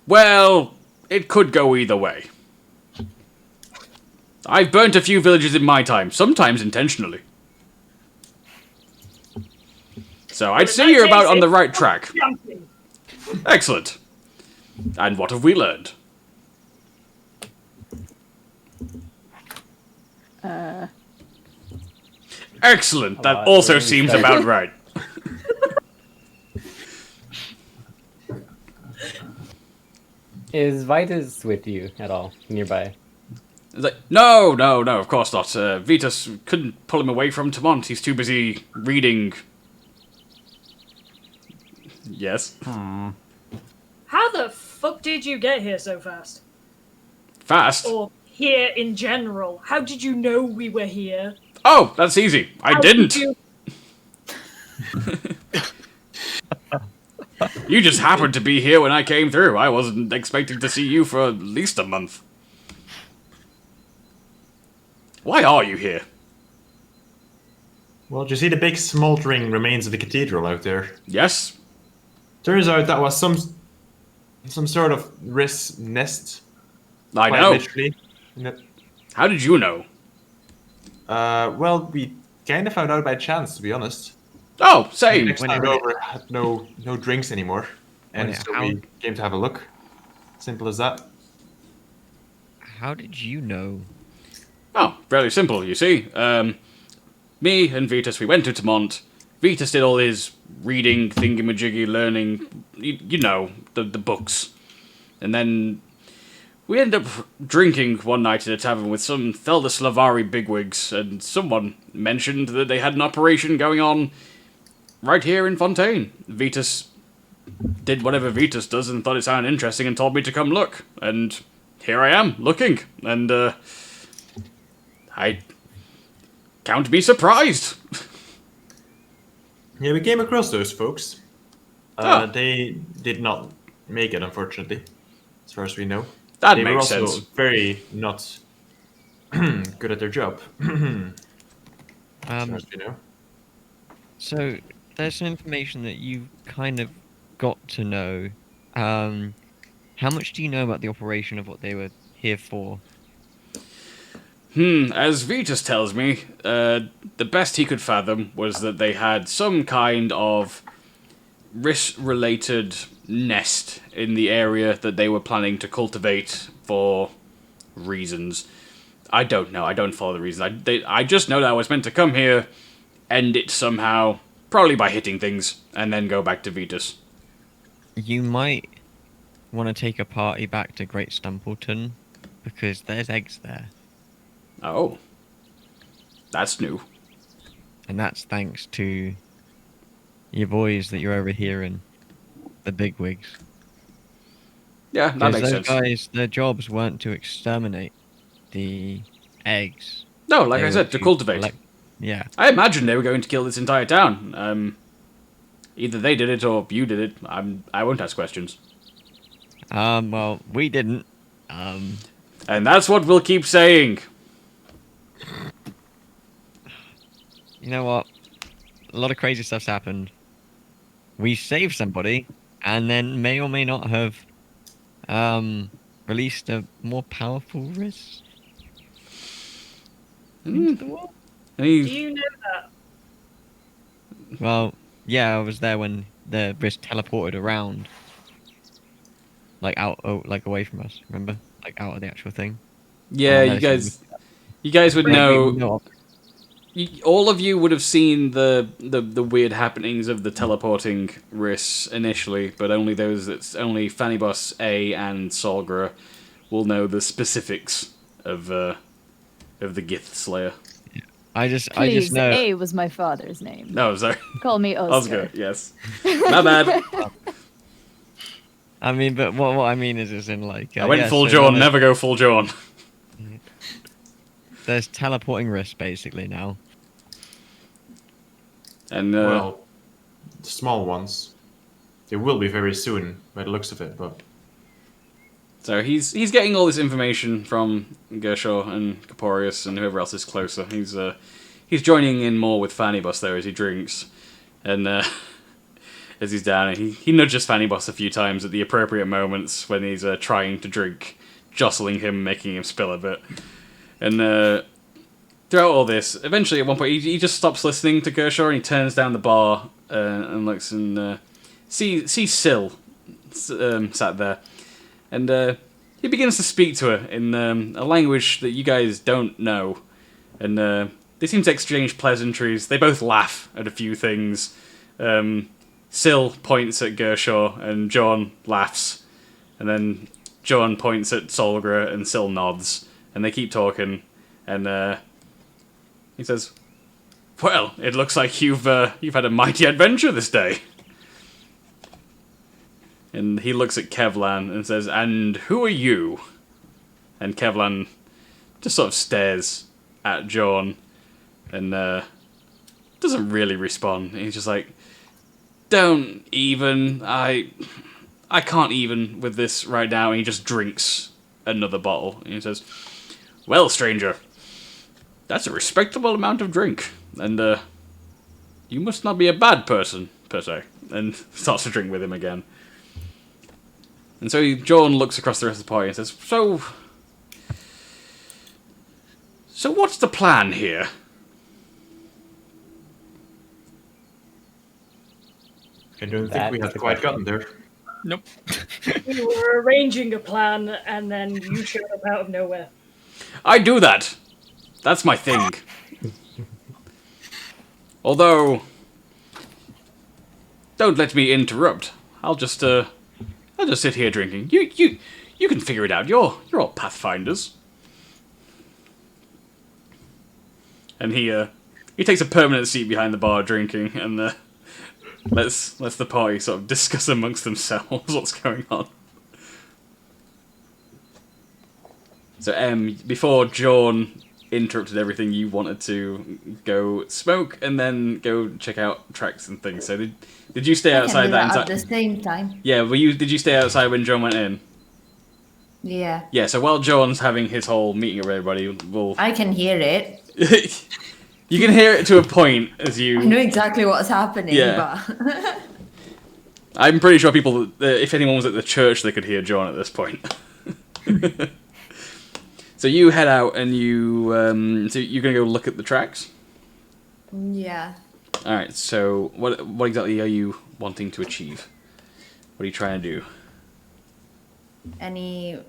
S4: Well, it could go either way. I've burnt a few villages in my time, sometimes intentionally. So I'd say you're about on the right track. Excellent. And what have we learned? Excellent. That also seems about right.
S8: Is Vitus with you at all nearby?
S4: It's like, no, of course not. Vitus couldn't pull him away from Tamont. He's too busy reading. Yes.
S5: How the fuck did you get here so fast?
S4: Fast?
S5: Or here in general? How did you know we were here?
S4: Oh, that's easy. I
S5: How
S4: didn't.
S5: did you-
S4: You just happened to be here when I came through. I wasn't expecting to see you for at least a month. Why are you here?
S6: Well, do you see the big smoldering remains of the cathedral out there?
S4: Yes?
S6: Turns out that was some sort of Riss nest.
S4: I
S6: quite
S4: know.
S6: Literally.
S4: How did you know?
S6: Well, we kind of found out by chance, to be honest.
S4: Oh, same.
S6: Next time over, had no drinks anymore, and so we came to have a look. Simple as that.
S7: How did you know?
S4: Oh, fairly simple, you see. Me and Vitus, we went to Tamont. Vitus did all his reading, thingamajiggy, learning, you know, the books. And then we ended up drinking one night at a tavern with some Thelda Slavari bigwigs, and someone mentioned that they had an operation going on right here in Fontaine. Vitus did whatever Vitus does and thought it sounded interesting and told me to come look. And here I am, looking. And, I can't be surprised.
S6: Yeah, we came across those folks. They did not make it, unfortunately, as far as we know.
S4: That
S6: they
S4: makes
S6: were also
S4: sense.
S6: very not good at their job. As far as we know.
S7: So there's some information that you kind of got to know. How much do you know about the operation of what they were here for?
S4: As Vitus tells me, the best he could fathom was that they had some kind of risk-related nest in the area that they were planning to cultivate for reasons. I don't know. I don't follow the reasons. I just know that I was meant to come here, end it somehow, probably by hitting things, and then go back to Vitus.
S7: You might want to take a party back to Great Stumpleton, because there's eggs there.
S4: Oh. That's new.
S7: And that's thanks to your boys that you're overhearing, the bigwigs.
S4: Yeah, that makes
S7: those
S4: sense.
S7: guys, their jobs weren't to exterminate the eggs.
S4: No, like
S7: They
S4: I
S7: were
S4: said, to cultivate.
S7: collect- Yeah.
S4: I imagined they were going to kill this entire town. Either they did it or you did it. I won't ask questions.
S7: Well, we didn't.
S4: And that's what we'll keep saying.
S7: You know what? A lot of crazy stuff's happened. We saved somebody, and then may or may not have released a more powerful wrist into the world.
S5: Do you know that?
S7: Well, yeah, I was there when the wrist teleported around, like like away from us. Remember, like out of the actual thing.
S4: Yeah,
S7: Oh, no,
S4: you guys would
S7: We
S4: know.
S7: know.
S4: All of you would have seen the weird happenings of the teleporting risks initially, but only Fanny Boss A and Solgra will know the specifics of the Gith Slayer.
S7: I just
S10: Please,
S7: know.
S10: A was my father's name.
S4: No, sorry.
S10: Call me Oscar.
S4: Oscar, yes. My bad.
S7: I mean, but what I mean is in like.
S4: I went
S7: yeah,
S4: full
S7: so
S4: John,
S7: there's-
S4: never go full John.
S7: There's teleporting wrists basically now.
S4: And
S6: Well, small ones. They will be very soon, by the looks of it, but...
S4: so he's getting all this information from Gershaw and Caporius and whoever else is closer. He's joining in more with Fanny Boss there as he drinks, and as he's down, he nudges Fanny Boss a few times at the appropriate moments when he's trying to drink, jostling him, making him spill a bit. And throughout all this, eventually at one point he just stops listening to Gershaw and he turns down the bar and looks and sees Syl sat there. And he begins to speak to her in a language that you guys don't know. And they seem to exchange pleasantries. They both laugh at a few things. Syl points at Gershaw and John laughs. And then John points at Solgra and Syl nods. and they keep talking, and he says, "Well, it looks like you've had a mighty adventure this day." And he looks at Kevlan and says, "And who are you?" And Kevlan just sort of stares at John and doesn't really respond. He's just like, "Don't even. I can't even with this right now." And he just drinks another bottle. And he says, "Well, stranger, that's a respectable amount of drink. And you must not be a bad person, per se." And starts to drink with him again. And so John looks across the rest of the party and says, So what's the plan here?"
S6: I don't think
S8: That
S6: we
S8: is
S6: have
S8: the
S6: quite
S8: question.
S6: gotten there.
S9: Nope.
S5: We were arranging a plan, and then you showed up out of nowhere.
S4: I do that. That's my thing. Although, don't let me interrupt. I'll just sit here drinking. You can figure it out. You're all pathfinders. And he takes a permanent seat behind the bar drinking, and lets the party sort of discuss amongst themselves what's going on. So before John interrupted everything, you wanted to go smoke and then go check out tracks and things. So did you stay
S3: I can
S4: outside
S3: do
S4: that
S3: that
S4: entire?
S3: at the same time.
S4: Yeah, did you stay outside when John went in?
S3: Yeah.
S4: Yeah. So while John's having his whole meeting of everybody,
S3: I can hear it.
S4: you can hear it to a point as you.
S3: I know exactly what's happening,
S4: Yeah.
S3: but
S4: I'm pretty sure people, if anyone was at the church, they could hear John at this point. So you head out and so you're gonna go look at the tracks.
S3: yeah.
S4: All right. So what exactly are you wanting to achieve? What are you trying to do?
S3: Any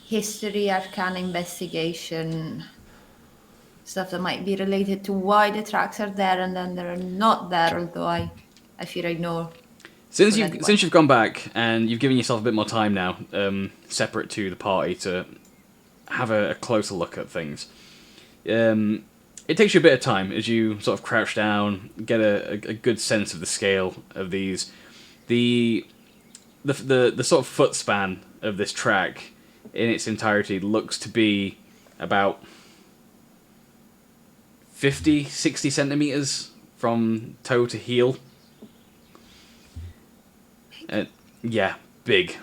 S3: history, arcane investigation, stuff that might be related to why the tracks are there and then they're not there, although I fear I know.
S4: Since
S3: already
S4: you've gone back and you've given yourself a bit more time now, separate to the party, to have a closer look at things. It takes you a bit of time as you sort of crouch down, get a good sense of the scale of these. The sort of foot span of this track in its entirety looks to be about 50, 60 centimeters from toe to heel. Yeah, big.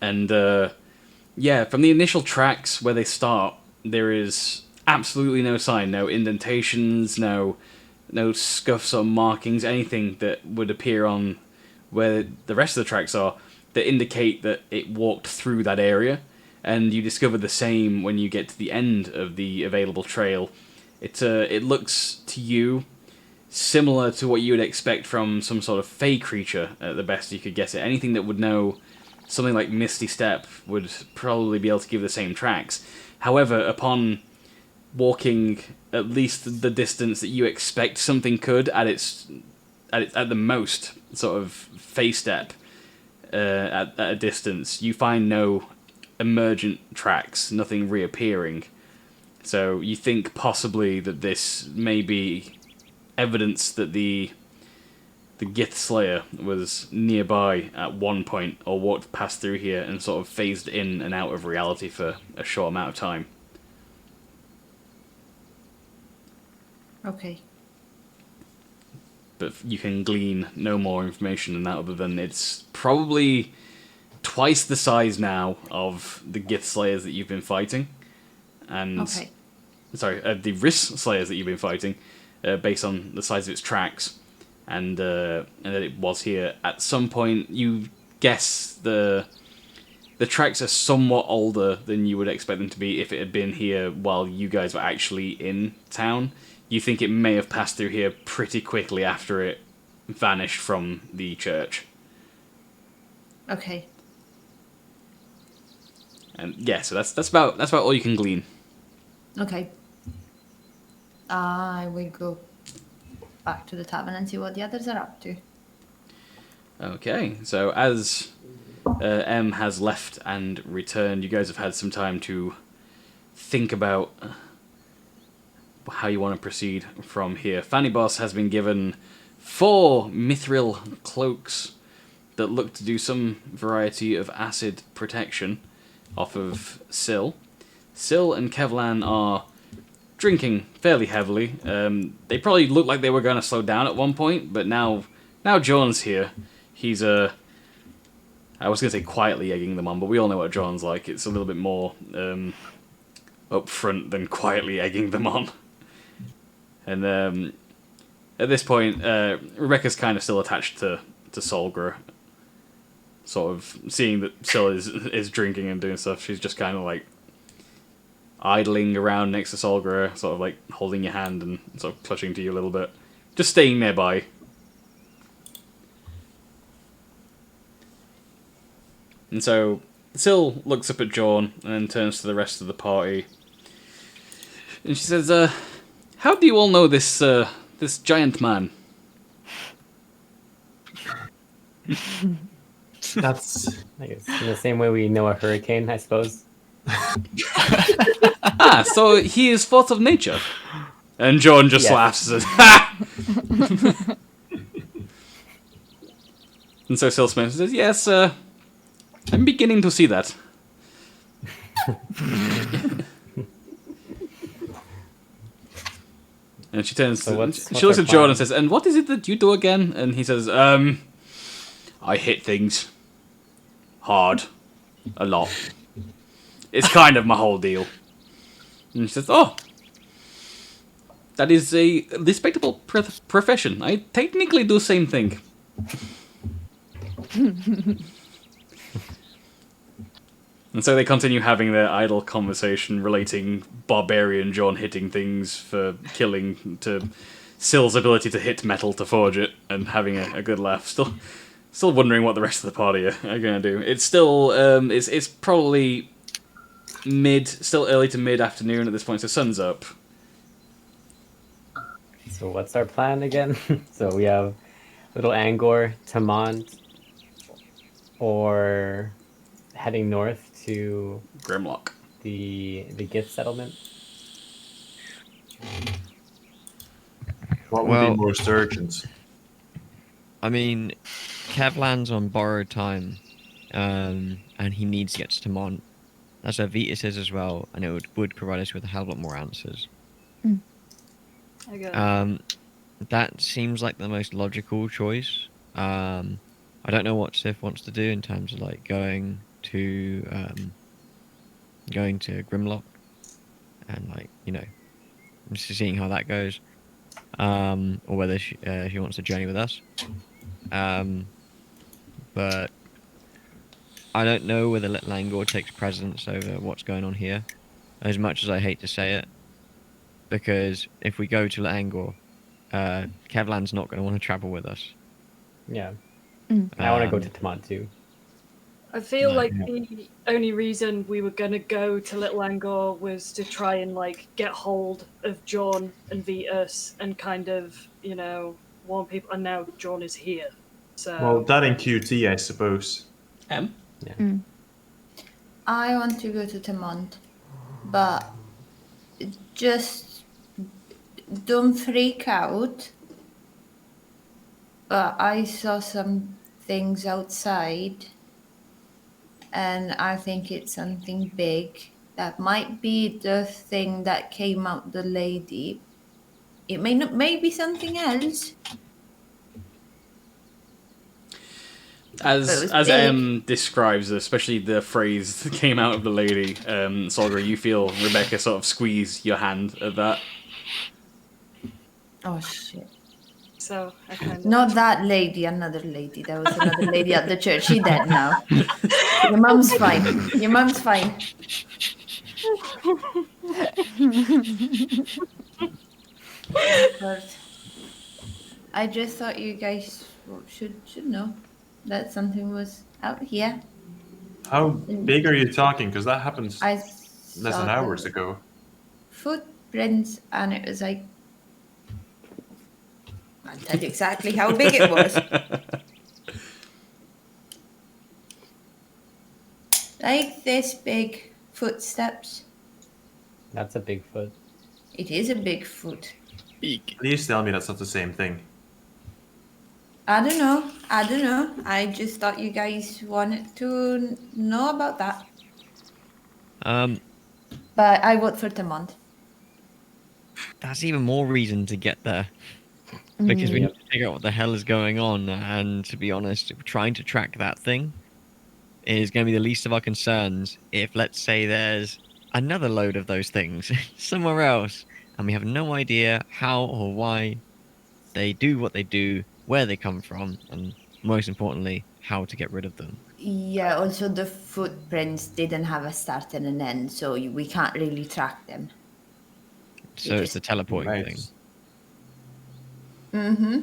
S4: And from the initial tracks where they start, there is absolutely no sign, no indentations, no scuffs or markings, anything that would appear on where the rest of the tracks are that indicate that it walked through that area. And you discover the same when you get to the end of the available trail. It looks to you similar to what you would expect from some sort of fey creature, at the best you could guess it. Anything that would know something like Misty Step would probably be able to give the same tracks. However, upon walking at least the distance that you expect something could, at the most sort of fey step, at a distance, you find no emergent tracks, nothing reappearing. So you think possibly that this may be evidence that the Gith Slayer was nearby at one point, or walked past through here and sort of phased in and out of reality for a short amount of time.
S3: Okay.
S4: But you can glean no more information than that, other than it's probably twice the size now of the Gith Slayers that you've been fighting. And
S3: Okay.
S4: sorry, the Riss Slayers that you've been fighting, based on the size of its tracks, and that it was here. At some point, you guess the tracks are somewhat older than you would expect them to be if it had been here while you guys were actually in town. You think it may have passed through here pretty quickly after it vanished from the church.
S3: Okay.
S4: And yeah, so that's about all you can glean.
S3: Okay. I will go back to the tavern and see what the others are up to.
S4: Okay, so as M has left and returned. You guys have had some time to think about how you want to proceed from here. Fanny Boss has been given 4 mithril cloaks that look to do some variety of acid protection off of Syl. Syl and Kevlan are drinking fairly heavily. They probably looked like they were going to slow down at one point, but now John's here. He's I was going to say quietly egging them on, but we all know what John's like. It's a little bit more upfront than quietly egging them on. And at this point, Rebecca's kind of still attached to Solgra. Sort of seeing that Syl is drinking and doing stuff, she's just kind of like idling around next to Solgra, sort of like holding your hand and sort of clutching to you a little bit. Just staying nearby. And so Syl looks up at Jorn and then turns to the rest of the party. And she says, how do you all know this giant man?
S6: That's
S8: I guess in the same way we know a hurricane, I suppose.
S4: So he is force of nature. And Jorn just laughs and says, ha! And so Syl Smith says, yes, I'm beginning to see that. And she turns she looks at Jordan and says, and what is it that you do again? And he says, I hit things. Hard. A lot. It's kind of my whole deal. And she says, oh, that is a respectable profession. I technically do the same thing. And so they continue having their idle conversation relating barbarian John hitting things for killing to Syl's ability to hit metal to forge it and having a good laugh. Still wondering what the rest of the party are going to do. It's still it's probably still early to mid-afternoon at this point, so sun's up.
S8: So what's our plan again? So we have Little Angor, Tamant, or heading north to
S4: Grimlock,
S8: the gift settlement.
S6: what would be most urgent.
S7: I mean, Kevlan's on borrowed time, and he needs to get to Tamont. That's where Vitas is as well, and it would provide us with a hell of a lot more answers. That seems like the most logical choice. I don't know what Sif wants to do in terms of like going to Grimlock and like just seeing how that goes, or whether she wants to journey with us. But I don't know whether Little Angor takes precedence over what's going on here, as much as I hate to say it, because if we go to Little Angor, Kevlan's not going to want to travel with us.
S8: Yeah. I want to go to Tamant too.
S5: I feel like the only reason we were going to go to Little Angor was to try and like get hold of John and Vitas and kind of, warn people, and now John is here. So
S6: Well, that in QT, I suppose.
S4: Yeah.
S3: I want to go to Tamont, but just don't freak out. But I saw some things outside, and I think it's something big. That might be the thing that came out the lady. It may be something else.
S4: As M describes, especially the phrase that came out of the lady, Solgra, you feel Rebecca sort of squeeze your hand at that.
S3: Oh shit.
S5: So I kind of...
S3: Not that lady, another lady. There was another lady at the church. She's dead now. Your mom's fine. Your mom's fine. But I just thought you guys should know that something was out here.
S6: How big are you talking? Because that happened
S3: I
S6: less than
S3: saw
S6: hours
S3: the
S6: ago.
S3: footprints, and it was like, I'll tell you exactly how big it was. Like this big footsteps.
S8: That's a big foot.
S3: It is a big foot.
S9: Eek.
S6: Please tell me that's not the same thing.
S3: I don't know. I just thought you guys wanted to know about that. But I vote for Tamont.
S7: That's even more reason to get there. Because we need to figure out what the hell is going on, and to be honest, trying to track that thing is going to be the least of our concerns if, let's say, there's another load of those things somewhere else, and we have no idea how or why they do what they do, where they come from, and most importantly, how to get rid of them.
S3: Yeah, also the footprints didn't have a start and an end, so we can't really track them.
S7: So it's the teleporting
S6: Right.
S7: thing.
S3: Mm-hmm.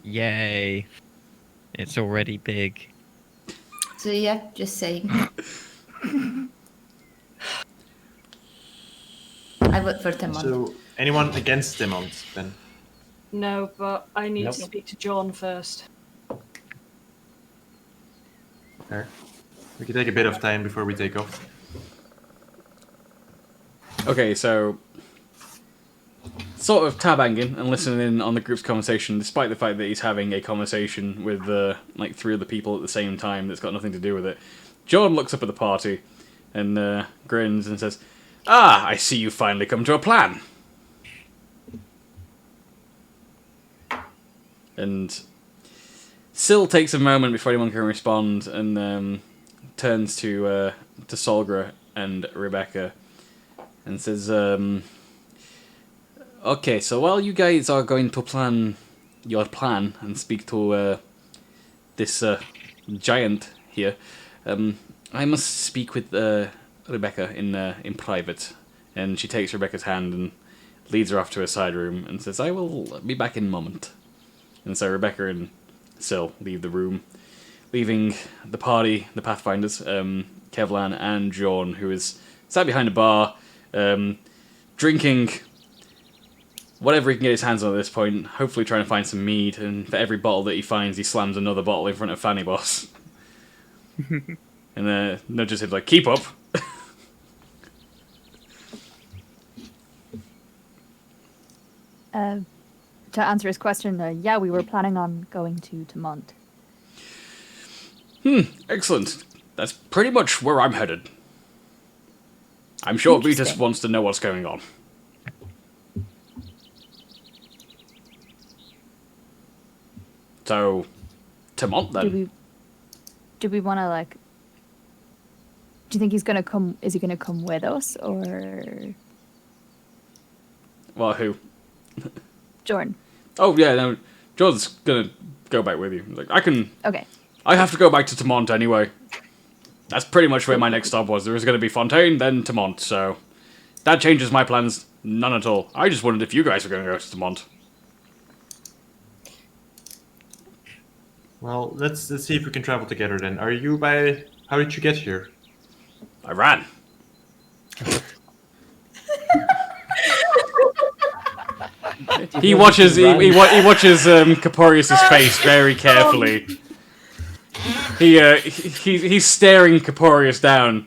S7: Yay. It's already big.
S3: So yeah, just saying. I vote for Tamont.
S6: So, anyone against Demont then?
S5: No, but I need
S8: Nope.
S5: to speak to John first.
S6: Okay. We can take a bit of time before we take off.
S4: Okay, so sort of tab-banging and listening in on the group's conversation, despite the fact that he's having a conversation with like 3 other people at the same time that's got nothing to do with it. John looks up at the party and grins and says, "Ah, I see you finally come to a plan." And Syl takes a moment before anyone can respond and turns to Solgra and Rebecca and says, "Okay, so while you guys are going to plan your plan and speak to this giant here, I must speak with Rebecca in private." And she takes Rebecca's hand and leads her off to a side room and says, "I will be back in a moment." And so Rebecca and Syl leave the room, leaving the party, the Pathfinders, Kevlan and John, who is sat behind a bar, drinking whatever he can get his hands on at this point, hopefully trying to find some mead, and for every bottle that he finds, he slams another bottle in front of Fanny Boss. And nudges him like, "Keep up!"
S10: To answer his question, yeah, we were planning on going to Tamont.
S4: Excellent. That's pretty much where I'm headed. I'm sure Vitas
S10: Interesting.
S4: wants to know what's going on. So, Tamont then.
S10: Do we want to like? Do you think he's gonna come? Is he gonna come with us or
S4: Well, who?
S10: Jordan?
S4: Oh yeah, no. John's gonna go back with you. Like,
S10: Okay.
S4: I have to go back to Tamont anyway. That's pretty much where my next stop was. There was going to be Fontaine, then Tamont, so that changes my plans none at all. I just wondered if you guys were going to go to Tamont.
S6: Well, let's see if we can travel together then. Are you by... How did you get here?
S4: I ran. He watches Caporius's face very carefully. He's staring Caporius down,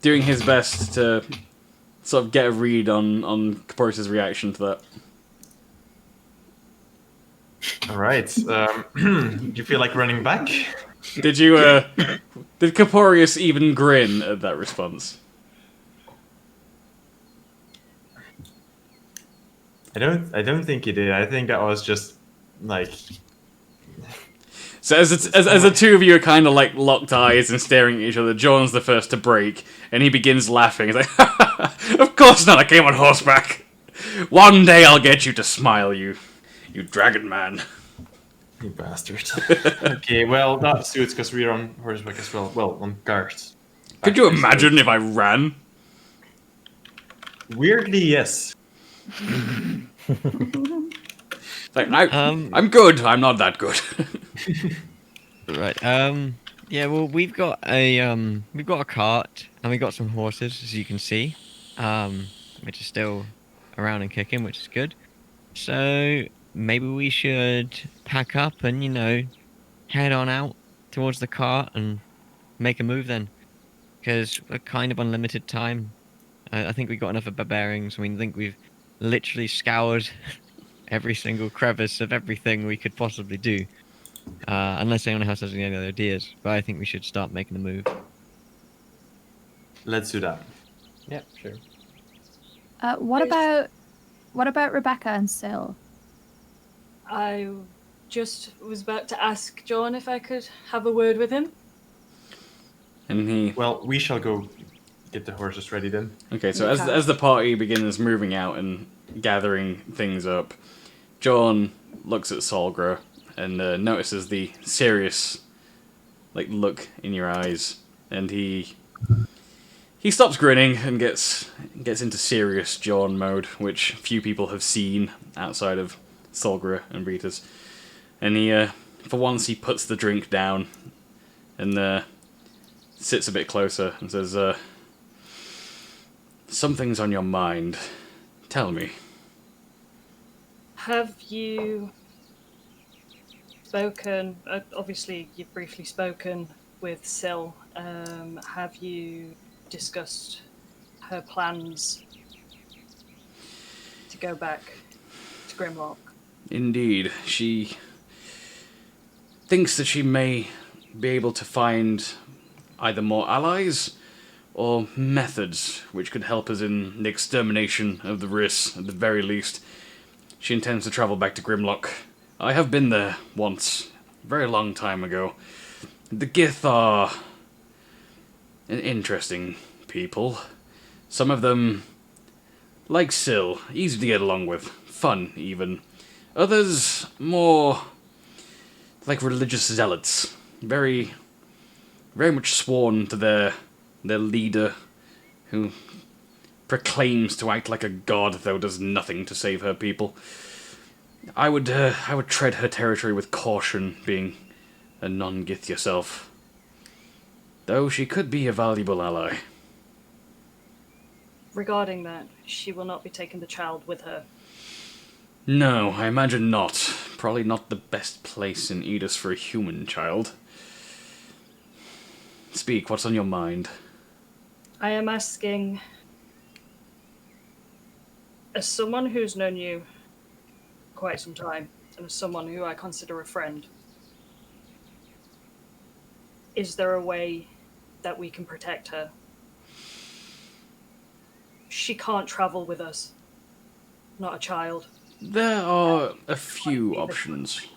S4: doing his best to sort of get a read on Caporius's reaction to that.
S6: All right. Do you feel like running back?
S4: Did Caporius even grin at that response?
S6: I don't think he did. I think that was just like...
S4: So as the two of you are kind of like locked eyes and staring at each other, John's the first to break, and he begins laughing. He's like, "Of course not, I came on horseback. One day I'll get you to smile, you dragon man."
S6: You bastard. Okay, well, that suits because we're on horseback as well. Well, on cart.
S4: Could you imagine if I ran?
S6: Weirdly, yes.
S4: Like, I'm good. I'm not that good.
S7: Right. Yeah. Well, we've got a cart and we've got some horses, as you can see, which is still around and kicking, which is good. So maybe we should pack up and head on out towards the cart and make a move then. because we're kind of on limited time. I think we got enough of barbarians. I think we've literally scoured every single crevice of everything we could possibly do. Unless anyone else has any other ideas, but I think we should start making the move.
S6: Let's do that.
S8: Yeah, sure.
S10: What about Rebecca and Syl?
S5: I just was about to ask John if I could have a word with him.
S4: And
S6: Well, we shall go get the horses ready then.
S4: Okay, so
S5: Okay.
S4: as the party begins moving out and gathering things up, John looks at Solgra and notices the serious look in your eyes, and he stops grinning and gets into serious John mode, which few people have seen outside of Solgra and Vitas. And he, for once, he puts the drink down and sits a bit closer and says, "Something's on your mind. Tell me."
S5: Have you spoken? Obviously, you've briefly spoken with Syl. Have you discussed her plans to go back to Grimlock?
S4: Indeed, she thinks that she may be able to find either more allies or methods which could help us in the extermination of the Riss, at the very least. She intends to travel back to Grimlock. I have been there once, a very long time ago. The Gith are an interesting people. Some of them, like Syl, easy to get along with, fun even. Others, more like religious zealots, very much sworn to their leader, who proclaims to act like a god, though does nothing to save her people. I would tread her territory with caution, being a non-Gith yourself. Though she could be a valuable ally.
S5: Regarding that, she will not be taking the child with her.
S4: No, I imagine not. Probably not the best place in Edis for a human child. Speak, what's on your mind?
S5: I am asking, as someone who's known you quite some time, and as someone who I consider a friend, is there a way that we can protect her? She can't travel with us. Not a child.
S4: There are a few options.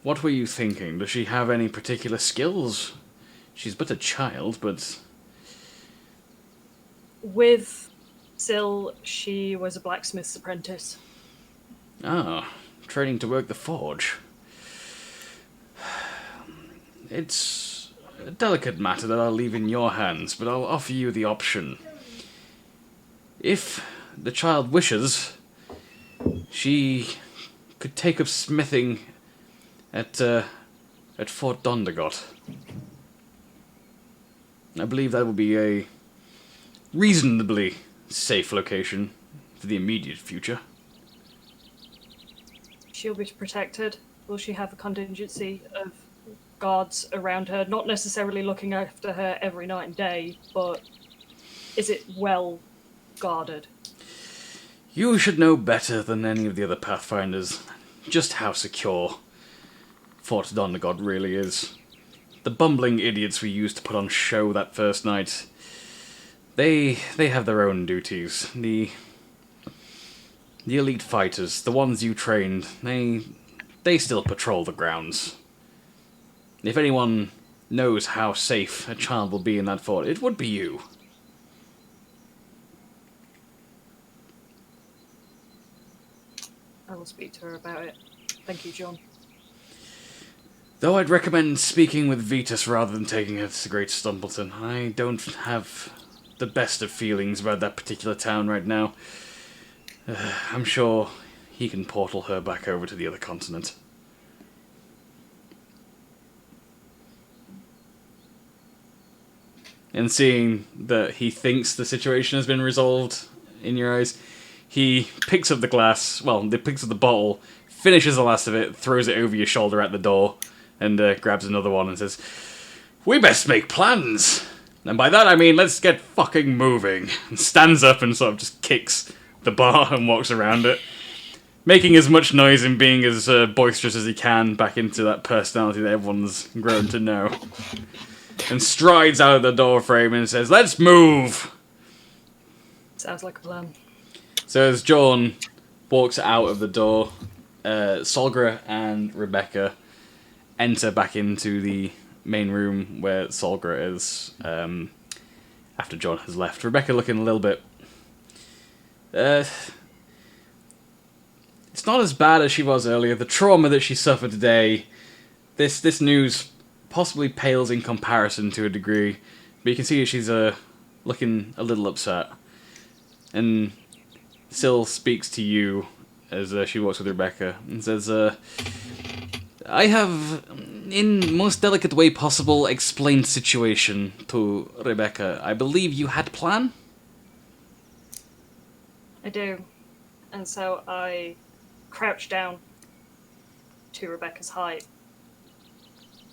S4: What were you thinking? Does she have any particular skills? She's but a child, but...
S5: With Syl, she was a blacksmith's apprentice.
S4: Ah, training to work the forge. It's a delicate matter that I'll leave in your hands, but I'll offer you the option. If the child wishes, she could take up smithing at Fort Dondergot. I believe that will be a reasonably safe location for the immediate future.
S5: She'll be protected. Will she have a contingency of guards around her? Not necessarily looking after her every night and day, but is it well guarded?
S4: You should know better than any of the other Pathfinders just how secure Fort Dondergot really is. The bumbling idiots we used to put on show that first night, they have their own duties. The elite fighters, the ones you trained, they still patrol the grounds. If anyone knows how safe a child will be in that fort, it would be you.
S5: I will speak to her about it. Thank you, John.
S4: Though I'd recommend speaking with Vitas rather than taking her to Great Stumpleton. I don't have the best of feelings about that particular town right now. I'm sure he can portal her back over to the other continent. And seeing that he thinks the situation has been resolved in your eyes, he picks up the glass, he picks up the bottle, finishes the last of it, throws it over your shoulder at the door, and grabs another one and says, "We best make plans. And by that I mean, let's get fucking moving. And stands up and sort of just kicks the bar and walks around it, making as much noise and being as boisterous as he can back into that personality that everyone's grown to know. And strides out of the door frame and says, "Let's move!"
S5: Sounds like a plan.
S4: So as John walks out of the door, Solgra and Rebecca enter back into the main room where Solgra is, after John has left. Rebecca looking a little bit... it's not as bad as she was earlier. The trauma that she suffered today, this news possibly pales in comparison to a degree, but you can see she's looking a little upset. And Syl speaks to you as she walks with Rebecca and says, I have, in most delicate way possible, explained situation to Rebecca. I believe you had plan?
S5: I do. And so I crouch down to Rebecca's height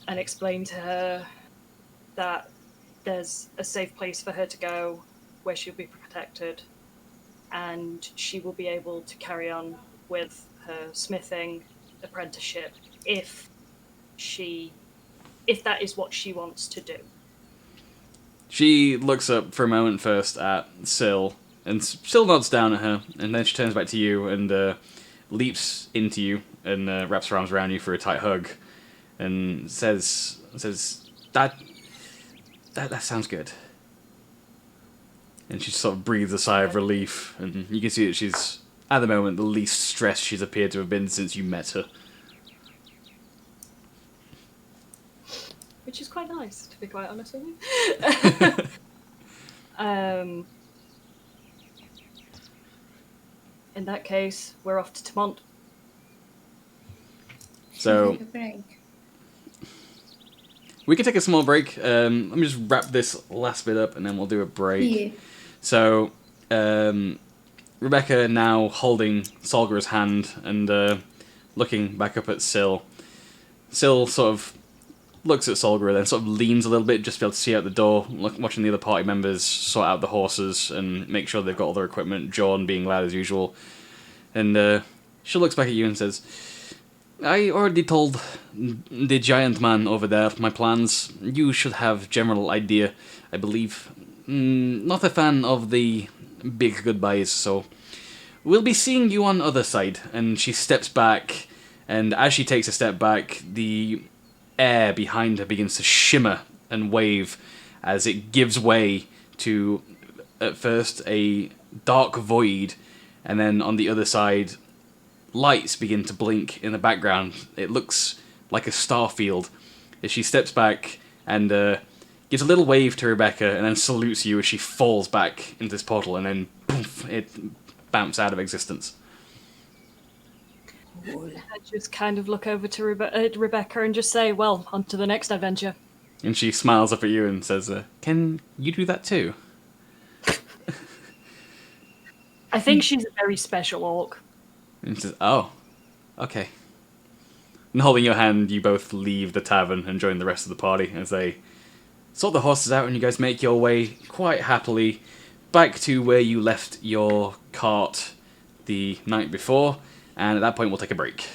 S5: and explain to her that there's a safe place for her to go where she'll be protected, and she will be able to carry on with her smithing apprenticeship if that is what she wants to do.
S4: She looks up for a moment first at Syl, and Syl nods down at her, and then she turns back to you and leaps into you and wraps her arms around you for a tight hug, and says that sounds good. And she sort of breathes a sigh of relief, and you can see that she's, at the moment, the least stressed she's appeared to have been since you met her.
S5: Which is quite nice, to be quite honest with you. In that case, we're off to Tamont.
S4: So
S3: Take a break.
S4: we can take a small break. Let me just wrap this last bit up, and then we'll do a break.
S3: Yeah.
S4: So Rebecca now holding Solgra's hand and looking back up at Syl. Syl sort of looks at Solgra, then sort of leans a little bit just to be able to see out the door, watching the other party members sort out the horses and make sure they've got all their equipment, John being loud as usual. And she looks back at you and says, I already told the giant man over there my plans. You should have general idea, I believe. Not a fan of the big goodbyes, so we'll be seeing you on other side. And she steps back, and as she takes a step back, the air behind her begins to shimmer and wave as it gives way to, at first, a dark void, and then on the other side, lights begin to blink in the background. It looks like a star field as she steps back and gives a little wave to Rebecca and then salutes you as she falls back into this portal, and then poof, it bamps out of existence.
S5: I just kind of look over to Rebecca and just say, well, on to the next adventure.
S4: And she smiles up at you and says, can you do that too?
S5: I think she's a very special orc.
S4: And she says, oh, okay. And holding your hand, you both leave the tavern and join the rest of the party as they sort the horses out, and you guys make your way quite happily back to where you left your cart the night before. And at that point, we'll take a break.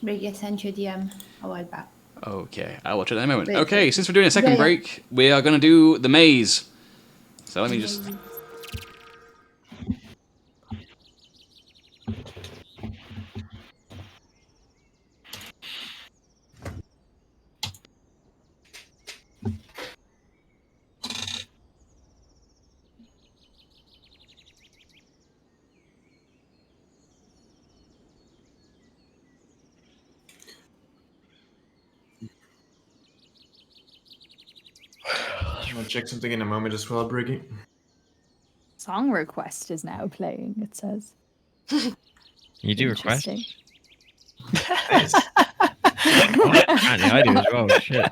S3: Break your attention, DM a while back.
S4: Okay, I'll watch it in a moment.
S3: Wait,
S4: Okay, since we're doing a second
S3: yeah.
S4: break, we are going to do the maze. So let me just...
S6: I'll check something in a moment as well, Briggy.
S10: Song request is now playing, it says.
S7: You do request?
S10: Interesting.
S6: Nice.
S7: Apparently I do as well. Shit.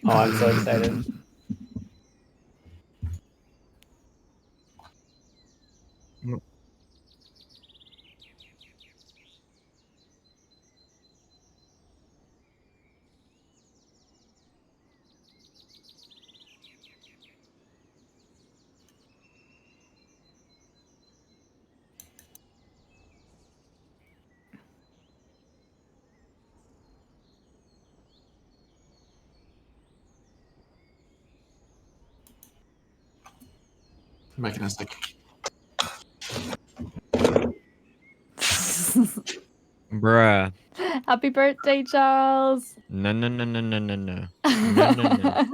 S8: Oh, I'm so excited.
S6: Mechanistic.
S7: Bruh.
S10: Happy birthday, Charles!
S7: No, no, no, no, no, no, no. No, no, no.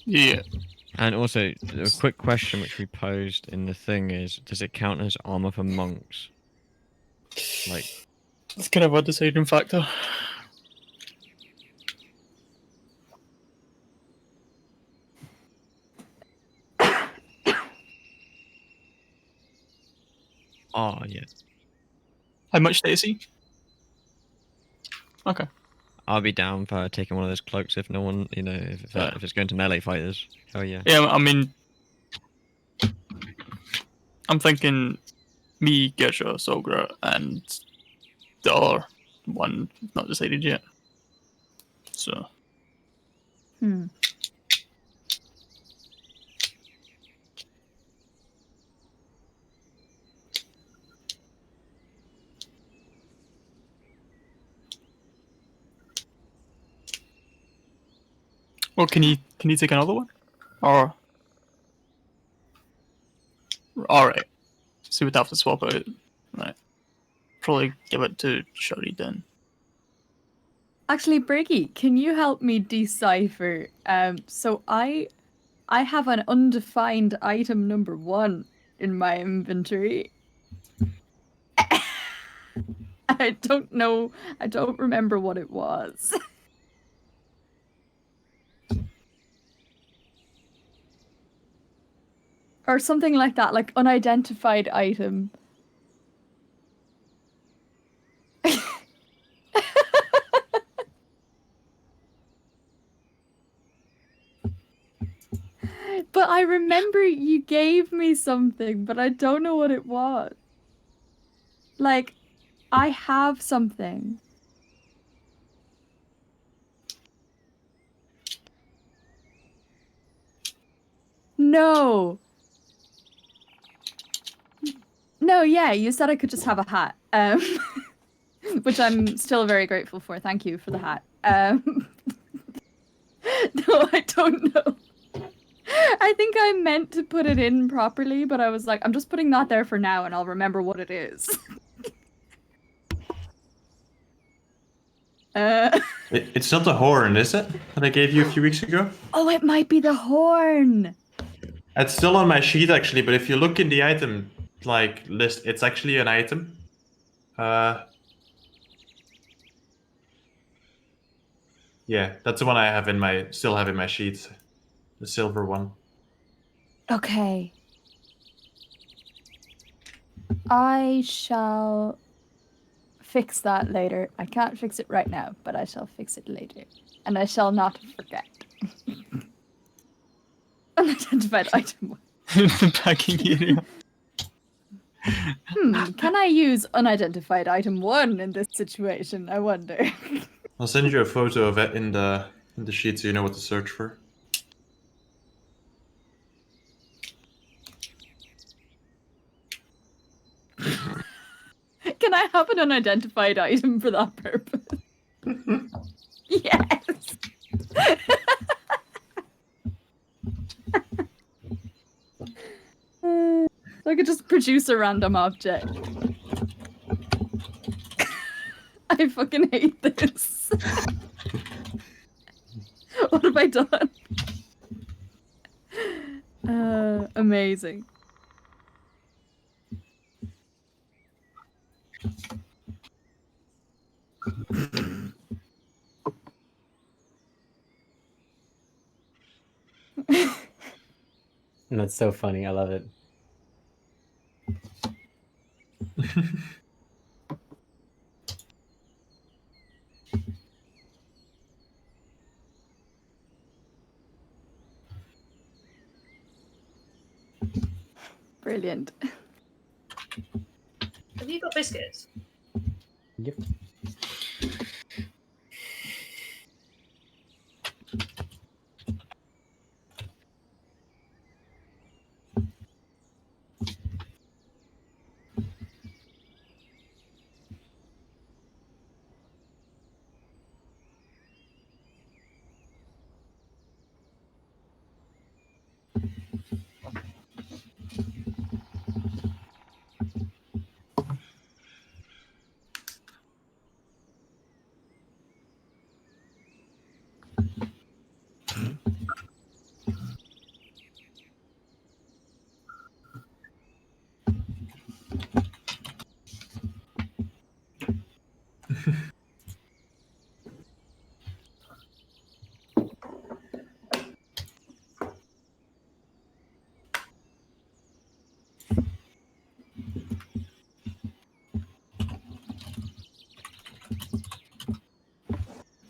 S9: Yeah.
S7: And also, a quick question which we posed in the thing is, does it count as armor for monks? Like,
S9: That's kind of a deciding factor.
S7: oh yeah.
S9: How much Stacy? Okay.
S7: I'll be down for taking one of those cloaks if no one, if it's going to melee fighters. Oh yeah.
S9: Yeah, I mean, I'm thinking me, Gesha, Sogra, and the other one not decided yet. So.
S10: Hmm.
S9: Well, can you take another one? Or all right, so we'd have to swap out. Right, probably give it to Shuri then.
S10: Actually, Briggy, can you help me decipher? So I have an undefined item number 1 in my inventory. I don't know. I don't remember what it was. Or something like that, like unidentified item. But I remember you gave me something, but I don't know what it was. Like, I have something. No. No, yeah, you said I could just have a hat. Which I'm still very grateful for. Thank you for the hat. No, I don't know. I think I meant to put it in properly, but I was like, I'm just putting that there for now and I'll remember what it is.
S6: It's not the horn, is it? That I gave you a few weeks ago?
S10: Oh, it might be the horn.
S6: It's still on my sheet actually, but if you look in the item list, it's actually an item. Yeah, that's the one I have still have in my sheet, the silver one.
S10: Okay. I shall fix that later. I can't fix it right now, but I shall fix it later. And I shall not forget. Unidentified item 1.
S9: The packing area.
S10: Can I use unidentified item 1 in this situation? I wonder.
S6: I'll send you a photo of it in the sheet so you know what to search for.
S10: Can I have an unidentified item for that purpose? Yes. So I could just produce a random object. I fucking hate this. What have I done? Amazing.
S8: That's so funny. I love it.
S10: Brilliant.
S5: Have you got biscuits?
S8: Yep.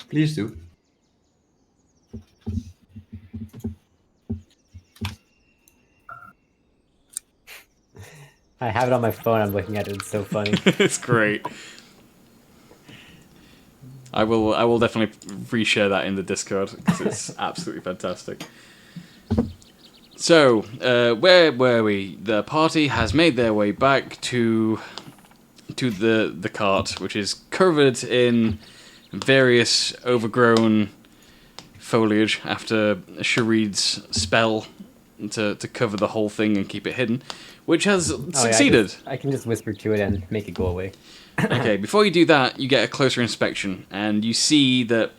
S6: Please do.
S8: I have it on my phone. I'm looking at it. It's so funny.
S4: It's great. I will definitely reshare that in the Discord because it's absolutely fantastic. So, where were we? The party has made their way back to the cart, which is covered in various overgrown foliage after Sharid's spell to cover the whole thing and keep it hidden, which has succeeded.
S8: Yeah, I can just whisper to it and make it go away.
S4: Okay, before you do that, you get a closer inspection, and you see that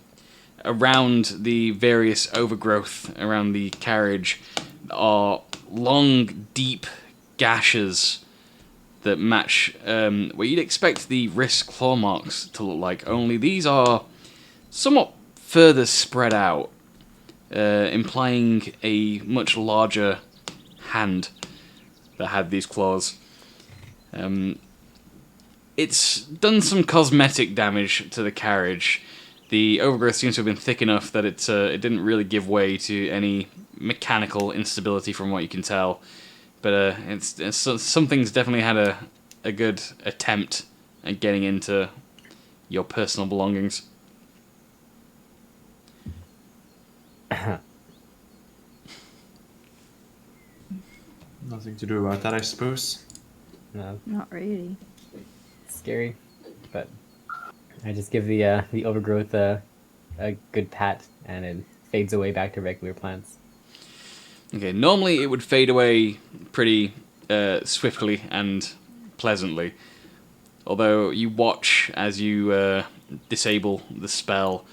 S4: around the various overgrowth around the carriage are long, deep gashes that match what you'd expect the wrist claw marks to look like, only these are somewhat further spread out, implying a much larger hand that had these claws. It's done some cosmetic damage to the carriage. The overgrowth seems to have been thick enough that it didn't really give way to any mechanical instability from what you can tell. But something's definitely had a good attempt at getting into your personal belongings.
S6: Nothing to do about that, I suppose.
S8: No,
S10: Not really.
S8: scary, but I just give the overgrowth a good pat, and it fades away back to regular plants.
S4: Okay, normally it would fade away pretty swiftly and pleasantly. Although you watch as you disable the spell,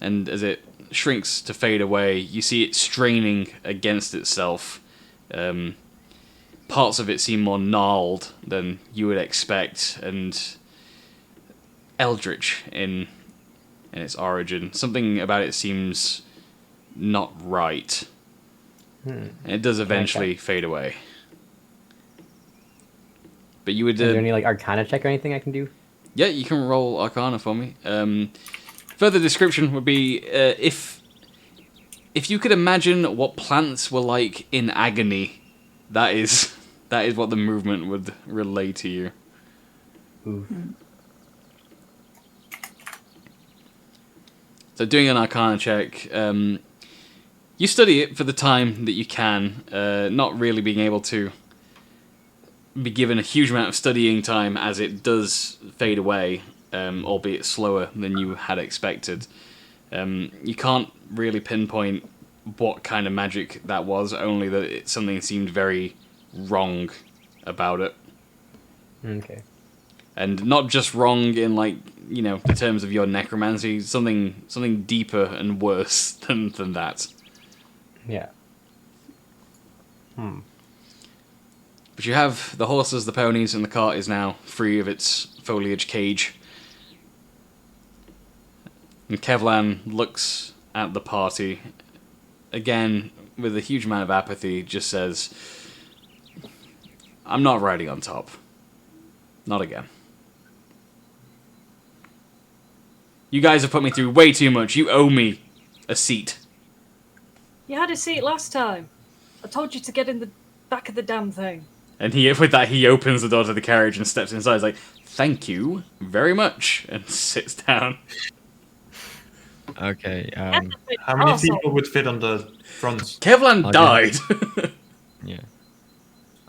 S4: and as it shrinks to fade away, you see it straining against itself Parts of it seem more gnarled than you would expect, and eldritch in its origin. Something about it seems not right. And it does eventually fade away. But you would...
S8: Is there any like Arcana check or anything I can do?
S4: Yeah, you can roll Arcana for me. Further description would be if you could imagine what plants were like in agony, that is what the movement would relay to you.
S8: Ooh.
S4: So doing an Arcana check, you study it for the time that you can, not really being able to be given a huge amount of studying time as it does fade away, albeit slower than you had expected. You can't really pinpoint what kind of magic that was, only that something seemed very wrong about it.
S8: Okay.
S4: And not just wrong in, like, you know, the terms of your necromancy, something deeper and worse than that.
S8: Yeah.
S4: But you have the horses, the ponies, and the cart is now free of its foliage cage. And Kevlan looks at the party, again, with a huge amount of apathy, just says, I'm not riding on top. Not again. You guys have put me through way too much. You owe me a seat.
S5: You had a seat last time. I told you to get in the back of the damn thing.
S4: And with that, he opens the door to the carriage and steps inside. He's like, thank you very much, and sits down.
S7: Okay.
S6: How many people would fit on the front?
S4: Kevlan died.
S7: Yeah.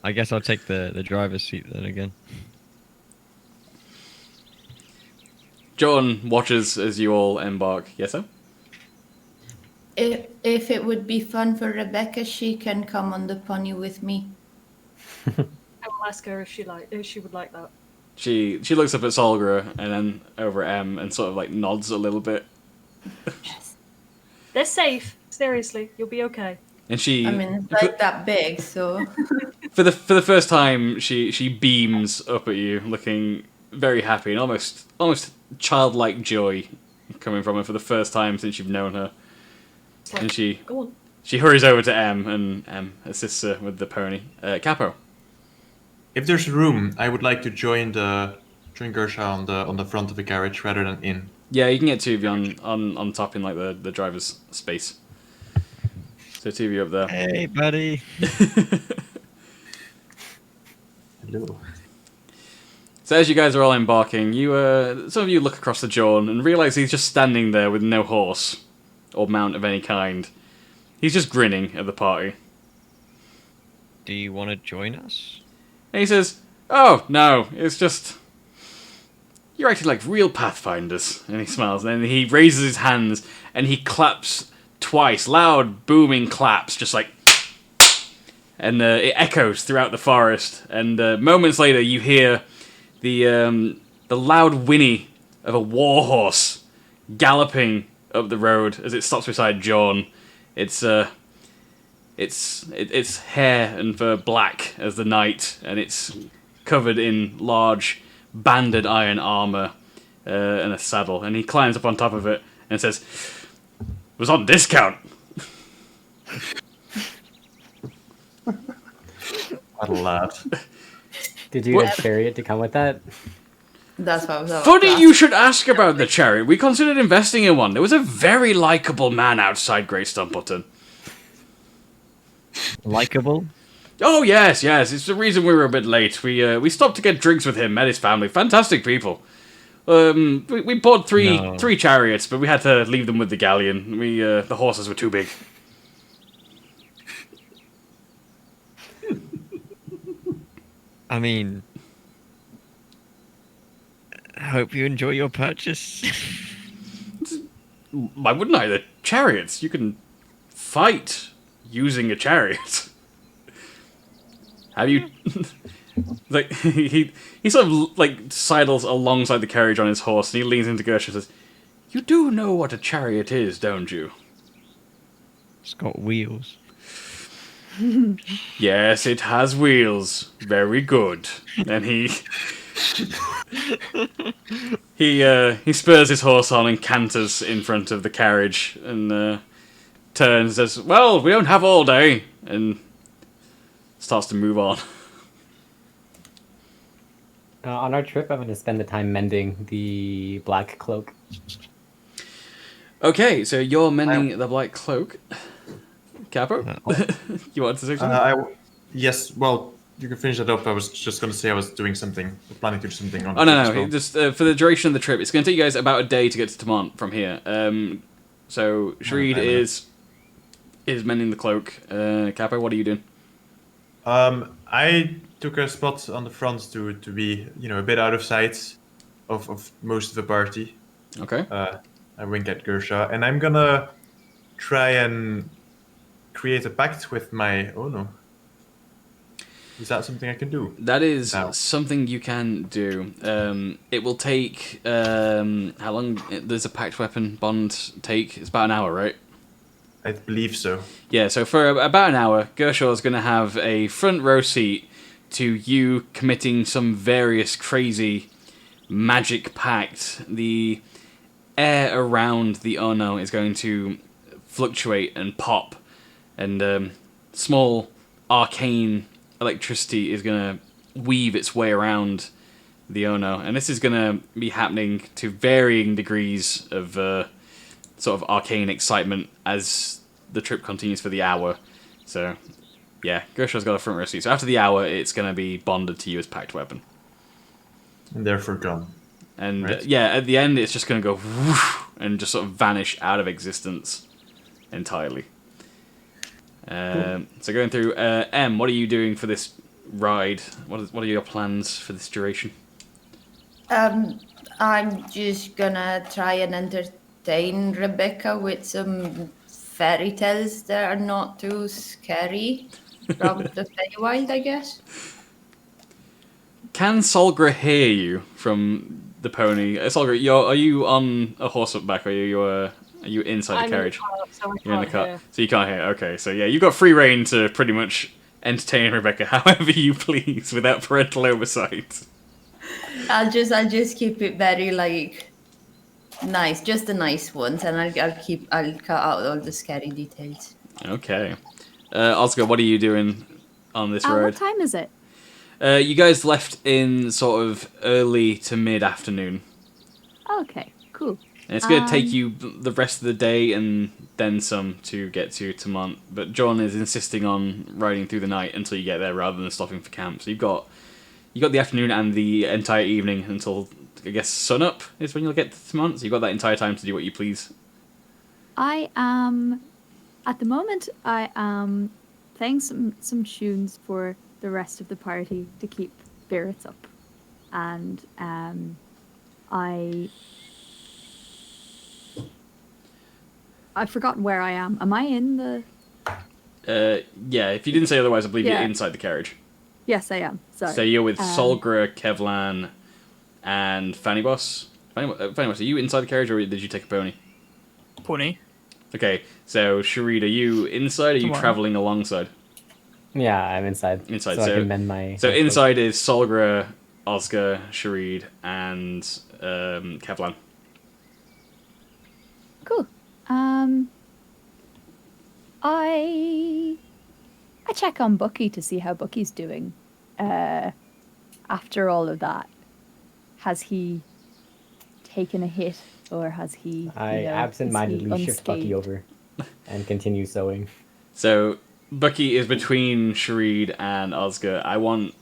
S7: I guess I'll take the driver's seat then again.
S4: John watches as you all embark. Yes, sir?
S3: If it would be fun for Rebecca, she can come on the pony with me.
S5: I will ask her if she would like that.
S4: She looks up at Solgra and then over at M and sort of like nods a little bit.
S3: Yes.
S5: They're safe. Seriously, you'll be okay.
S4: And she,
S3: I mean, it's like that big, so...
S4: for the first time, she beams up at you, looking very happy and almost childlike joy coming from her for the first time since you've known her.
S5: Like,
S4: And she
S5: go on.
S4: She hurries over to M, and M assists her with the pony. Capo.
S6: If there's room, I would like to join Gersha on the front of the carriage rather than in.
S4: Yeah, you can get two of you on top in like the driver's space. So two of you up there.
S7: Hey, buddy.
S6: Hello.
S4: So as you guys are all embarking, some of you look across the Jorn and realize he's just standing there with no horse or mount of any kind. He's just grinning at the party.
S7: Do you want to join us?
S4: And he says, "Oh, no, it's just... You're acting like real pathfinders." And he smiles, and then he raises his hands, and he claps twice, loud, booming claps, just like... And it echoes throughout the forest, and moments later you hear the loud whinny of a warhorse galloping up the road as it stops beside John. It's hair and fur black as the night, and it's covered in large banded iron armor and a saddle. And he climbs up on top of it and says, "It was on discount."
S6: What a lad.
S8: Did you get a chariot to come with that?
S3: That's what I was about
S4: Funny
S3: to ask.
S4: you should ask about the chariot. We considered investing in one. There was a very likable man outside Great Stumpleton.
S7: Likable?
S4: Oh, yes. It's the reason we were a bit late. We stopped to get drinks with him and his family. Fantastic people. We bought three chariots, but we had to leave them with the galleon. The horses were too big.
S7: I mean, I hope you enjoy your purchase.
S4: Why wouldn't I? They're chariots. You can fight using a chariot. Have you... like, he sort of, like, sidles alongside the carriage on his horse, and he leans into Gersh and says, "You do know what a chariot is, don't you?"
S7: It's got wheels.
S4: Yes, it has wheels. Very good. And he spurs his horse on and canters in front of the carriage and turns and says, "Well, we don't have all day," and starts to move on.
S8: On our trip, I'm going to spend the time mending the black cloak.
S4: Okay, so you're mending the black cloak. Capo, you want to say something?
S6: Yes, well, you can finish that up. I was just going to say I was doing something, planning to do something on the
S4: Oh,
S6: trip
S4: no,
S6: as
S4: no.
S6: well.
S4: Just for the duration of the trip, it's going to take you guys about a day to get to Tamont from here. So Shreed is mending the cloak. Capo, what are you doing?
S6: I took a spot on the front to be, a bit out of sight of most of the party.
S4: Okay.
S6: I wink at Gersha, and I'm gonna try and create a pact with my... Oh, no. Is that something I can do?
S4: That is
S6: now?
S4: something you can do. It will take... how long does a pact weapon bond take? It's about an hour, right?
S6: I believe so.
S4: Yeah, so for about an hour, Gershaw's going to have a front row seat to you committing some various crazy magic pact. The air around the Ono is going to fluctuate and pop, and small arcane electricity is going to weave its way around the Ono, and this is going to be happening to varying degrees of sort of arcane excitement as the trip continues for the hour. So, yeah, Gershaw's got a front row seat. So after the hour, it's going to be bonded to you as pact weapon.
S6: And therefore gone.
S4: And
S6: right?
S4: yeah, at the end, it's just going to go whoosh and just sort of vanish out of existence entirely. So going through, M, what are you doing for this ride? What are your plans for this duration?
S3: I'm just gonna try and entertain Rebecca with some fairy tales that are not too scary from the Feywild, I guess.
S4: Can Solgra hear you from the pony? Solgra, are you on a horseback, or are you inside the carriage? You're in the car, so you can't hear. Okay, so yeah, you've got free reign to pretty much entertain Rebecca however you please without parental oversight.
S3: I'll just keep it very nice, just the nice ones, and I'll cut out all the scary details.
S4: Okay, Oscar, what are you doing on this road?
S10: What time is it?
S4: You guys left in sort of early to mid-afternoon.
S10: Okay, cool.
S4: And it's going to take you the rest of the day and then some to get to Tamont. But John is insisting on riding through the night until you get there rather than stopping for camp. So you've got the afternoon and the entire evening until, I guess, sunup is when you'll get to Tamont. So you've got that entire time to do what you please.
S10: At the moment, I am playing some tunes for the rest of the party to keep spirits up. And I've forgotten where I am. Am I in the...
S4: Yeah, if you didn't say otherwise, I believe you're inside the carriage.
S10: Yes, I am. Sorry.
S4: So you're with Solgra, Kevlan, and Fanny Boss. Fanny Boss, are you inside the carriage, or did you take a pony?
S9: Pony.
S4: Okay, so Sharid, are you inside, or are you traveling alongside?
S8: Yeah, I'm inside.
S4: Inside,
S8: so I can mend my...
S4: So inside is Solgra, Oscar, Sharid, and Kevlan.
S10: Cool. I check on Bucky to see how Bucky's doing. After all of that, has he taken a hit, or has he?
S8: I absentmindedly shift Bucky over and continue sewing.
S4: So Bucky is between Sharid and Oscar. I want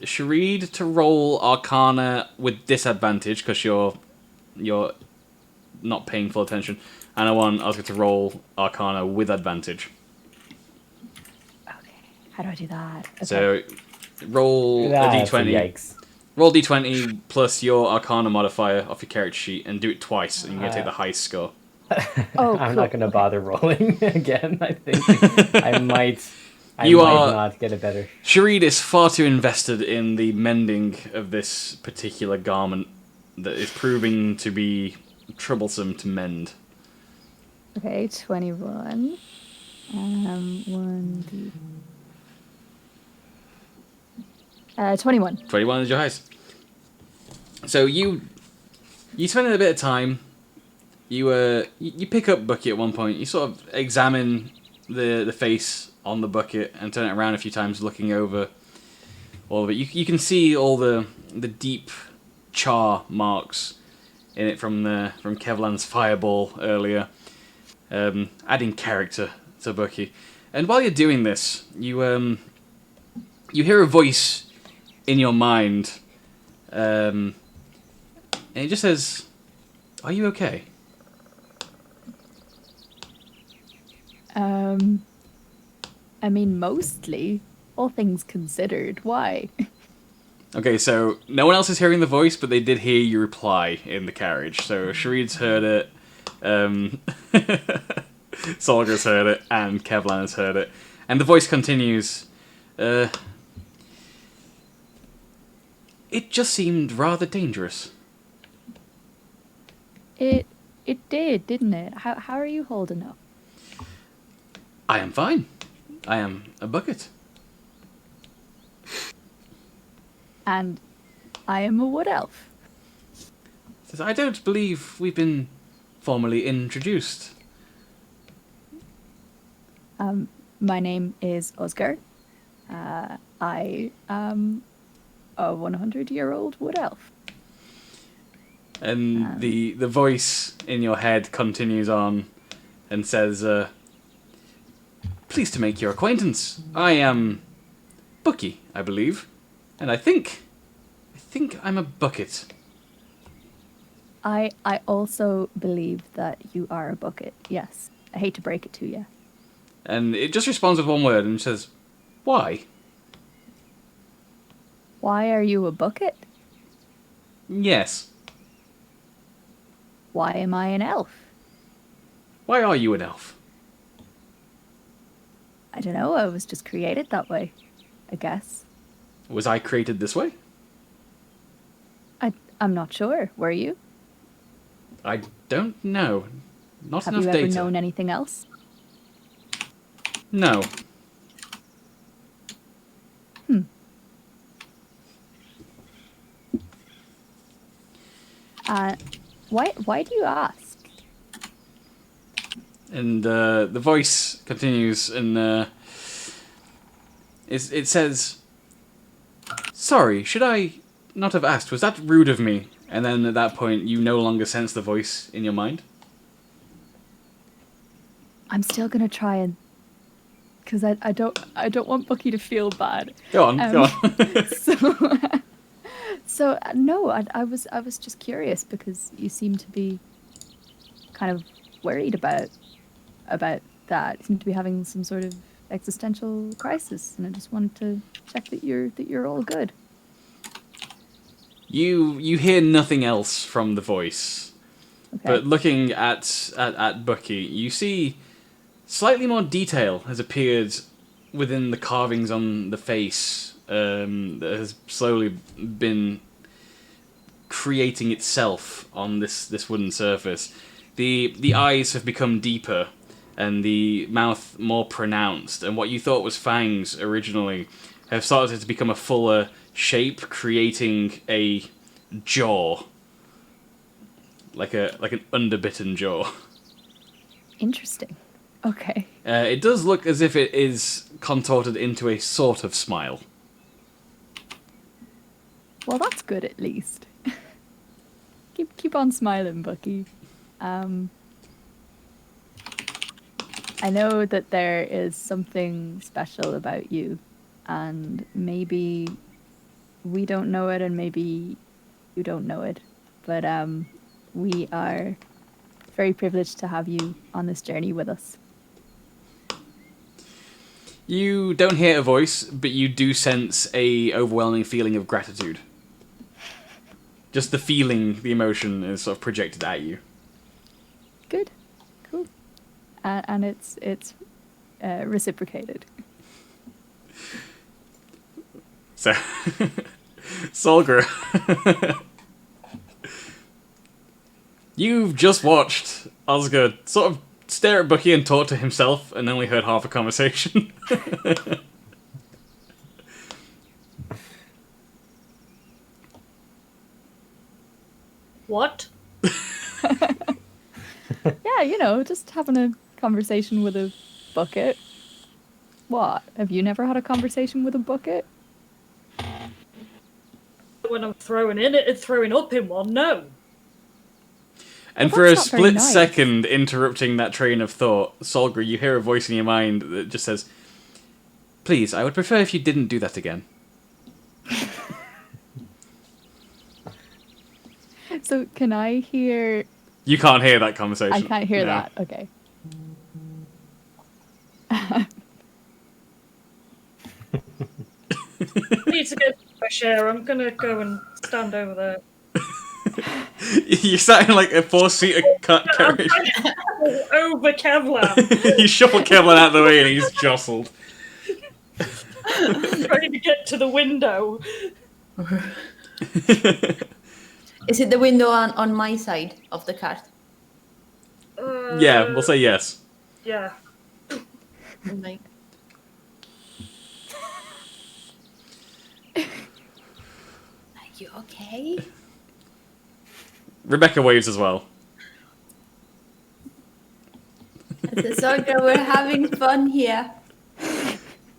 S4: Sharid to roll Arcana with disadvantage because you're not paying full attention, and I want Oscar to roll Arcana with advantage.
S10: Okay, how do I do that? Okay.
S4: So roll a d20.
S8: Yikes.
S4: Roll d20 plus your Arcana modifier off your character sheet and do it twice, and you're going to take the highest score.
S8: I'm not going to bother rolling again, I think. I might not get a better...
S4: Sharid is far too invested in the mending of this particular garment that is proving to be troublesome to mend.
S10: Okay, 21. 1d... 21.
S4: 21 is your highest. So you spend a bit of time. You pick up Bucky at one point. You sort of examine the face on the bucket and turn it around a few times, looking over all of it. You can see all the deep char marks in it from Kevlan's fireball earlier, adding character to Bucky. And while you're doing this, you hear a voice in your mind, and it just says, "Are you okay?"
S10: I mean, mostly, all things considered. Why?
S4: Okay, so no one else is hearing the voice, but they did hear you reply in the carriage. So Shareed's heard it, Solgar's heard it, and Kevlan has heard it. And the voice continues, it just seemed rather dangerous.
S10: It did, didn't it? How are you holding up?
S4: I am fine. I am a bucket.
S10: And I am a wood elf.
S4: Says, I don't believe we've been formally introduced.
S10: My name is Oscar. I am a 100-year-old wood elf.
S4: And the voice in your head continues on and says, pleased to make your acquaintance. I am Bucky, I believe. And I think I'm a bucket.
S10: I also believe that you are a bucket, yes. I hate to break it to you.
S4: And it just responds with one word and says, why?
S10: Why are you a bucket?
S4: Yes.
S10: Why am I an elf?
S4: Why are you an elf?
S10: I don't know, I was just created that way, I guess.
S4: Was I created this way?
S10: I'm not sure. Were you?
S4: I don't know. Not
S10: Have
S4: enough
S10: you
S4: data.
S10: ever known anything else?
S4: No.
S10: Why do you ask?
S4: And the voice continues, and it says, sorry, should I not have asked? Was that rude of me? And then at that point, you no longer sense the voice in your mind.
S10: I'm still gonna try and, because I don't want Bucky to feel bad.
S4: Go on, go on.
S10: So no, I was just curious because you seem to be kind of worried about that. You seem to be having some sort of existential crisis, and I just wanted to check that you're all good.
S4: You hear nothing else from the voice,
S10: Okay.
S4: but looking at Bucky, you see slightly more detail has appeared within the carvings on the face that has slowly been creating itself on this wooden surface. The eyes have become deeper and the mouth more pronounced, and what you thought was fangs originally have started to become a fuller shape, creating a jaw, like an underbitten jaw.
S10: Interesting. Okay.
S4: It does look as if it is contorted into a sort of smile.
S10: Well, that's good at least. Keep on smiling, Bucky. I know that there is something special about you, and maybe we don't know it, and maybe you don't know it, but we are very privileged to have you on this journey with us.
S4: You don't hear a voice, but you do sense a overwhelming feeling of gratitude. Just the feeling, the emotion is sort of projected at you.
S10: Good, cool, and it's reciprocated.
S4: So, Solgar, you've just watched Oscar sort of stare at Bucky and talk to himself, and only heard half a conversation.
S10: know, just having a conversation with a bucket. What? Have you never had a conversation with a bucket?
S5: When I'm throwing in it and throwing up in one, no.
S4: And
S10: Well,
S4: for a
S10: that's not very
S4: split
S10: nice.
S4: second, interrupting that train of thought, Solgra, you hear a voice in your mind that just says, "Please, I would prefer if you didn't do that again."
S10: So can I hear?
S4: You can't hear that conversation.
S10: I can't hear
S4: No.
S10: that. Okay.
S5: I need to get fresh air. I'm gonna go and stand over there.
S4: You sat in like a 4-seater carriage.
S5: Over Kevlar.
S4: You shuffle Kevlin out of the way and he's jostled.
S5: Trying to get to the window.
S3: Is it the window on my side of the cart?
S4: Yeah, we'll say yes.
S5: Yeah.
S3: Like, are you okay?
S4: Rebecca waves as well.
S3: Soldier, we're having fun here. Are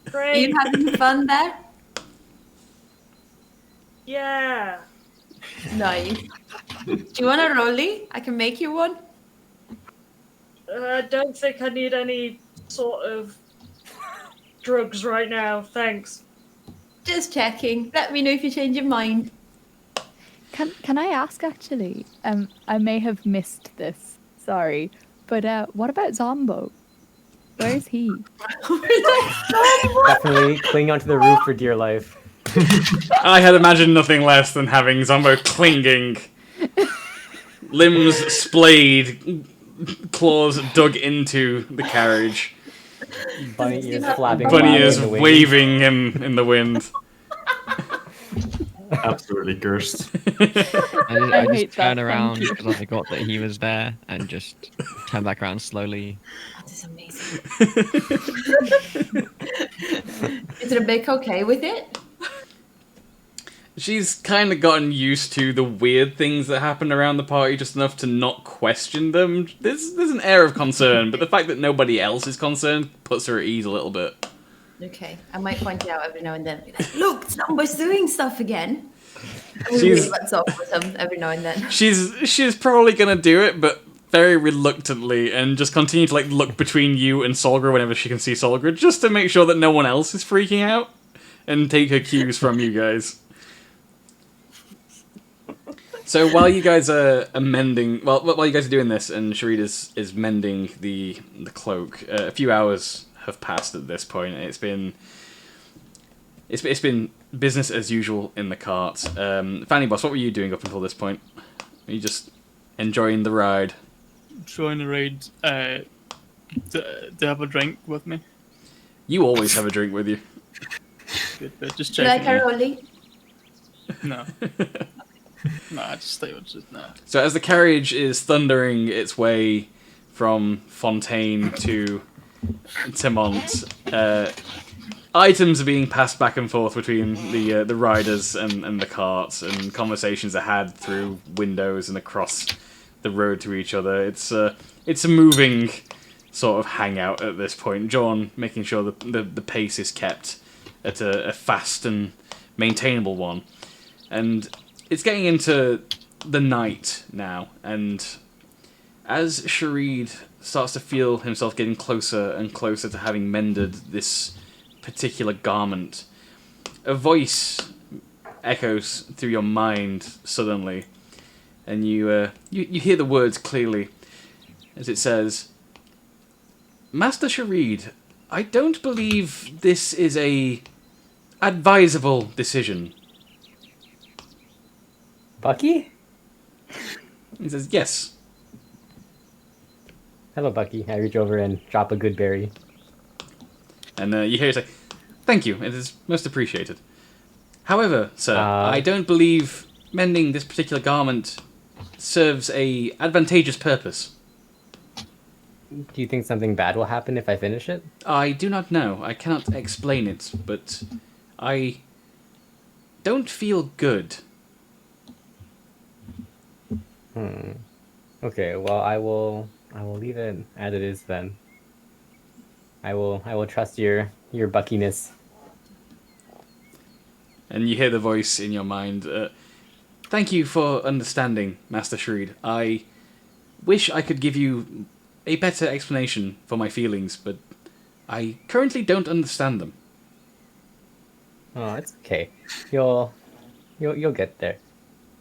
S5: Great.
S3: you having fun there?
S5: Yeah.
S3: Nice. Do you want a rollie? I can make you one.
S5: I don't think I need any sort of drugs right now. Thanks.
S3: Just checking. Let me know if you change your mind.
S10: Can I ask actually? I may have missed this. Sorry, but what about Zombo? Where is he?
S8: Definitely cling onto the roof for dear life.
S4: I had imagined nothing less than having Zombo clinging, limbs splayed, claws dug into the carriage,
S8: Bunny ears flapping.
S4: bunny
S8: wildly
S4: ears
S8: in the wind.
S4: waving him in the wind.
S6: Absolutely cursed.
S7: I
S10: hate
S7: just
S10: that,
S7: turn around
S10: thank you.
S7: because I forgot that he was there and just turn back around slowly.
S3: That is amazing. Is Rebecca okay with it?
S4: She's kind of gotten used to the weird things that happen around the party just enough to not question them. There's an air of concern, but the fact that nobody else is concerned puts her at ease a little bit.
S3: Okay, I might point it out every now and then. Be like, look, Zombo's doing stuff again.
S4: She's-
S3: Every now and then.
S4: She's probably gonna do it, but very reluctantly, and just continue to like look between you and Solgra whenever she can see Solgra, just to make sure that no one else is freaking out, and take her cues from you guys. So while you guys are mending, while you guys are doing this, and Sharid is mending the cloak, a few hours have passed at this point. It's been business as usual in the cart. Fanny Boss, what were you doing up until this point? Were you just enjoying the ride?
S9: Trying to raid. To have a drink with me.
S4: You always have a drink with you.
S9: Good, but just
S3: Should I
S9: checking.
S3: Caroli?
S9: No. No, I just stay with it now.
S4: So as the carriage is thundering its way from Fontaine to Timont, items are being passed back and forth between the riders and the carts, and conversations are had through windows and across the road to each other. It's a moving sort of hangout at this point. John making sure that the pace is kept at a fast and maintainable one, and it's getting into the night now, and as Sharid starts to feel himself getting closer and closer to having mended this particular garment, a voice echoes through your mind suddenly, and you hear the words clearly as it says, "Master Sharid, I don't believe this is a advisable decision."
S8: Bucky?
S4: He says, "Yes."
S8: Hello, Bucky. I reach over and drop a good berry.
S4: And you hear it say, "Thank you, it is most appreciated. However, sir, I don't believe mending this particular garment serves a advantageous purpose."
S8: Do you think something bad will happen if I finish it?
S4: "I do not know. I cannot explain it, but I don't feel good."
S8: Okay, well, I will I will leave it as it is then. I will trust your buckiness.
S4: And you hear the voice in your mind. Thank you for understanding, Master Shreed. I wish I could give you a better explanation for my feelings, but I currently don't understand them.
S8: Oh, it's okay. You'll get there.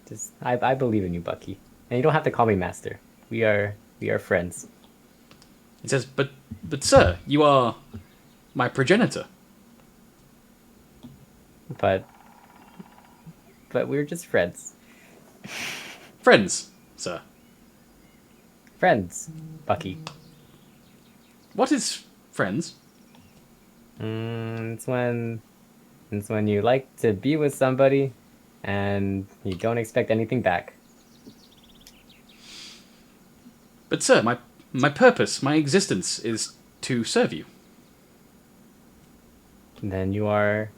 S8: Just I believe in you, Bucky. And you don't have to call me master. We are friends.
S4: He says, but sir, you are my progenitor.
S8: But we're just friends.
S4: Friends, sir.
S8: Friends, Bucky.
S4: What is friends?
S8: It's when you like to be with somebody and you don't expect anything back.
S4: But sir, my purpose, my existence is to serve you.
S8: Then you are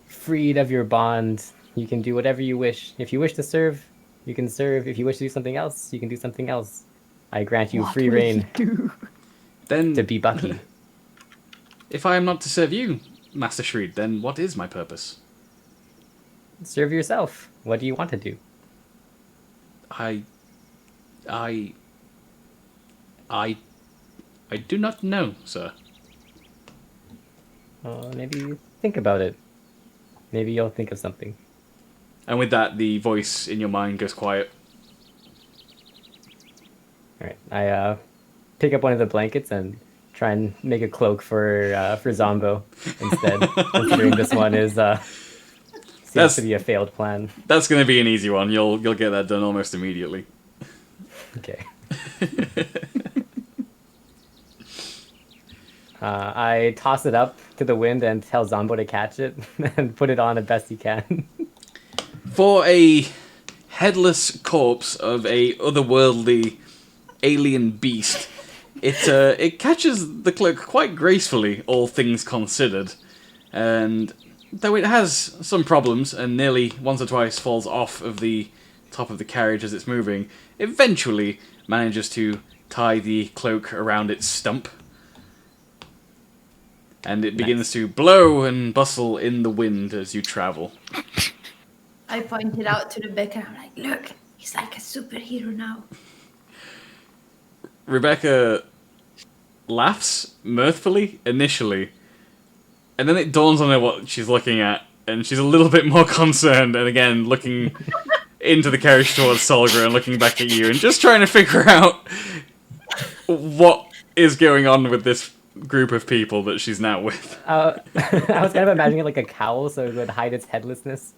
S8: freed of your bond. You can do whatever you wish. If you wish to serve, you can serve. If you wish to do something else, you can do something else. I grant you free reign
S4: Then,
S8: to be Bucky.
S4: if I am not to serve you, Master Shreed, then what is my purpose?
S8: Serve yourself. What do you want to do?
S4: I do not know, sir.
S8: Maybe think about it. Maybe you'll think of something.
S4: And with that, the voice in your mind goes quiet.
S8: All right. I pick up one of the blankets and try and make a cloak for Zombo instead, considering this one is seems to be a failed plan.
S4: That's going to be an easy one. You'll get that done almost immediately.
S8: Okay. I toss it up to the wind and tell Zombo to catch it and put it on as best he can.
S4: For a headless corpse of a otherworldly alien beast, it catches the cloak quite gracefully, all things considered. And though it has some problems and nearly once or twice falls off of the top of the carriage as it's moving, eventually manages to tie the cloak around its stump. And it begins to blow and bustle in the wind as you travel.
S3: I pointed out to Rebecca. I'm like, look, he's like a superhero now.
S4: Rebecca laughs mirthfully initially, and then it dawns on her what she's looking at, and she's a little bit more concerned, and again looking into the carriage towards Solgra and looking back at you, and just trying to figure out what is going on with this group of people that she's now with.
S8: I was kind of imagining it like a cowl so it would hide its headlessness.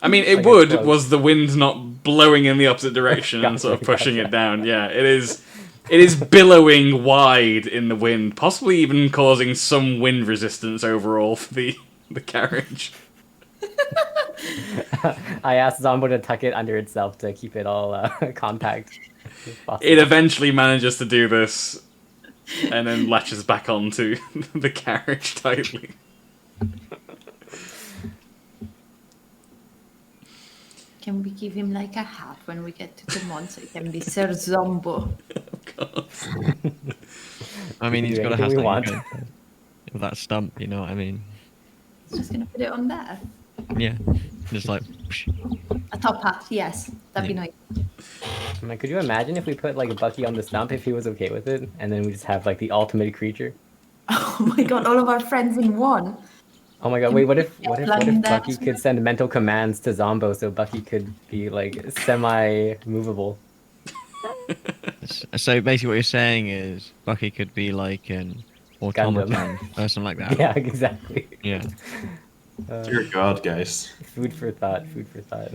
S4: I mean, it
S8: Like a
S4: would,
S8: cloak.
S4: was the wind not blowing in the opposite direction and sort of pushing it down. Yeah, it is billowing wide in the wind, possibly even causing some wind resistance overall for the carriage.
S8: I asked Zombo to tuck it under itself to keep it all compact. if possible.
S4: It eventually manages to do this, and then latches back onto the carriage tightly.
S3: Can we give him like a hat when we get to the mont so it can be Sir Zombo?
S7: I mean, he's
S8: Do
S7: got a
S8: anything
S7: hat
S8: we want.
S7: with that stump, you know what I mean?
S3: Just gonna put it on there.
S7: Yeah, just like.
S3: A top hat, yes. That'd be nice.
S8: I'm like, could you imagine if we put like Bucky on the stump if he was okay with it, and then we just have like the ultimate creature?
S3: Oh my god, all of our friends in one.
S8: Oh my god, wait, what if
S3: Plugging that
S8: Bucky could send mental commands to Zombo so Bucky could be like semi-movable?
S7: So basically, what you're saying is Bucky could be like an automaton or something like that.
S8: Yeah, exactly.
S7: Yeah.
S6: Dear God, guys.
S8: Food for thought, food for thought.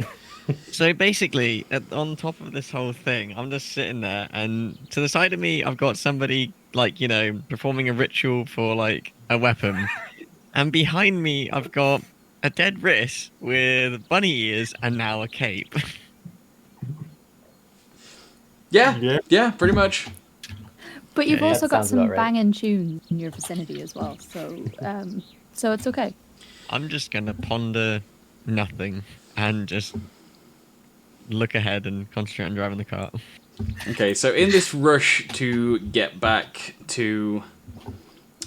S7: So basically, on top of this whole thing, I'm just sitting there, and to the side of me, I've got somebody like performing a ritual for like a weapon, and behind me, I've got a dead Riss with bunny ears and now a cape.
S4: Yeah, pretty much.
S10: But you've
S7: Yeah,
S10: also
S8: that
S10: got
S8: sounds
S10: some
S8: about right.
S10: banging tunes in your vicinity as well, so it's okay.
S7: I'm just gonna ponder nothing and just look ahead and concentrate on driving the car.
S4: Okay, so in this rush to get back to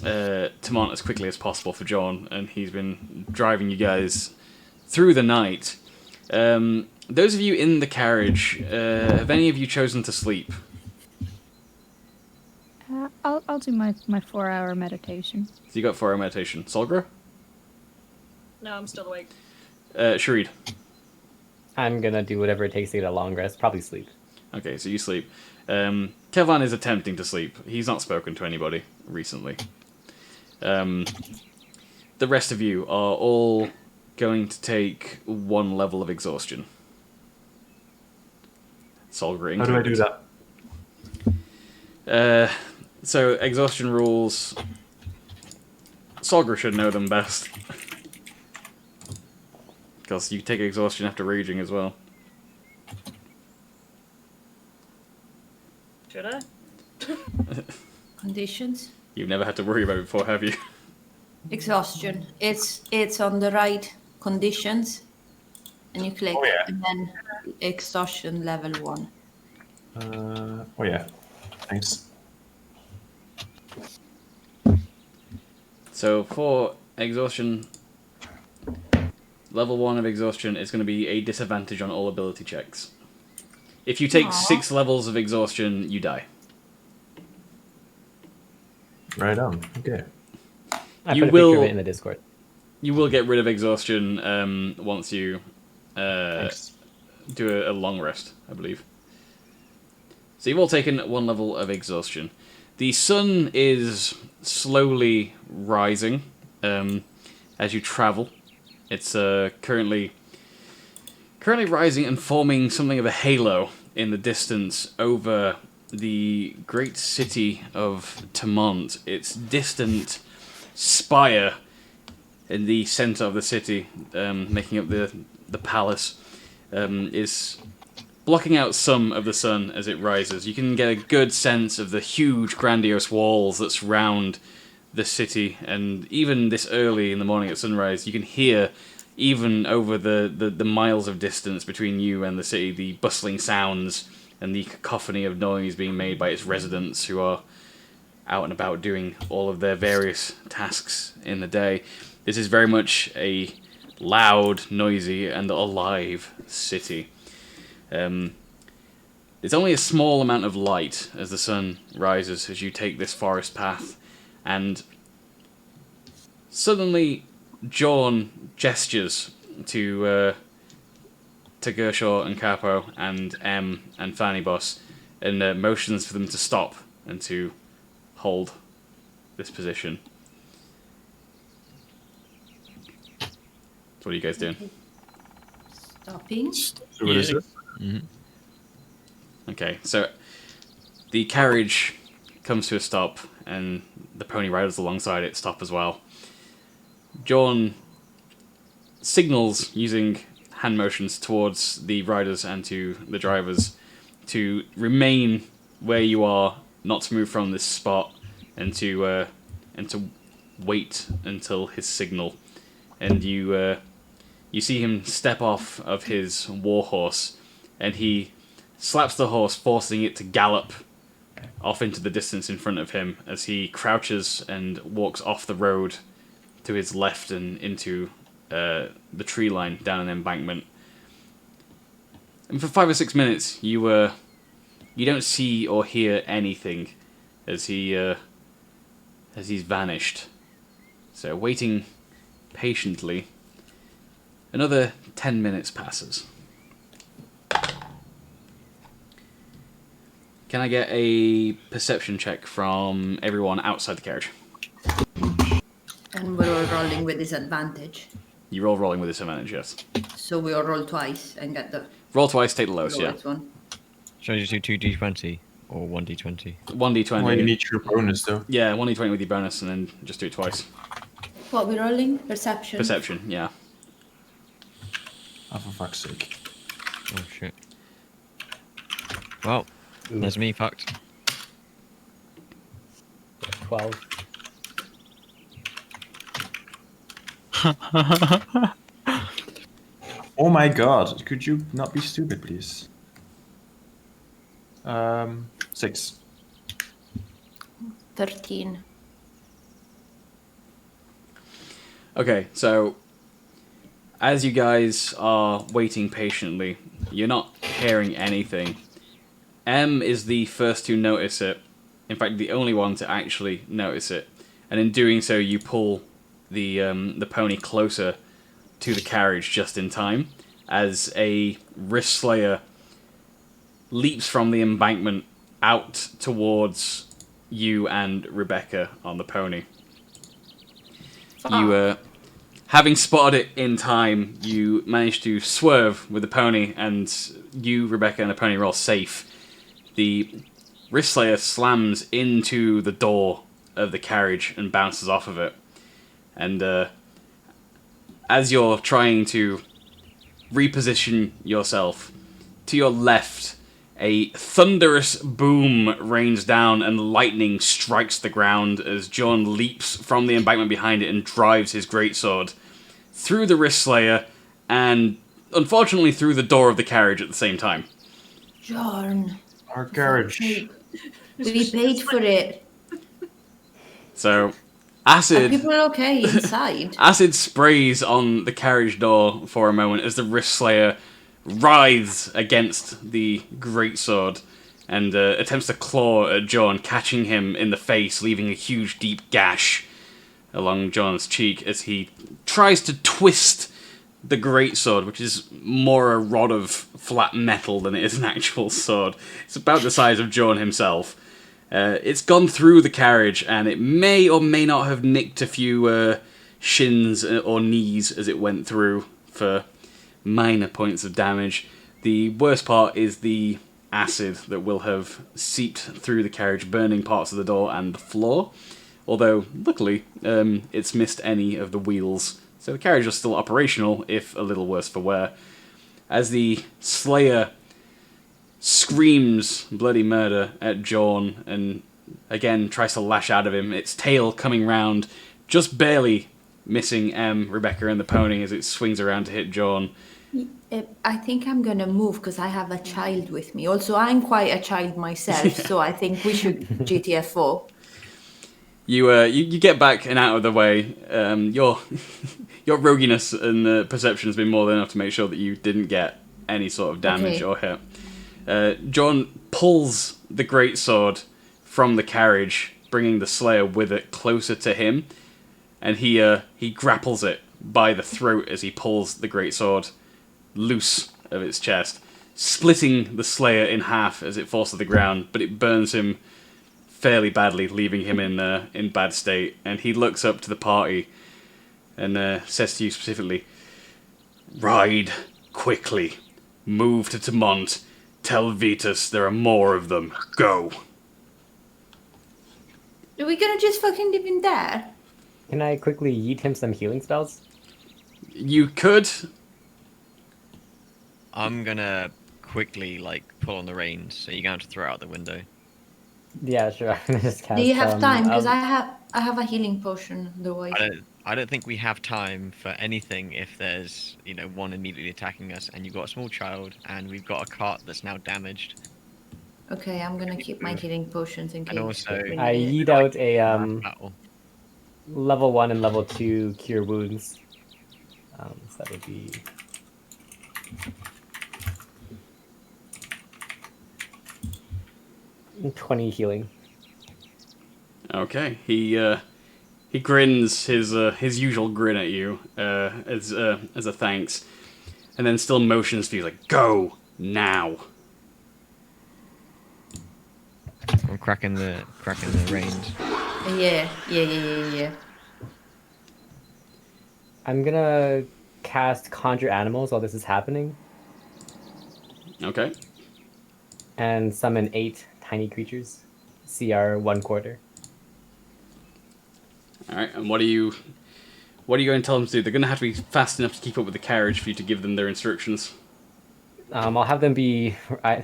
S4: Mont as quickly as possible for John, and he's been driving you guys through the night. Those of you in the carriage, have any of you chosen to sleep?
S10: I'll do my 4-hour meditation.
S4: So you got 4-hour meditation. Solgra?
S5: No, I'm still awake.
S4: Sharid?
S8: I'm gonna do whatever it takes to get a long rest. Probably sleep.
S4: Okay, so you sleep. Kevlan is attempting to sleep. He's not spoken to anybody recently. The rest of you are all going to take 1 level of exhaustion. Solgra
S6: How do I do
S4: that? So, exhaustion rules... Solgra should know them best. Because you take exhaustion after raging as well.
S5: Should I?
S3: Conditions.
S4: You've never had to worry about it before, have you?
S3: Exhaustion. It's on the right conditions, and you click,
S6: Oh, yeah.
S3: and then exhaustion level 1.
S6: Oh yeah, thanks.
S4: So for exhaustion, level 1 of exhaustion is going to be a disadvantage on all ability checks. If you take 6 levels of exhaustion, you die.
S6: Right on. Okay.
S8: I
S4: You
S8: put a
S4: will-
S8: picture of it in the Discord.
S4: You will get rid of exhaustion once you
S6: Thanks.
S4: do a long rest, I believe. So you've all taken 1 level of exhaustion. The sun is slowly rising as you travel. It's currently rising and forming something of a halo in the distance over the great city of Mont. Its distant spire in the center of the city, making up the palace, is blocking out some of the sun as it rises. You can get a good sense of the huge, grandiose walls that surround the city, and even this early in the morning at sunrise, you can hear, even over the miles of distance between you and the city, the bustling sounds and the cacophony of noise being made by its residents who are out and about doing all of their various tasks in the day. This is very much a loud, noisy, and alive city. There's only a small amount of light as the sun rises as you take this forest path, and suddenly Jorn gestures to Gershaw and Capo and M and Fanny Boss, and motions for them to stop and to hold this position. So what are you guys doing?
S3: Stopping.
S6: So what is it?
S4: Okay, so the carriage comes to a stop, and the pony riders alongside it stop as well. John signals using hand motions towards the riders and to the drivers to remain where you are, not to move from this spot, and to wait until his signal. And you see him step off of his warhorse, and he slaps the horse, forcing it to gallop off into the distance in front of him as he crouches and walks off the road to his left and into the tree line down an embankment. And for 5 or 6 minutes, you don't see or hear anything as he's vanished. So waiting patiently, another 10 minutes passes. Can I get a perception check from everyone outside the carriage?
S3: And we're all rolling with disadvantage.
S4: You're all rolling with disadvantage, yes.
S3: So we all roll twice and get the
S4: Roll twice, take the lowest, yeah.
S3: lowest one.
S7: Should I just do 2d20 or 1d20?
S4: 1d20.
S6: Oh, you need your bonus though.
S4: Yeah, 1d20 with your bonus, and then just do it twice.
S3: What we rolling? Perception.
S4: Perception, yeah.
S6: Oh, for fuck's sake.
S7: Oh shit. Well, there's me fucked.
S8: 12.
S6: Oh my god, could you not be stupid, please? 6.
S3: 13.
S4: Okay, so as you guys are waiting patiently, you're not hearing anything. M is the first to notice it. In fact, the only one to actually notice it. And in doing so, you pull the pony closer to the carriage just in time, as a wrist slayer leaps from the embankment out towards you and Rebecca on the pony. You, having spotted it in time, you manage to swerve with the pony, and you, Rebecca, and the pony are all safe. The wrist slayer slams into the door of the carriage and bounces off of it. And as you're trying to reposition yourself, to your left, a thunderous boom rains down and lightning strikes the ground as John leaps from the embankment behind it and drives his greatsword through the wrist slayer and, unfortunately, through the door of the carriage at the same time.
S3: John.
S6: Our carriage.
S3: We paid for it.
S4: So,
S3: Are
S4: acid...
S3: people okay inside?
S4: Acid sprays on the carriage door for a moment as the wrist slayer writhes against the greatsword and attempts to claw at John, catching him in the face, leaving a huge deep gash along John's cheek as he tries to twist the greatsword, which is more a rod of flat metal than it is an actual sword. It's about the size of John himself. It's gone through the carriage, and it may or may not have nicked a few shins or knees as it went through for minor points of damage. The worst part is the acid that will have seeped through the carriage, burning parts of the door and the floor. Although, luckily, it's missed any of the wheels, so the carriage is still operational, if a little worse for wear. As the Slayer screams bloody murder at John and again tries to lash out of him, its tail coming round, just barely missing Rebecca and the pony as it swings around to hit John.
S3: I think I'm gonna move because I have a child with me. Also, I'm quite a child myself, so I think we should GTFO.
S4: You get back and out of the way. Your roguiness and perception has been more than enough to make sure that you didn't get any sort of damage or hit. John pulls the greatsword from the carriage, bringing the Slayer with it closer to him, and he grapples it by the throat as he pulls the greatsword loose of its chest, splitting the Slayer in half as it falls to the ground, but it burns him fairly badly, leaving him in bad state. And he looks up to the party and says to you specifically, "Ride quickly. Move to Tamont. Tell Vitus there are more of them. Go."
S3: Are we gonna just fucking leave him there?
S8: Can I quickly yeet him some healing spells?
S4: You could.
S7: I'm gonna quickly pull on the reins, so you're going to throw it out the window.
S8: Yeah, sure. I'm gonna just cast.
S3: Do you have time? Because I have a healing potion. Otherwise,
S7: I don't think we have time for anything if there's one immediately attacking us, and you've got a small child, and we've got a cart that's now damaged.
S3: okay, I'm gonna keep my healing potions in case.
S7: And also,
S3: we
S8: I
S3: need it.
S8: yeet out a
S7: battle.
S8: level 1 and level 2 cure wounds. So that would be 20 healing.
S4: Okay, he grins his usual grin at you as a thanks, and then still motions to you like, "Go now."
S7: I'm cracking the reins.
S3: Yeah.
S8: I'm gonna cast Conjure Animals while this is happening,
S4: Okay.
S8: and summon 8 tiny creatures. CR 1/4.
S4: All right, and what are you going to tell them to do? They're going to have to be fast enough to keep up with the carriage for you to give them their instructions.
S8: I'll have them be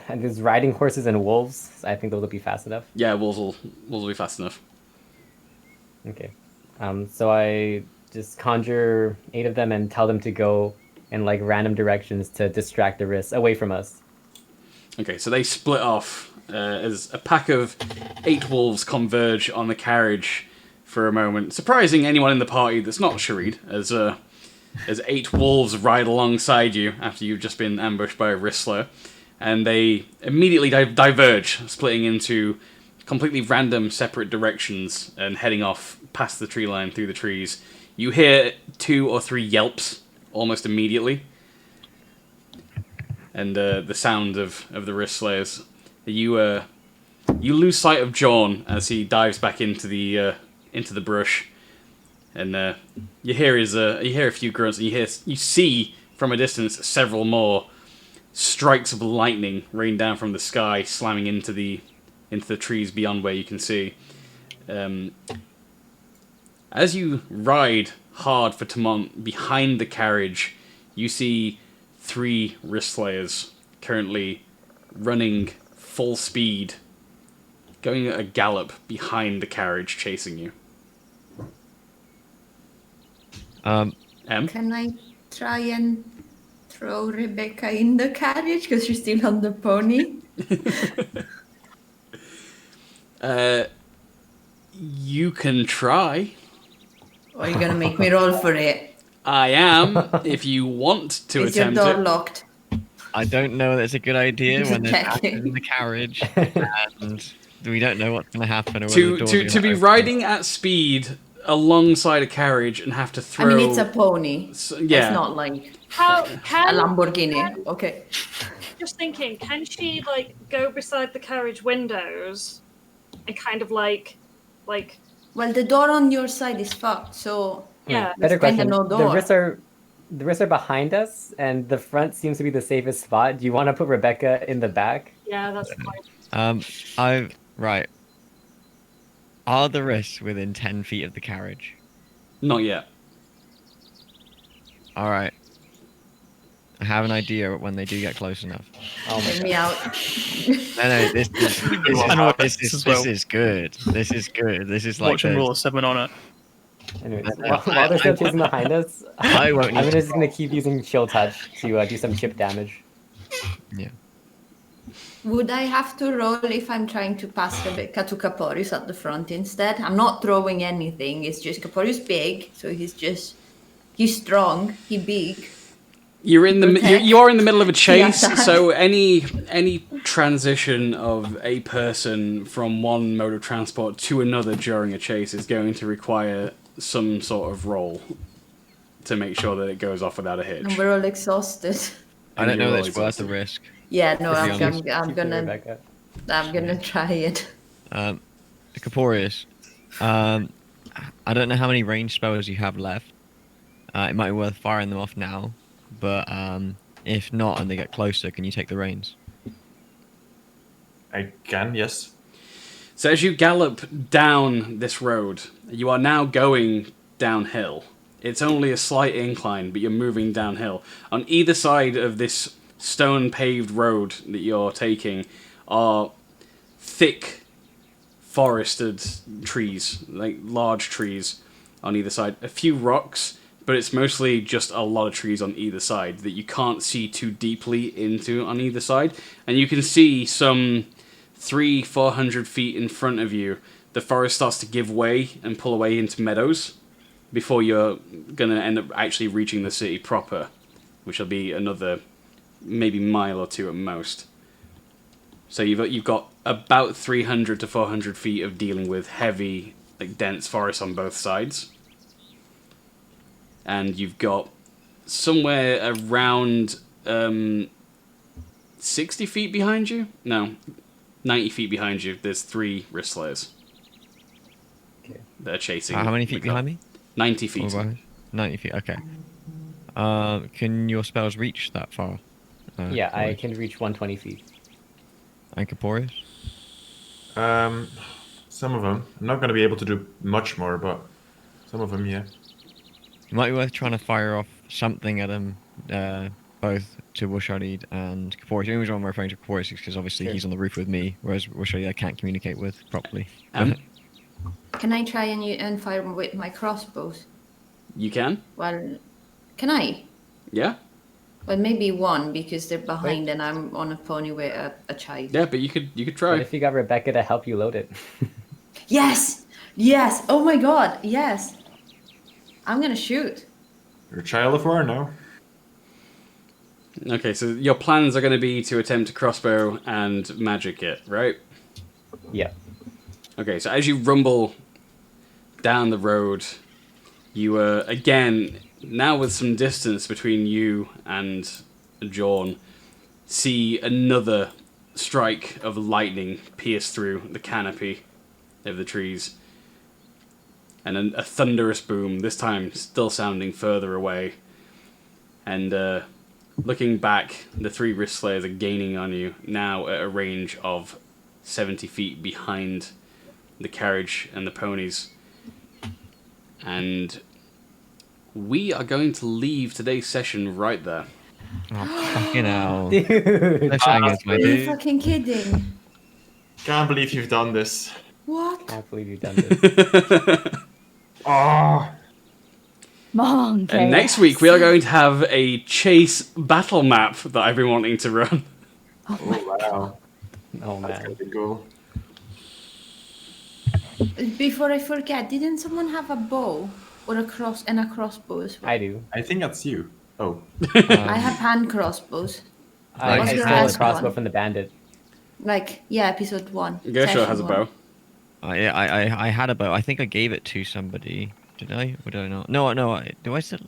S8: there's riding horses and wolves. I think those will be fast enough.
S4: Yeah, wolves will be fast enough.
S8: Okay. So I just conjure 8 of them and tell them to go in random directions to distract the wrists away from us.
S4: Okay, so they split off as a pack of 8 wolves converge on the carriage for a moment, surprising anyone in the party that's not Sharid, as 8 wolves ride alongside you after you've just been ambushed by a Ristler, and they immediately diverge, splitting into completely random separate directions and heading off past the tree line through the trees. You hear 2 or 3 yelps almost immediately, and the sound of the wrist slayers. You lose sight of John as he dives back into the brush, and you hear a few grunts, and you see from a distance several more strikes of lightning rain down from the sky, slamming into the trees beyond where you can see. As you ride hard for Tamont behind the carriage, you see 3 wrist slayers currently running full speed, going at a gallop behind the carriage, chasing you. M?
S3: Can I try and throw Rebecca in the carriage because she's still on the pony?
S4: You can try.
S3: Or are you going to make me roll for it?
S4: I am, if you want to
S3: Is your
S4: attempt
S3: door
S4: it.
S3: locked?
S7: I don't know that's a good idea when there's
S3: Checking.
S7: actors in the carriage, and we don't know what's going to happen. Or whether the doors are
S4: To be
S7: gonna open.
S4: riding at speed alongside a carriage and have to throw...
S3: I mean, it's a pony.
S4: yeah.
S3: It's not like
S5: How
S3: a
S5: can
S3: Lamborghini. Okay.
S5: just thinking? Can she like go beside the carriage windows and kind of like?
S3: Well, the door on your side is fucked, so
S5: Yeah.
S8: Better
S3: there's kinda
S8: question.
S3: no door.
S8: The wrists are behind us, and the front seems to be the safest spot. Do you want to put Rebecca in the back?
S5: Yeah, that's fine.
S7: Right. Are the wrists within 10 feet of the carriage?
S4: Not yet.
S7: All right. I have an idea when they do get close enough.
S8: Oh my
S3: Get me out.
S7: No, this
S9: I know what
S7: this
S9: this
S7: is
S9: as well.
S7: this is good. This is good. This is like
S9: Watch and roll a 7 on it.
S8: Anyways, while they're still chasing behind us,
S7: I won't need
S8: I'm
S7: to
S8: just gonna keep using chill touch to do some chip damage.
S7: Yeah.
S3: Would I have to roll if I'm trying to pass Rebecca to Caporius at the front instead? I'm not throwing anything. It's just Caporius big, so he's strong, he big.
S4: You are in the middle of a chase,
S3: Yeah.
S4: so any transition of a person from one mode of transport to another during a chase is going to require some sort of roll to make sure that it goes off without a hitch.
S3: And we're all exhausted.
S7: I don't know
S4: you're
S7: that it's
S4: always
S7: worth the risk.
S3: Yeah, no,
S7: To be
S3: I'm
S7: honest.
S3: gonna
S8: Rebecca.
S3: try it.
S7: Caporius, I don't know how many range spells you have left. It might be worth firing them off now, but if not and they get closer, can you take the reins?
S6: I can, yes.
S4: So as you gallop down this road, you are now going downhill. It's only a slight incline, but you're moving downhill. On either side of this stone-paved road that you're taking are thick, forested trees, like large trees on either side. A few rocks, but it's mostly just a lot of trees on either side that you can't see too deeply into on either side. And you can see some 300-400 feet in front of you, the forest starts to give way and pull away into meadows before you're going to end up actually reaching the city proper, which will be another maybe mile or two at most. So you've got about 300 to 400 feet of dealing with heavy, like dense forest on both sides. And you've got somewhere around 60 feet behind you? No, 90 feet behind you, there's 3 wrist slayers.
S8: Okay.
S4: They're chasing.
S7: How many feet
S4: the car.
S7: behind me?
S4: 90 feet.
S7: Oh, right. 90 feet, okay. Can your spells reach that far?
S8: Yeah, I
S7: Caporius?
S8: can reach 120 feet.
S7: And Caporius?
S6: Some of them. I'm not going to be able to do much more, but some of them, yeah.
S7: It might be worth trying to fire off something at them, both to Wusharid and Caporius. The only reason I'm referring to Caporius is because obviously
S8: Sure.
S7: he's on the roof with me, whereas Wusharid I can't communicate with properly.
S3: Can I try and fire with my crossbows?
S4: You can?
S3: Well, can I?
S4: Yeah?
S3: Well, maybe one because they're behind and I'm on a pony with a child.
S4: Yeah, but you could
S8: What
S4: try.
S8: if you got Rebecca to help you load it?
S3: Yes! Yes! Oh my god, yes! I'm gonna shoot.
S6: You're a child of war now.
S4: Okay, so your plans are going to be to attempt to crossbow and magic it, right?
S8: Yeah.
S4: Okay, so as you rumble down the road, you again, now with some distance between you and Jorn, see another strike of lightning pierce through the canopy of the trees. And a thunderous boom, this time still sounding further away. And looking back, the 3 wrist slayers are gaining on you, now at a range of 70 feet behind the carriage and the ponies. And we are going to leave today's session right there.
S7: Oh, fucking hell.
S8: Dude.
S7: Cliffhangers, my
S3: Are you
S7: dude.
S3: fucking kidding?
S6: Can't believe you've done this.
S3: What?
S8: Can't believe you've done this.
S6: Oh,
S10: Monkey.
S4: And next week we are going to have a chase battle map that I've been wanting to run.
S6: oh wow.
S8: Oh
S6: That's
S8: man.
S6: pretty cool.
S3: Before I forget, didn't someone have a bow or a crossbow as well?
S8: I do.
S6: I think that's you. Oh.
S3: I have hand crossbows.
S8: I
S3: What's your
S8: stole a
S3: last
S8: crossbow
S3: one?
S8: from the bandit.
S3: Like, yeah, episode 1.
S4: Gershel
S3: session
S4: has a
S3: 1.
S4: bow.
S7: I had a bow. I think I gave it to somebody. Did I? Or did I not? No. Do I still?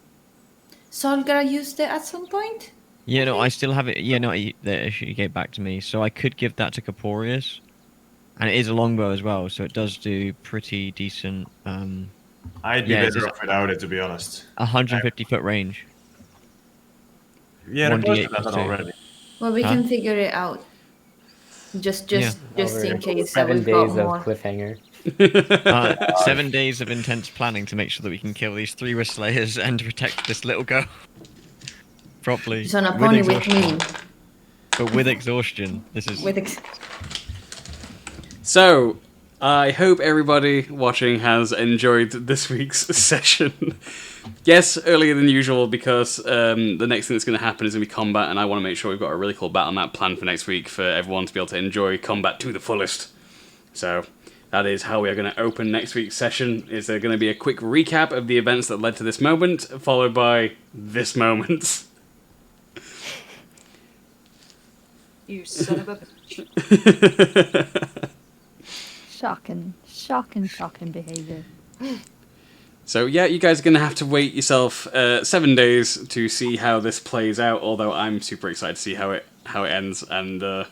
S3: Solgra used it at some point?
S7: Yeah, no, I still have it. Yeah, no, she gave it back to me. So I could give that to Caporius. And it is a longbow as well, so it does do pretty decent.
S6: I'd be
S7: Yeah, it's
S6: better
S7: just-
S6: off without it, to be honest.
S7: 150-foot range.
S6: Yeah, they're
S7: 1d8
S6: close to that
S7: plus two.
S6: already.
S3: Well, we
S7: Huh?
S3: can figure it out. Just
S8: Over
S3: in case that
S8: 7
S3: we've got
S8: days of
S3: more.
S8: cliffhanger.
S7: 7 days of intense planning to make sure that we can kill these 3 wrist slayers and protect this little girl properly.
S3: She's on a pony with
S7: exhaustion.
S3: me.
S7: But with exhaustion, this is.
S4: So, I hope everybody watching has enjoyed this week's session. Yes, earlier than usual because the next thing that's going to happen is going to be combat, and I want to make sure we've got a really cool battle map planned for next week for everyone to be able to enjoy combat to the fullest. So, that is how we are going to open next week's session. Is there going to be a quick recap of the events that led to this moment, followed by this moment.
S5: You son of a bitch.
S10: Shocking behavior.
S4: So yeah, you guys are going to have to wait yourself 7 days to see how this plays out, although I'm super excited to see how it ends. And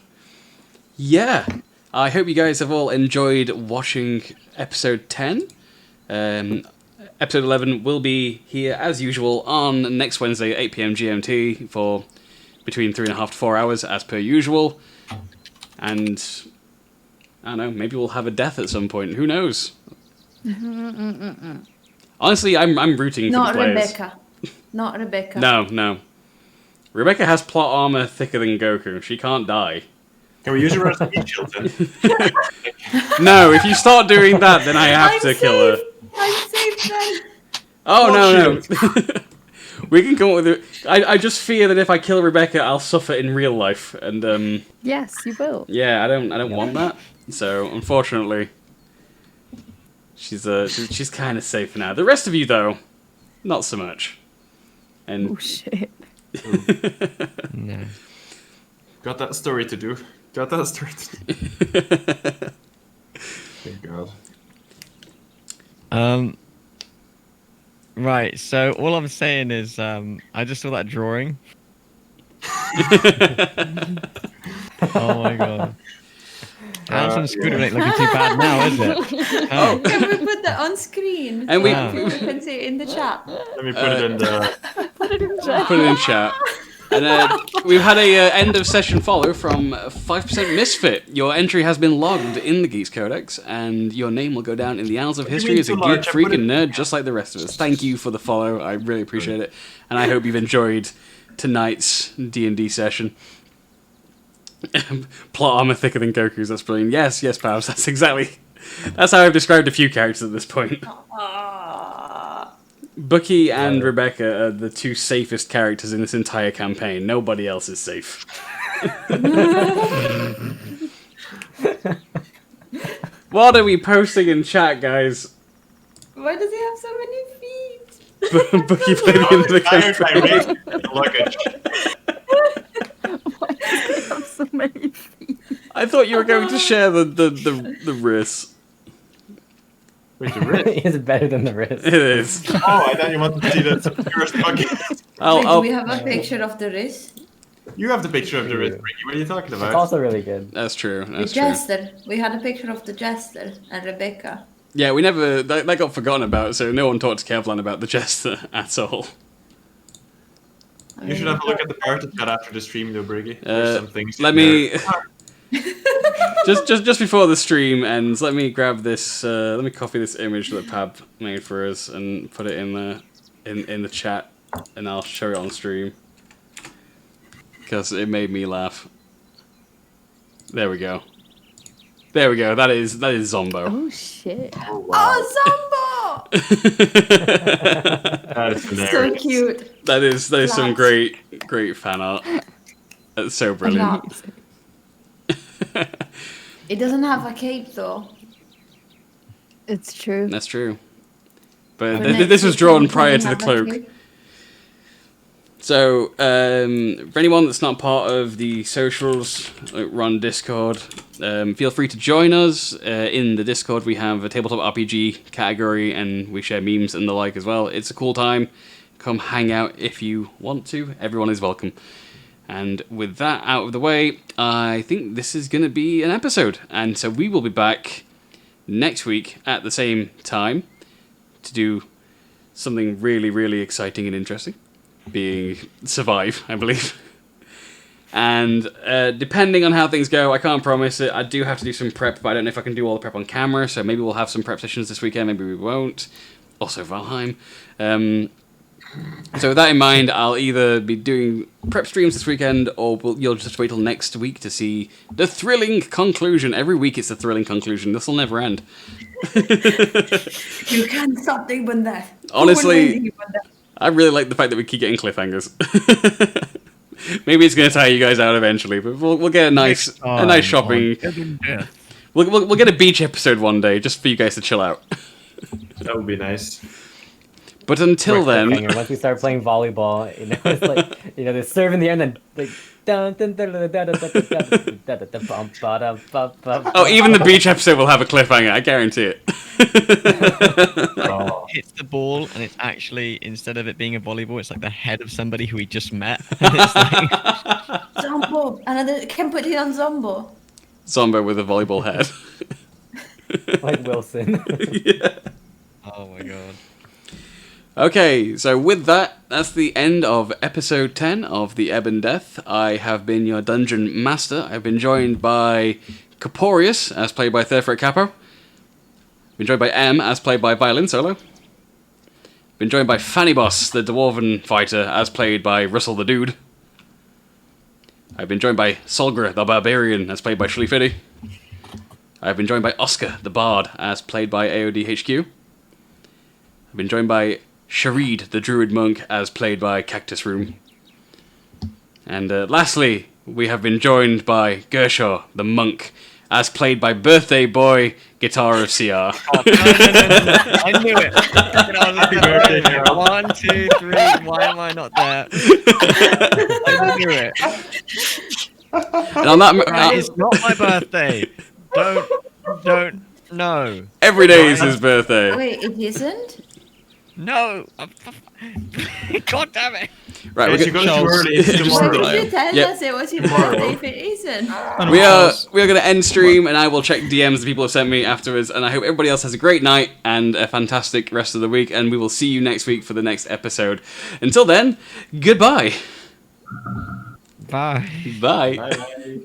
S4: yeah, I hope you guys have all enjoyed watching episode 10. Episode 11 will be here as usual on next Wednesday at 8 PM GMT for between 3.5 to 4 hours as per usual. And I don't know, maybe we'll have a death at some point. Who knows? Honestly, I'm rooting for the
S3: Not
S4: players.
S3: Rebecca. Not Rebecca.
S4: No. Rebecca has plot armor thicker than Goku. She can't die.
S6: Can we use her as a meat shield then?
S4: No, if you start doing that, then I have to kill her.
S3: I'm safe then.
S4: Oh, no.
S6: Plot
S4: We can come up with it. I just fear that if I kill Rebecca, I'll suffer in real life. And,
S10: Yes, you will.
S4: yeah, I don't want that. So, unfortunately, she's kind of safe now. The rest of you, though, not so much. And
S10: Oh shit.
S7: No.
S6: Got that story to do. Thank God.
S7: Right, so all I'm saying is I just saw that drawing. Oh my god. Alison Scooter ain't looking too bad now, is it? Oh.
S3: Can we put that on screen?
S4: And we-
S3: so people can see it in the chat.
S6: Let me put it in the...
S4: put it in chat. And we've had a end of session follow from 5% Misfit. Your entry has been logged in the Geeks Codex, and your name will go down in the annals of history
S6: mean
S4: as a
S6: so much?
S4: geek,
S6: I
S4: freak,
S6: put it-
S4: and nerd, just like the rest of us. Thank you for the follow. I really appreciate it, and I hope you've enjoyed tonight's D&D session. Plot armor thicker than Goku's. That's brilliant. Yes, Pavs. That's how I've described a few characters at this point. Bucky and Rebecca are the two safest characters in this entire campaign. Nobody else is safe. What are we posting in chat, guys?
S3: Why does he have so many feet?
S4: Bucky played into the
S6: Tired by
S4: campaign.
S6: raising luggage.
S10: Why does he have so many feet?
S4: I thought you were going to share the wrist.
S6: Wait, the wrist?
S8: Is better than the wrist.
S4: It is.
S6: Oh, I thought you wanted to see the first bucket.
S4: I'll,
S3: Wait, do
S4: I'll,
S3: we have a picture of the wrist?
S6: You have the picture of the wrist, Ricky. What are you talking
S8: It's
S6: about?
S8: also really good.
S4: That's true.
S3: The
S4: That's true.
S3: jester. We had a picture of the jester and Rebecca.
S4: Yeah, we never. That got forgotten about, so no one talked to Kevlan about the jester at all.
S6: You should have a look at the part that got after the stream, though, Briggy. There's some things.
S4: Let
S6: in
S4: me.
S6: there.
S4: just before the stream ends, let me grab this. Let me copy this image that Pab made for us and put it in the chat, and I'll show it on stream because it made me laugh. There we go. There we go. That is Zombo.
S10: Oh shit!
S3: Oh, Zombo!
S6: That is
S3: So
S6: hilarious.
S3: cute.
S4: That is some
S3: Class.
S4: great fan art. That's so brilliant.
S3: It doesn't have a cape though.
S10: It's true.
S4: That's true. But
S3: But
S4: this was
S3: next
S4: drawn
S3: time
S4: prior
S3: we
S4: to the
S3: have a
S4: cloak.
S3: cape.
S4: So, for anyone that's not part of the socials, run Discord, feel free to join us. In the Discord, we have a tabletop RPG category, and we share memes and the like as well. It's a cool time. Come hang out if you want to. Everyone is welcome. And with that out of the way, I think this is going to be an episode. And so we will be back next week at the same time to do something really, really exciting and interesting. Being survive, I believe. And depending on how things go, I can't promise it. I do have to do some prep, but I don't know if I can do all the prep on camera, so maybe we'll have some prep sessions this weekend, maybe we won't. Also Valheim. So with that in mind, I'll either be doing prep streams this weekend, or you'll just wait till next week to see the thrilling conclusion. Every week it's the thrilling conclusion. This will never end.
S3: You can't stop doing that.
S4: Honestly, I really like the fact that we keep getting cliffhangers. Maybe it's going to tire you guys out eventually, but we'll get a nice shopping. We'll get a beach episode one day just for you guys to chill out.
S6: That would be nice.
S4: But until then,
S8: Once we start playing volleyball, it's like they serve in the air and then like. Oh,
S4: even the beach episode will have a cliffhanger. I guarantee it.
S7: Hits the ball, and it's actually, instead of it being a volleyball, it's like the head of somebody who we just met. It's like...
S3: Zombo. Another can put it on Zombo.
S4: Zombo with a volleyball head.
S8: Like Wilson.
S4: Yeah.
S7: Oh my god.
S4: Okay, so with that, that's the end of episode 10 of the Ebon Death. I have been your dungeon master. I've been joined by Corporeus, as played by Thurfret Capo. Been joined by M, as played by Violin Solo. Been joined by Fanny Boss, the Dwarven fighter, as played by Russell the Dude. I've been joined by Solgra, the Barbarian, as played by Shli Fiddy. I've been joined by Oscar, the Bard, as played by AOD HQ. I've been joined by Sharid, the Druid Monk, as played by Cactus Room. And lastly, we have been joined by Gershaw, the Monk, as played by Birthday Boy, Guitar of CR.
S7: No. I knew it. Happy birthday, 1, 2, 3. Why am I not there? I knew it.
S4: And on that,
S7: It's not my birthday. Don't. No.
S4: every day is his birthday.
S3: Wait, it isn't?
S7: No. God damn it.
S4: Right,
S6: If you go too early, it's
S3: Why
S6: tomorrow.
S3: would you tell
S4: Yep.
S3: us it was your birthday if it isn't?
S4: we are going to end stream, and I will check DMs that people have sent me afterwards. And I hope everybody else has a great night and a fantastic rest of the week. And we will see you next week for the next episode. Until then, goodbye.
S7: Bye.
S4: Bye.
S6: Bye.